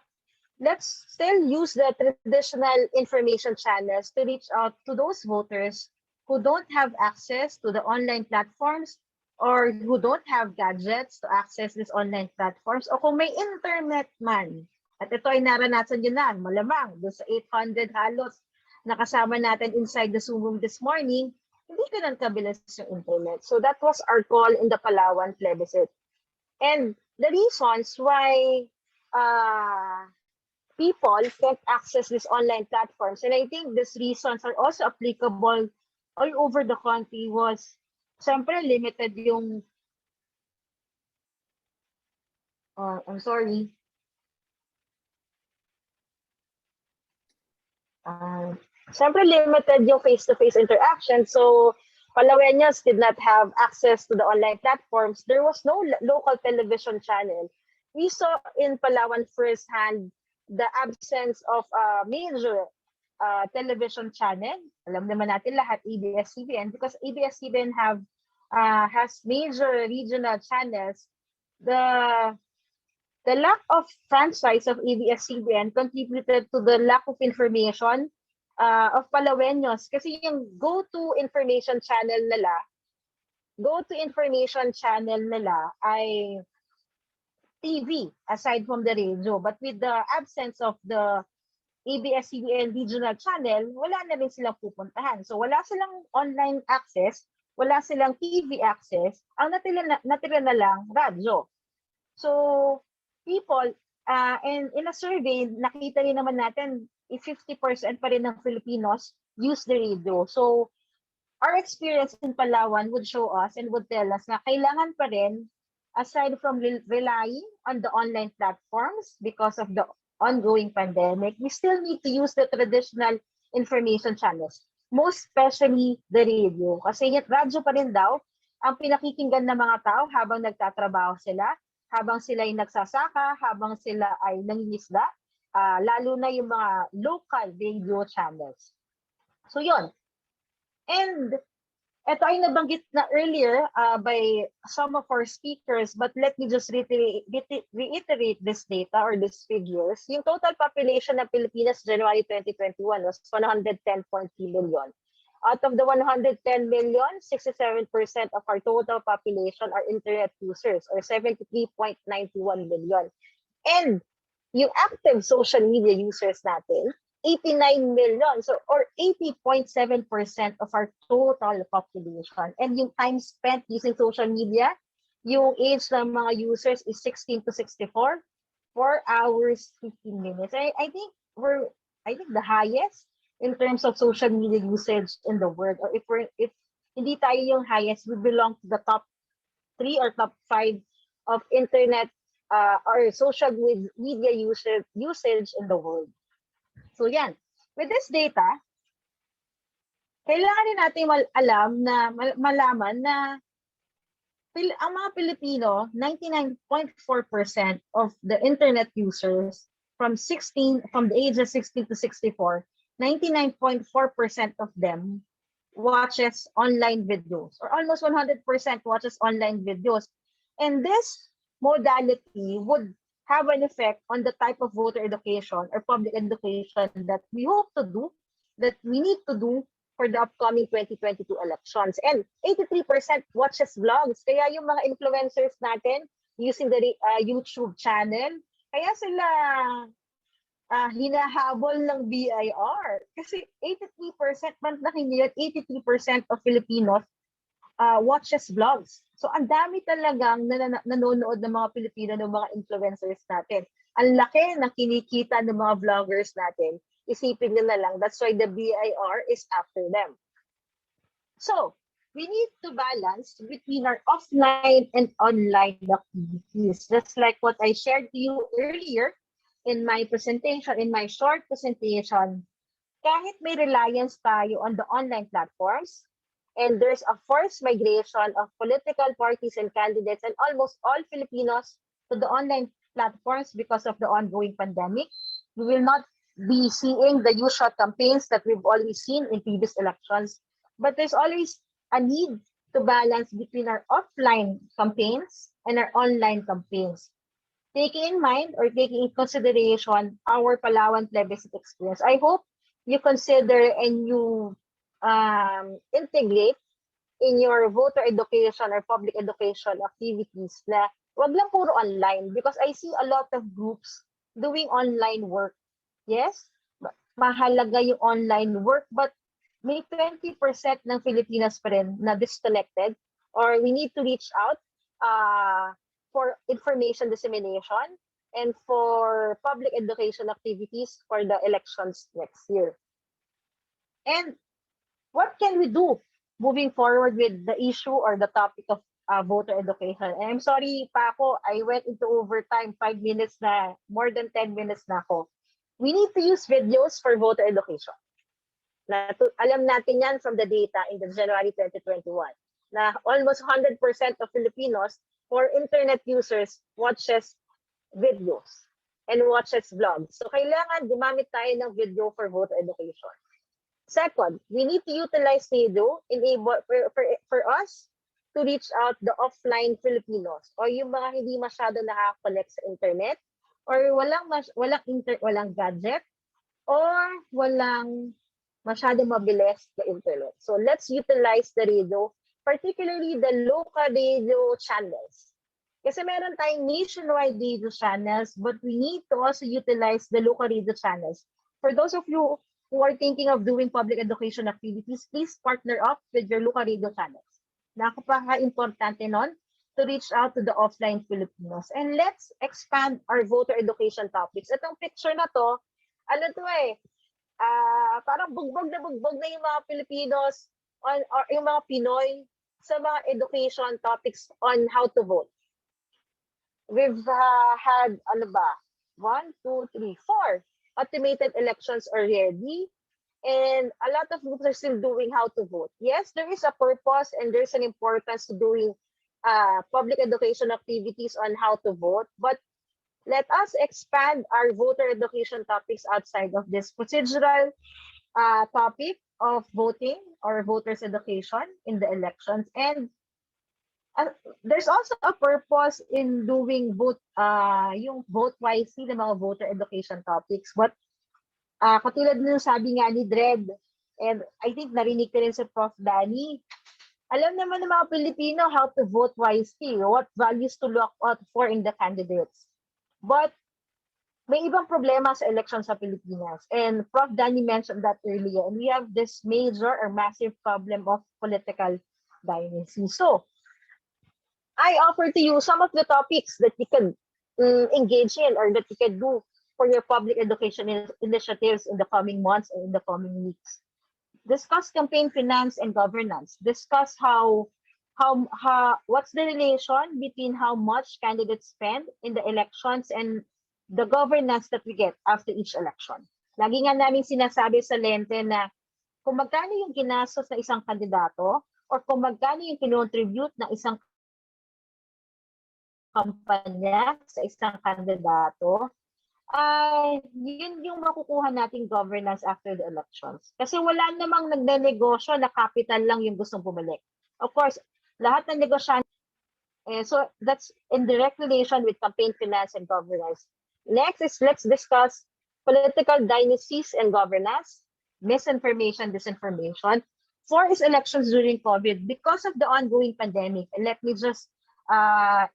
let's still use the traditional information channels to reach out to those voters who don't have access to the online platforms or who don't have gadgets to access these online platforms, o kung may internet man. At ito ay naranasan nyo na, malamang, doon sa 800 halos na kasama natin inside the Zoom room this morning, hindi ganun kabilis yung internet. So that was our call in the Palawan plebiscite. And the reasons why people can't access these online platforms, and I think these reasons are also applicable all over the country, was siyempre limited yung I'm sorry. Siyempre limited yung face-to-face interaction. So Palaweños did not have access to the online platforms. There was no local television channel. We saw in Palawan firsthand the absence of a major television channel. Alam naman natin lahat ABS-CBN, because ABS-CBN has major regional channels. The lack of franchise of ABS-CBN contributed to the lack of information of Palaweños, kasi yung go-to information channel nila ay TV aside from the radio. But with the absence of the ABS-CBN regional channel, wala na rin silang pupuntahan. So wala silang online access, wala silang TV access, ang natira na lang radyo. So people, and in a survey, nakita rin naman natin, 50% pa rin ng Filipinos use the radio. So our experience in Palawan would show us and would tell us na kailangan pa rin, aside from relying on the online platforms because of the ongoing pandemic, we still need to use the traditional information channels, most especially the radio. Kasi yung radyo pa rin daw ang pinakikinggan ng mga tao habang nagtatrabaho sila, habang sila ay nagsasaka, habang sila ay nangingisda, lalo na yung mga local radio channels. So yun. And Ito ay nabanggit na earlier by some of our speakers, but let me just reiterate this data or these figures. Yung total population ng Pilipinas January 2021 was 110.3 million. Out of the 110 million, 67% of our total population are internet users, or 73.91 million. And yung active social media users natin, 89 million, so or 80.7% of our total population. And yung time spent using social media, yung age ng mga users is 16 to 64, 4 hours, 15 minutes. I think the highest in terms of social media usage in the world. Or if hindi tayo yung highest, we belong to the top 3 or top 5 of internet or social media usage in the world. So yan, with this data, kailangan din natin malaman na ang mga Pilipino, 99.4% of the internet users from the age of 16 to 64, 99.4% of them watches online videos, or almost 100% watches online videos. And this modality would have an effect on the type of voter education or public education that we hope to do, that we need to do for the upcoming 2022 elections. And 83% watches vlogs. Kaya yung mga influencers natin using the YouTube channel, kaya sila hinahabol ng BIR. Kasi 83%, mantakin niyo yun, 83% of Filipinos watches vlogs. So ang dami talagang nanonood ng mga Pilipino, ng mga influencers natin. Ang laki ng kinikita ng mga vloggers natin. Isipin nyo na lang, that's why the BIR is after them. So, we need to balance between our offline and online activities. Just like what I shared to you earlier in my presentation, in my short presentation, kahit may reliance tayo on the online platforms, and there's a forced migration of political parties and candidates and almost all Filipinos to the online platforms because of the ongoing pandemic, we will not be seeing the usual campaigns that we've always seen in previous elections. But there's always a need to balance between our offline campaigns and our online campaigns. Taking in mind or taking in consideration our Palawan plebiscite experience, I hope you consider and you integrate in your voter education or public education activities na wag lang puro online, because I see a lot of groups doing online work. Yes, mahalaga yung online work, but may 20% ng Filipinas pa rin na disconnected, or we need to reach out for information dissemination and for public education activities for the elections next year. And what can we do moving forward with the issue or the topic of voter education? And I'm sorry, Paco, I went into overtime, 5 minutes na, more than 10 minutes na ako. We need to use videos for voter education. Alam natin yan from the data in the January 2021, na almost 100% of Filipinos or internet users watches videos and watches vlogs. So kailangan gumamit tayo ng video for voter education. Second, we need to utilize video for us to reach out the offline Filipinos, or yung mga hindi masyado nakaka-connect sa internet, or walang gadget, or walang masyado mabilis na internet. So let's utilize the radio, particularly the local radio channels. Kasi meron tayong nationwide radio channels, but we need to also utilize the local radio channels. For those of you who are thinking of doing public education activities, please partner up with your local radio channels. Napaka-importante nun to reach out to the offline Filipinos. And let's expand our voter education topics. Itong picture na to, parang bugbog na yung mga Filipinos or yung mga Pinoy sa mga education topics on how to vote. We've had, 1, 2, 3, 4 automated elections already, and a lot of groups are still doing how to vote. Yes, there is a purpose and there's an importance to doing public education activities on how to vote, but let us expand our voter education topics outside of this procedural topic of voting or voters' education in the elections. And there's also a purpose in doing yung vote wisely ng mga voter education topics. But katulad nung sabi nga ni Dred, and I think narinig ko rin sa Prof. Danny, alam naman ng mga Pilipino how to vote wisely, what values to look out for in the candidates. But may ibang problema sa election sa Pilipinas. And Prof. Danny mentioned that earlier. And we have this major or massive problem of political dynasty. So, I offer to you some of the topics that you can engage in or that you can do for your public education initiatives in the coming months and in the coming weeks. Discuss campaign finance and governance. Discuss what's the relation between how much candidates spend in the elections and the governance that we get after each election. Lagi nga namin sinasabi sa Lente na kung magkano yung ginastos na isang kandidato or kung magkano yung kinontribute ng isang kampanya sa isang kandidato, yun yung makukuha nating governance after the elections. Kasi wala namang nagnenegosyo na capital lang yung gustong bumalik. Of course, lahat ng negosyante, so that's in direct relation with campaign finance and governance. Next is let's discuss political dynasties and governance, misinformation, disinformation. For his elections during COVID, because of the ongoing pandemic, and let me just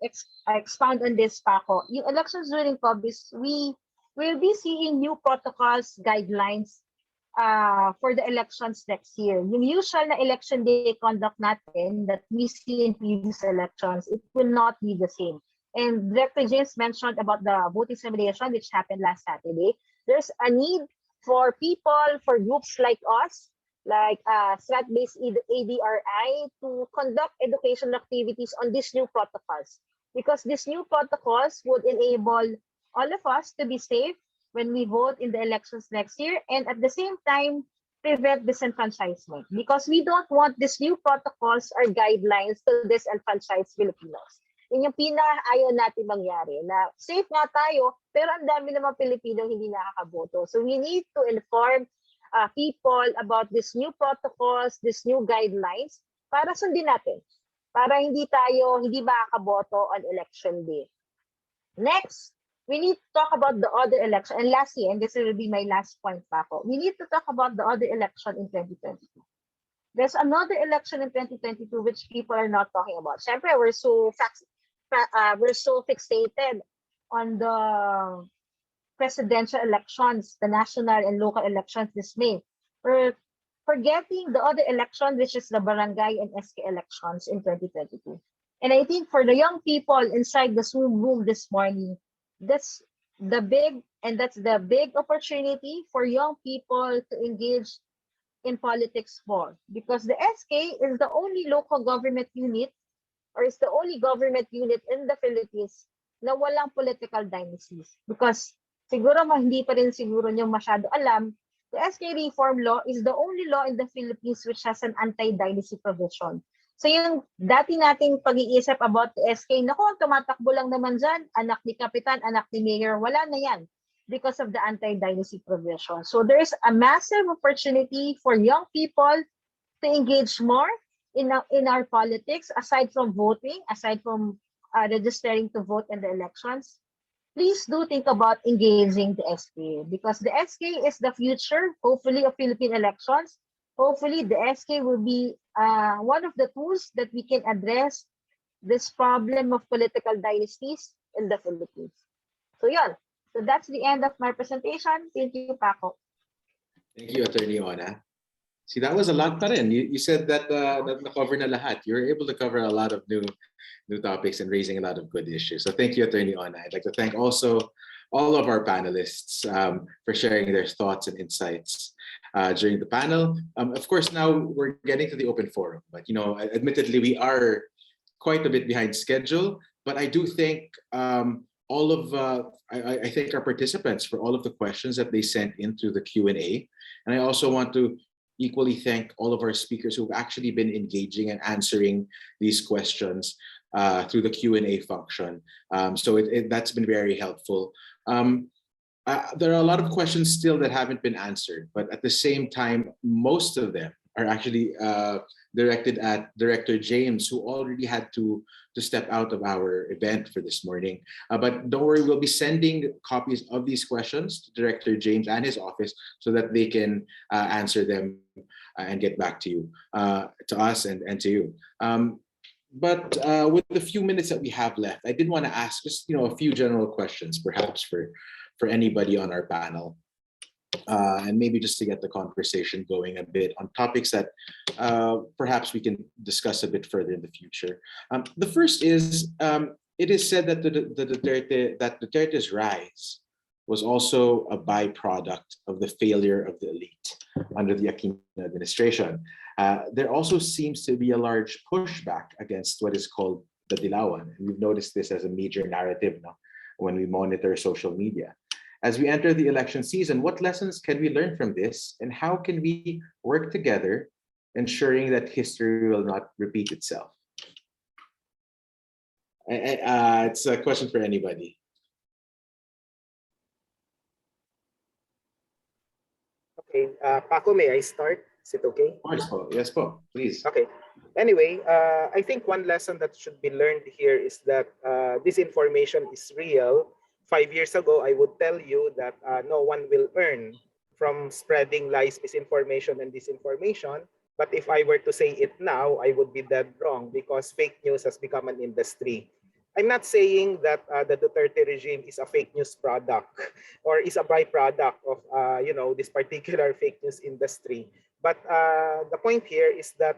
expand on this, Paco. Yung elections during COVID, we will be seeing new protocols, guidelines for the elections next year. Yung usual na election day conduct natin that we see in previous elections, it will not be the same. And Director James mentioned about the voting simulation, which happened last Saturday. There's a need for people, for groups like us, like strat-based ADRi, to conduct education activities on these new protocols. Because these new protocols would enable all of us to be safe when we vote in the elections next year, and at the same time, prevent disenfranchisement. Because we don't want these new protocols or guidelines to disenfranchise Filipinos. Yun yung pinaka-ayaw natin mangyari, na safe nga tayo, pero ang dami naman Pilipino hindi nakakaboto. So we need to inform people about these new protocols, these new guidelines, para sundin natin. Para hindi makakaboto on election day. Next, we need to talk about the other election. And lastly, and this will be my last point, Paco, we need to talk about the other election in 2022. There's another election in 2022 which people are not talking about. Siyempre, we're so fixated on the presidential elections, the national and local elections this May. We're forgetting the other election, which is the barangay and SK elections in 2022. And I think for the young people inside the Zoom room this morning, that's the big opportunity for young people to engage in politics more. Because the SK is the only local government unit, or is the only government unit in the Philippines na walang political dynasties. Because siguro hindi pa rin siguro nyo masyado alam, the SK reform law is the only law in the Philippines which has an anti-dynasty provision. So yung dati nating pag-iisip about the SK, naku, tumatakbo lang naman dyan, anak ni Kapitan, anak ni Mayor, wala na yan because of the anti-dynasty provision. So there's a massive opportunity for young people to engage more in our politics, aside from voting, aside from registering to vote in the elections. Please do think about engaging the SK, because the SK is the future, hopefully, of Philippine elections. Hopefully, the SK will be one of the tools that we can address this problem of political dynasties in the Philippines. So yeah, so that's the end of my presentation. Thank you, Paco. Thank you, Attorney Ona. See, that was a lot pa rin. You said that na-cover na lahat. You were able to cover a lot of new topics and raising a lot of good issues. So thank you, Attorney Ona. I'd like to thank also all of our panelists for sharing their thoughts and insights during the panel. Of course, now we're getting to the open forum, but admittedly, we are quite a bit behind schedule, but I do think I thank our participants for all of the questions that they sent in through the Q&A. And I also want to equally thank all of our speakers who've actually been engaging and answering these questions through the Q&A function. So that's been very helpful. There are a lot of questions still that haven't been answered, but at the same time, most of them are actually directed at Director James, who already had to step out of our event for this morning. But don't worry, we'll be sending copies of these questions to Director James and his office so that they can answer them and get back to you, to us and to you. But with the few minutes that we have left, I did want to ask just a few general questions, perhaps for anybody on our panel. And maybe just to get the conversation going a bit on topics that perhaps we can discuss a bit further in the future. The first is, it is said that Duterte's rise was also a byproduct of the failure of the elite under the Aquino administration. There also seems to be a large pushback against what is called the Dilawan. And we've noticed this as a major narrative now when we monitor social media. As we enter the election season, what lessons can we learn from this, and how can we work together, ensuring that history will not repeat itself? It's a question for anybody. Okay, Paco, may I start? Is it okay? Of course, po. Yes, po. Please. Okay. Anyway, I think one lesson that should be learned here is that disinformation is real. 5 years ago, I would tell you that no one will earn from spreading lies, misinformation, and disinformation. But if I were to say it now, I would be dead wrong because fake news has become an industry. I'm not saying that the Duterte regime is a fake news product or is a byproduct of this particular fake news industry. But the point here is that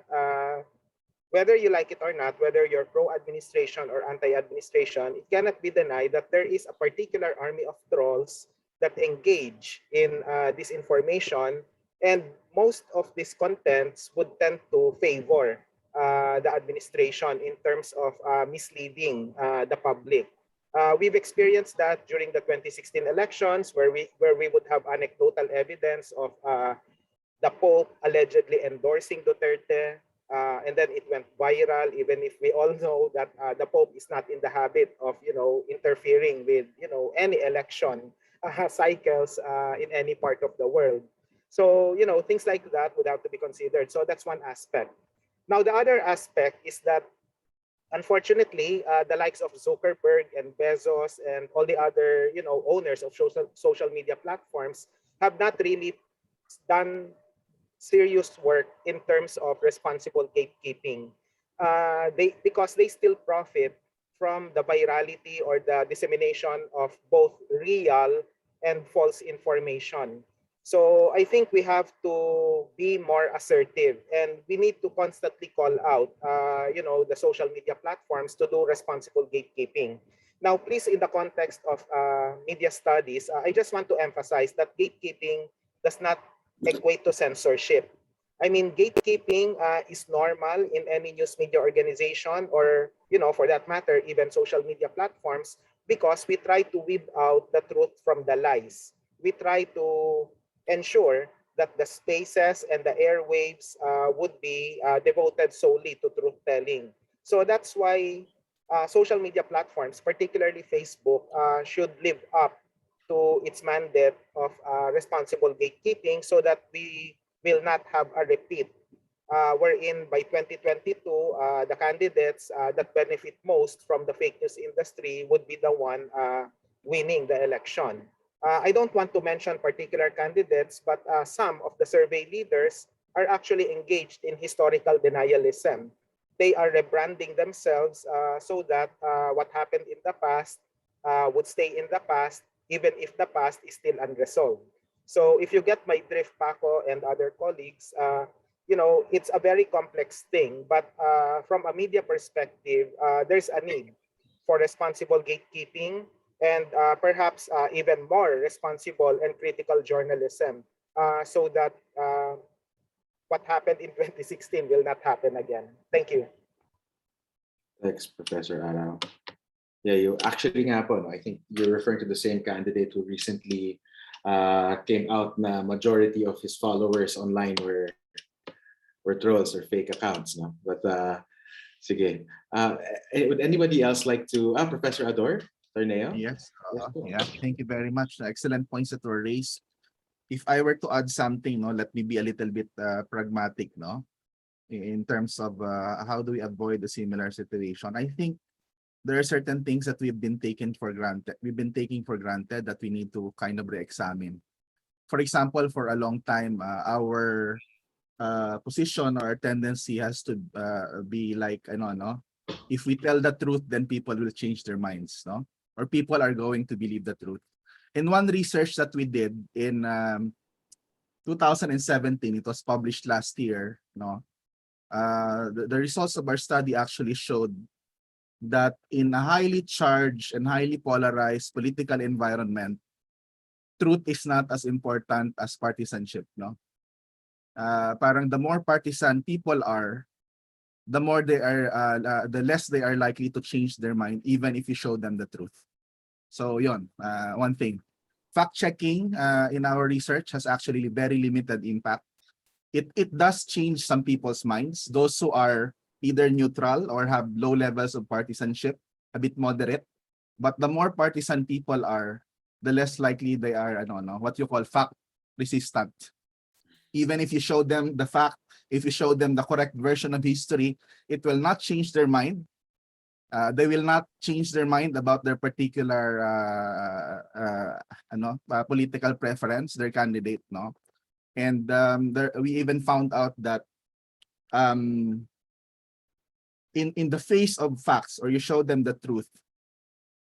whether you like it or not, whether you're pro-administration or anti-administration, it cannot be denied that there is a particular army of trolls that engage in disinformation, and most of these contents would tend to favor the administration in terms of misleading the public. We've experienced that during the 2016 elections, where we would have anecdotal evidence of the Pope allegedly endorsing Duterte. And then it went viral, even if we all know that the Pope is not in the habit of, interfering with, any election cycles in any part of the world. So, things like that would have to be considered. So that's one aspect. Now, the other aspect is that, unfortunately, the likes of Zuckerberg and Bezos and all the other, owners of social media platforms have not really done serious work in terms of responsible gatekeeping. Because they still profit from the virality or the dissemination of both real and false information. So I think we have to be more assertive, and we need to constantly call out, the social media platforms to do responsible gatekeeping. Now, please, in the context of media studies, I just want to emphasize that gatekeeping does not equate to censorship. I mean, gatekeeping is normal in any news media organization or, for that matter, even social media platforms, because we try to weed out the truth from the lies. We try to ensure that the spaces and the airwaves would be devoted solely to truth-telling. So that's why social media platforms, particularly Facebook, should live up to its mandate of responsible gatekeeping so that we will not have a repeat wherein by 2022, the candidates that benefit most from the fake news industry would be the one winning the election. I don't want to mention particular candidates, but some of the survey leaders are actually engaged in historical denialism. They are rebranding themselves so that what happened in the past would stay in the past, even if the past is still unresolved. So if you get my drift, Paco and other colleagues, it's a very complex thing. But from a media perspective, there's a need for responsible gatekeeping and perhaps even more responsible and critical journalism so that what happened in 2016 will not happen again. Thank you. Thanks, Professor Arao. Yeah, you actually nga po, no? I think you're referring to the same candidate who recently came out na majority of his followers online were trolls or fake accounts. No? But sige. Would anybody else like to, Professor Ador? Torneo? Yes. Yes, po. Yeah. Thank you very much. Excellent points that were raised. If I were to add something, no, let me be a little bit pragmatic, no, in terms of how do we avoid a similar situation. I think there are certain things that we've been taking for granted. We've been taking for granted that we need to kind of re-examine. For example, for a long time, our position or tendency has to be like, I don't know, if we tell the truth, then people will change their minds, no? Or people are going to believe the truth. In one research that we did in 2017, it was published last year, no? The results of our study actually showed that in a highly charged and highly polarized political environment, truth is not as important as partisanship, no? Parang the more partisan people are, the more they are, the less they are likely to change their mind, even if you show them the truth. So yon, one thing. Fact checking in our research has actually very limited impact. It does change some people's minds. Those who are either neutral or have low levels of partisanship, a bit moderate. But the more partisan people are, the less likely they are, I don't know, what you call fact resistant. Even if you show them the fact, if you show them the correct version of history, it will not change their mind. They will not change their mind about their particular political preference, their candidate, no? And we even found out that in the face of facts, or you show them the truth,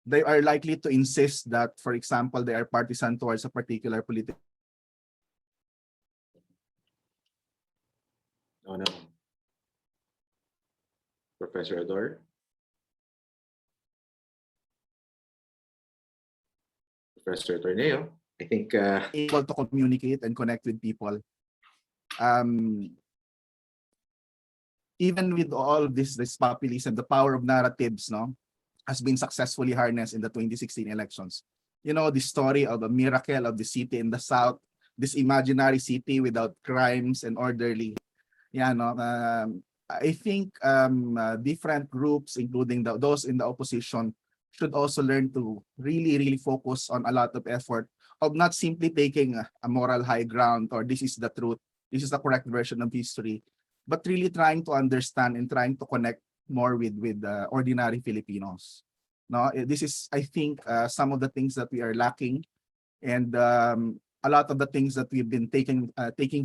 they are likely to insist that, for example, they are partisan towards a particular political. Oh no. Professor Ador? Professor Torneo? I think Able to communicate and connect with people. Even with all this populism, the power of narratives, no, has been successfully harnessed in the 2016 elections. You know, the story of the miracle of the city in the South, this imaginary city without crimes and orderly. Yeah, no, I think different groups, including those in the opposition, should also learn to really focus on a lot of effort of not simply taking a moral high ground or this is the truth, this is the correct version of history, but really trying to understand and trying to connect more with ordinary Filipinos. No, this is, I think, some of the things that we are lacking, and a lot of the things that we've been taking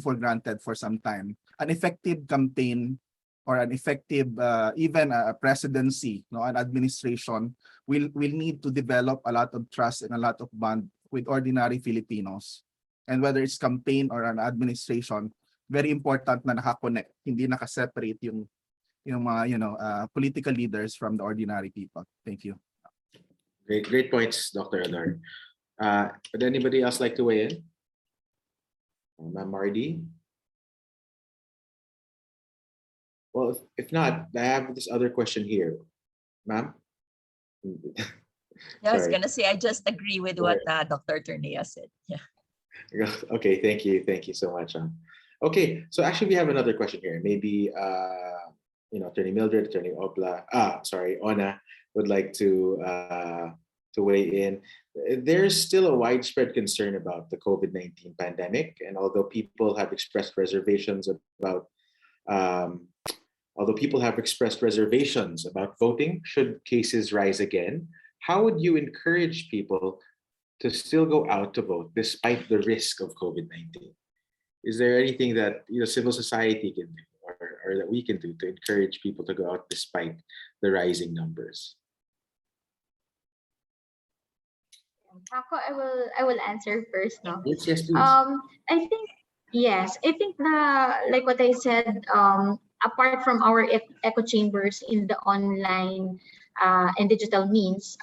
for granted for some time. An effective campaign or an effective even a presidency, no, an administration will need to develop a lot of trust and a lot of bond with ordinary Filipinos. And whether it's campaign or an administration, very important na nakakonect, hindi nakaseparate yung mga political leaders from the ordinary people. Thank you. great points, Dr. Ador. Would anybody else like to weigh in? Ma'am Mardy? Well, if not, I have this other question here. Ma'am? Yeah, I was Sorry. gonna say I just agree with what Dr. Turnea said. Yeah. Okay, thank you so much. Okay, so actually we have another question here. Maybe Attorney Mildred, Attorney Ona would like to weigh in. There's still a widespread concern about the COVID-19 pandemic, and although people have expressed reservations about voting should cases rise again, how would you encourage people to still go out to vote despite the risk of COVID-19? Is there anything that civil society can do or that we can do to encourage people to go out despite the rising numbers? Paco, I will answer first, no? Yes, please. I think yes. I think like what I said, apart from our echo chambers in the online and digital means,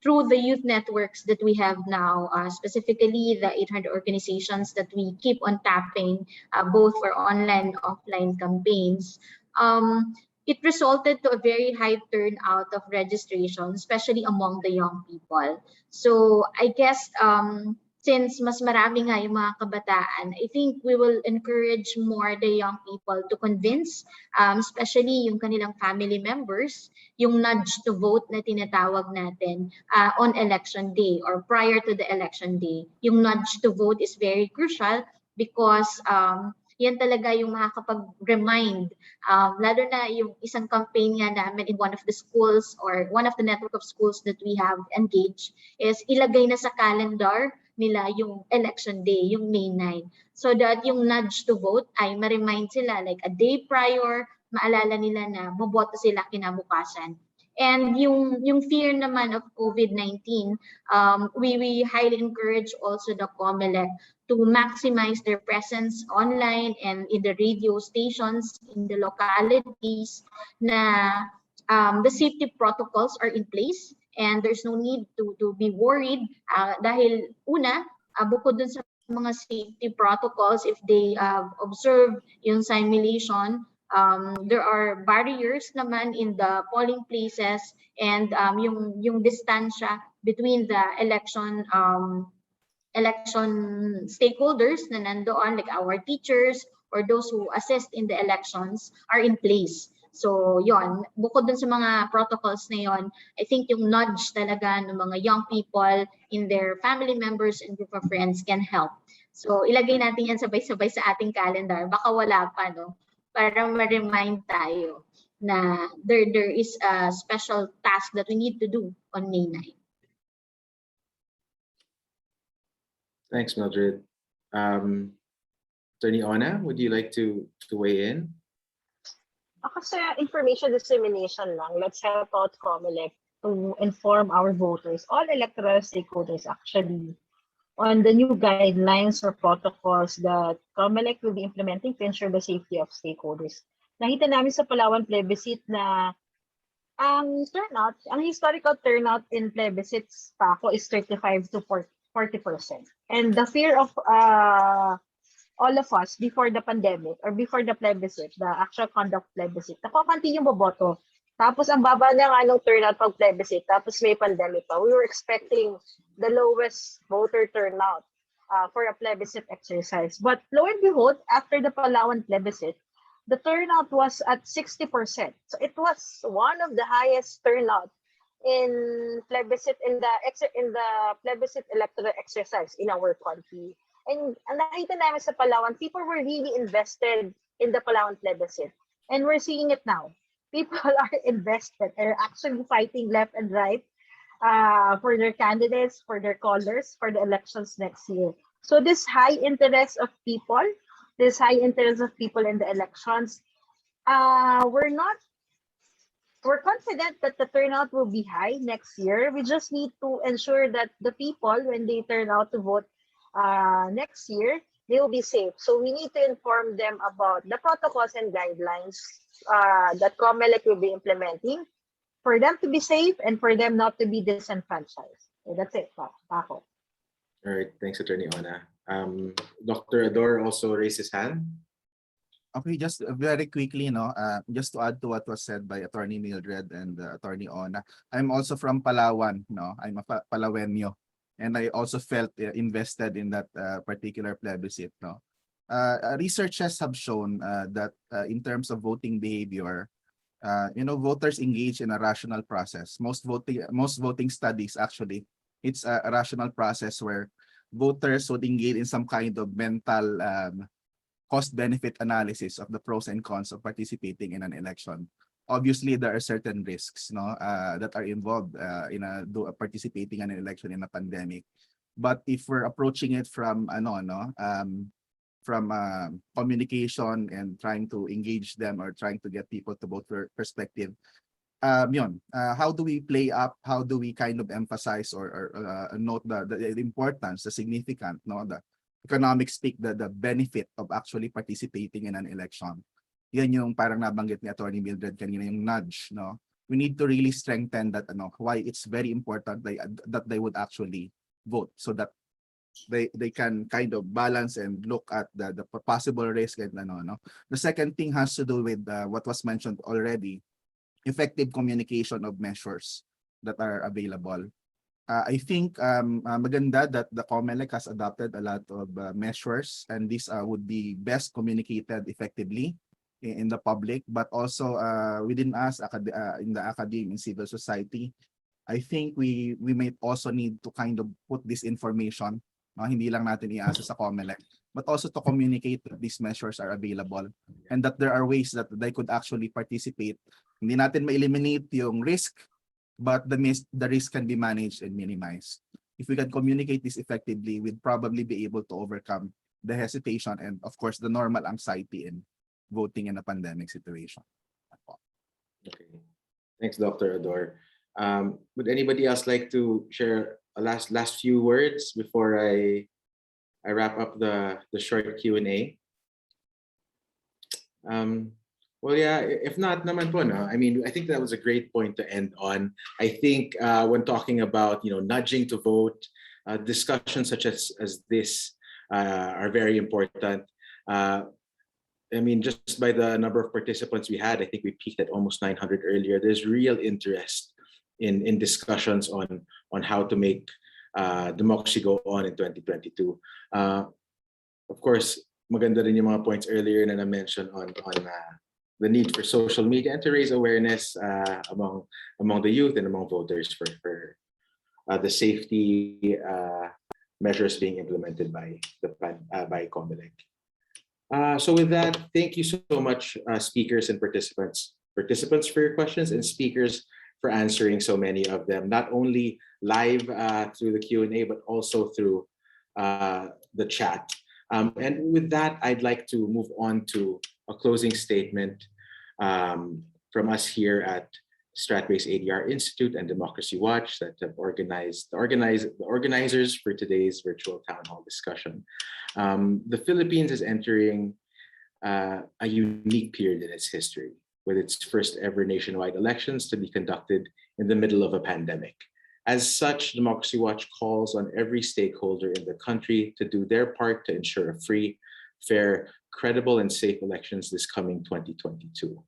through the youth networks that we have now, specifically the 800 organizations that we keep on tapping, both for online and offline campaigns, it resulted to a very high turnout of registration, especially among the young people. So I guess since mas marami nga yung mga kabataan, I think we will encourage more the young people to convince, especially yung kanilang family members, yung nudge to vote na tinatawag natin on election day or prior to the election day. Yung nudge to vote is very crucial because yan talaga yung makakapag-remind, lalo na yung isang campaign nga namin in one of the schools or one of the network of schools that we have engaged is ilagay na sa calendar nila yung election day, yung May 9. So that yung nudge to vote ay ma-remind sila like a day prior, maalala nila na boboto sila kinabukasan. And yung fear naman of COVID-19, we highly encourage also the COMELEC to maximize their presence online and in the radio stations in the localities na the safety protocols are in place and there's no need to be worried dahil una, bukod dun sa mga safety protocols, if they observe yung simulation, there are barriers naman in the polling places and yung distansya between the election stakeholders na nandoon, like our teachers or those who assist in the elections are in place. So yon, bukod dun sa mga protocols na yon, I think yung nudge talaga ng mga young people in their family members and group of friends can help. So ilagay natin yan sabay-sabay sa ating calendar. Baka wala pa, no? Para ma-remind tayo na there is a special task that we need to do on May 9. Thanks, Mildred. Attorney Ona, would you like to weigh in? Kasi information dissemination lang, let's help out COMELEC to inform our voters, all electoral stakeholders actually, on the new guidelines or protocols that COMELEC will be implementing to ensure the safety of stakeholders. Nakita namin sa Palawan plebiscite na ang turnout, ang historical turnout in plebiscites pa ako is 35 to 40%. And the fear of all of us before the pandemic or before the plebiscite, the actual conduct plebiscite, nakakanti yung boboto. Tapos ang baba na nga nung turnout pag plebiscite, tapos may pandemic pa. We were expecting the lowest voter turnout for a plebiscite exercise. But lo and behold, after the Palawan plebiscite, the turnout was at 60%. So it was one of the highest turnout in plebiscite in the plebiscite electoral exercise in our country. And nakita namin sa Palawan, people were really invested in the Palawan plebiscite. And we're seeing it now. People are invested, are actually fighting left and right for their candidates, for their callers, for the elections next year. So this high interest of people in the elections, we're confident that the turnout will be high next year. We just need to ensure that the people, when they turn out to vote next year, they will be safe. So we need to inform them about the protocols and guidelines that COMELEC will be implementing for them to be safe and for them not to be disenfranchised. Okay, that's it, Paco. All right, thanks, Attorney Ona. Dr. Ador also raised his hand. Okay, just very quickly, just to add to what was said by Attorney Mildred and Attorney Ona, I'm also from Palawan, I'm a Palawenyo, and I also felt invested in that particular plebiscite. Researchers have shown that in terms of voting behavior, voters engage in a rational process. Most voting studies actually, it's a rational process where voters would engage in some kind of mental cost-benefit analysis of the pros and cons of participating in an election. Obviously, there are certain risks that are involved in participating in an election in a pandemic. But if we're approaching it from communication and trying to engage them or trying to get people to vote perspective, how do we play up? How do we kind of emphasize or note the importance, the significant, the economic speak, the benefit of actually participating in an election? Yan yung parang nabanggit ni Attorney Mildred kanina, yung nudge, we need to really strengthen that, why it's very important that they would actually vote, so that they can kind of balance and look at the possible risk and The second thing has to do with what was mentioned already, effective communication of measures that are available. I think maganda that the COMELEC has adopted a lot of measures, and these would be best communicated effectively in the public, but also within us in the academe, in civil society. I think we might also need to kind of put this information, hindi lang natin iasa sa COMELEC, but also to communicate that these measures are available and that there are ways that they could actually participate. Hindi natin ma-eliminate yung risk, but the risk can be managed and minimized. If we can communicate this effectively, we'd probably be able to overcome the hesitation and, of course, the normal anxiety in voting in a pandemic situation. Okay. Thanks, Dr. Ador. Would anybody else like to share a last few words before I wrap up the short Q&A? Well, yeah, if not, naman po, no? I mean, I think that was a great point to end on. I think when talking about, nudging to vote, discussions such as this are very important. I mean, just by the number of participants we had, I think we peaked at almost 900 earlier. There's real interest in discussions on how to make democracy go on in 2022. Of course, maganda rin yung mga points earlier na na-mention on the need for social media and to raise awareness among the youth and among voters for the safety measures being implemented by COMELEC. So with that, thank you so much, speakers and participants for your questions, and speakers for answering so many of them, not only live through the Q&A, but also through the chat. And with that, I'd like to move on to a closing statement from us here at Strat-Based ADR Institute and Democracy Watch that have organized the organizers for today's virtual town hall discussion. The Philippines is entering a unique period in its history, with its first ever nationwide elections to be conducted in the middle of a pandemic. As such, Democracy Watch calls on every stakeholder in the country to do their part to ensure a free, fair, credible, and safe elections this coming 2022.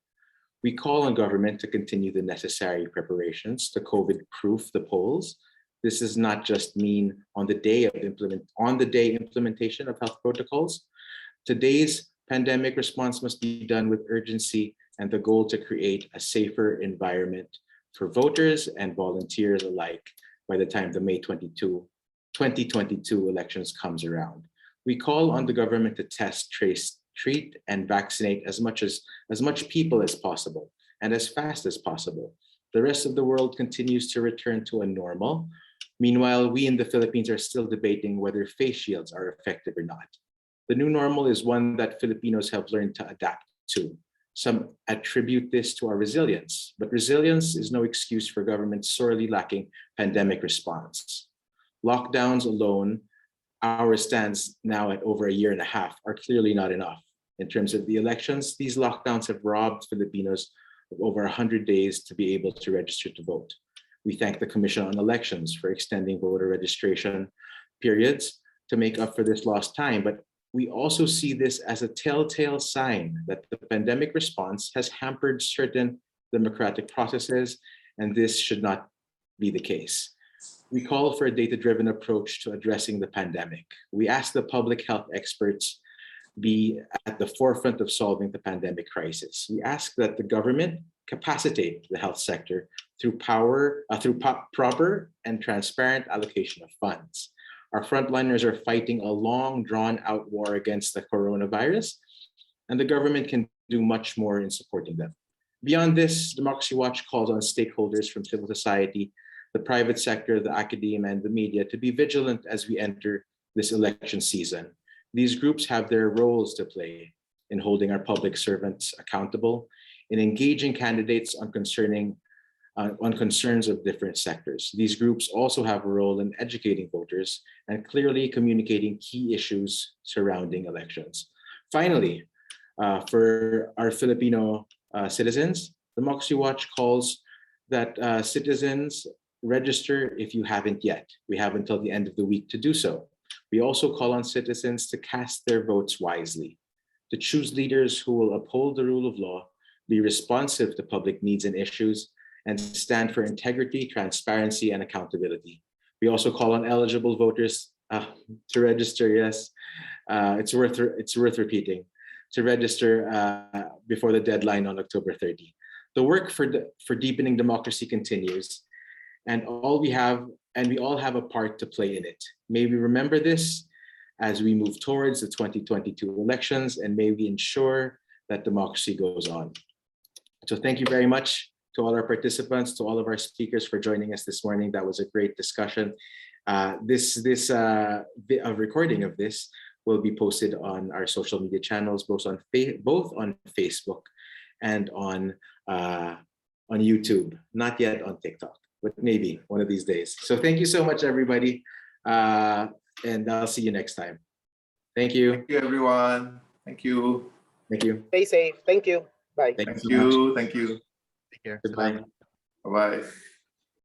We call on government to continue the necessary preparations to COVID-proof the polls. This does not just mean on the day implementation of health protocols. Today's pandemic response must be done with urgency and the goal to create a safer environment for voters and volunteers alike by the time the May 2022 elections comes around. We call on the government to test, trace, treat, and vaccinate as much people as possible and as fast as possible. The rest of the world continues to return to a normal. Meanwhile, we in the Philippines are still debating whether face shields are effective or not. The new normal is one that Filipinos have learned to adapt to. Some attribute this to our resilience, but resilience is no excuse for government's sorely lacking pandemic response. Lockdowns alone, ours stands now at over a year and a half, are clearly not enough. In terms of the elections, these lockdowns have robbed Filipinos of over 100 days to be able to register to vote. We thank the Commission on Elections for extending voter registration periods to make up for this lost time, but we also see this as a telltale sign that the pandemic response has hampered certain democratic processes, and this should not be the case. We call for a data-driven approach to addressing the pandemic. We ask the public health experts be at the forefront of solving the pandemic crisis. We ask that the government capacitate the health sector through proper and transparent allocation of funds. Our frontliners are fighting a long, drawn-out war against the coronavirus, and the government can do much more in supporting them. Beyond this, Democracy Watch calls on stakeholders from civil society, the private sector, the academe, and the media to be vigilant as we enter this election season. These groups have their roles to play in holding our public servants accountable, in engaging candidates on concerns of different sectors. These groups also have a role in educating voters and clearly communicating key issues surrounding elections. Finally, for our Filipino citizens, Democracy Watch calls that citizens register if you haven't yet. We have until the end of the week to do so. We also call on citizens to cast their votes wisely, to choose leaders who will uphold the rule of law, be responsive to public needs and issues, and stand for integrity, transparency, and accountability. We also call on eligible voters to register. Yes, it's worth repeating, to register before the deadline on October 30. The work for deepening democracy continues, and we all have a part to play in it. May we remember this as we move towards the 2022 elections, and may we ensure that democracy goes on. So thank you very much to all our participants, to all of our speakers for joining us this morning. That was a great discussion. A recording of this will be posted on our social media channels, both on Facebook and on YouTube. Not yet on TikTok, but maybe one of these days. So thank you so much, everybody. And I'll see you next time. Thank you. Thank you, everyone. Thank you. Thank you. Stay safe. Thank you. Bye. Thank Thank you so much. you. Thank you. Take care. Goodbye. Bye-bye.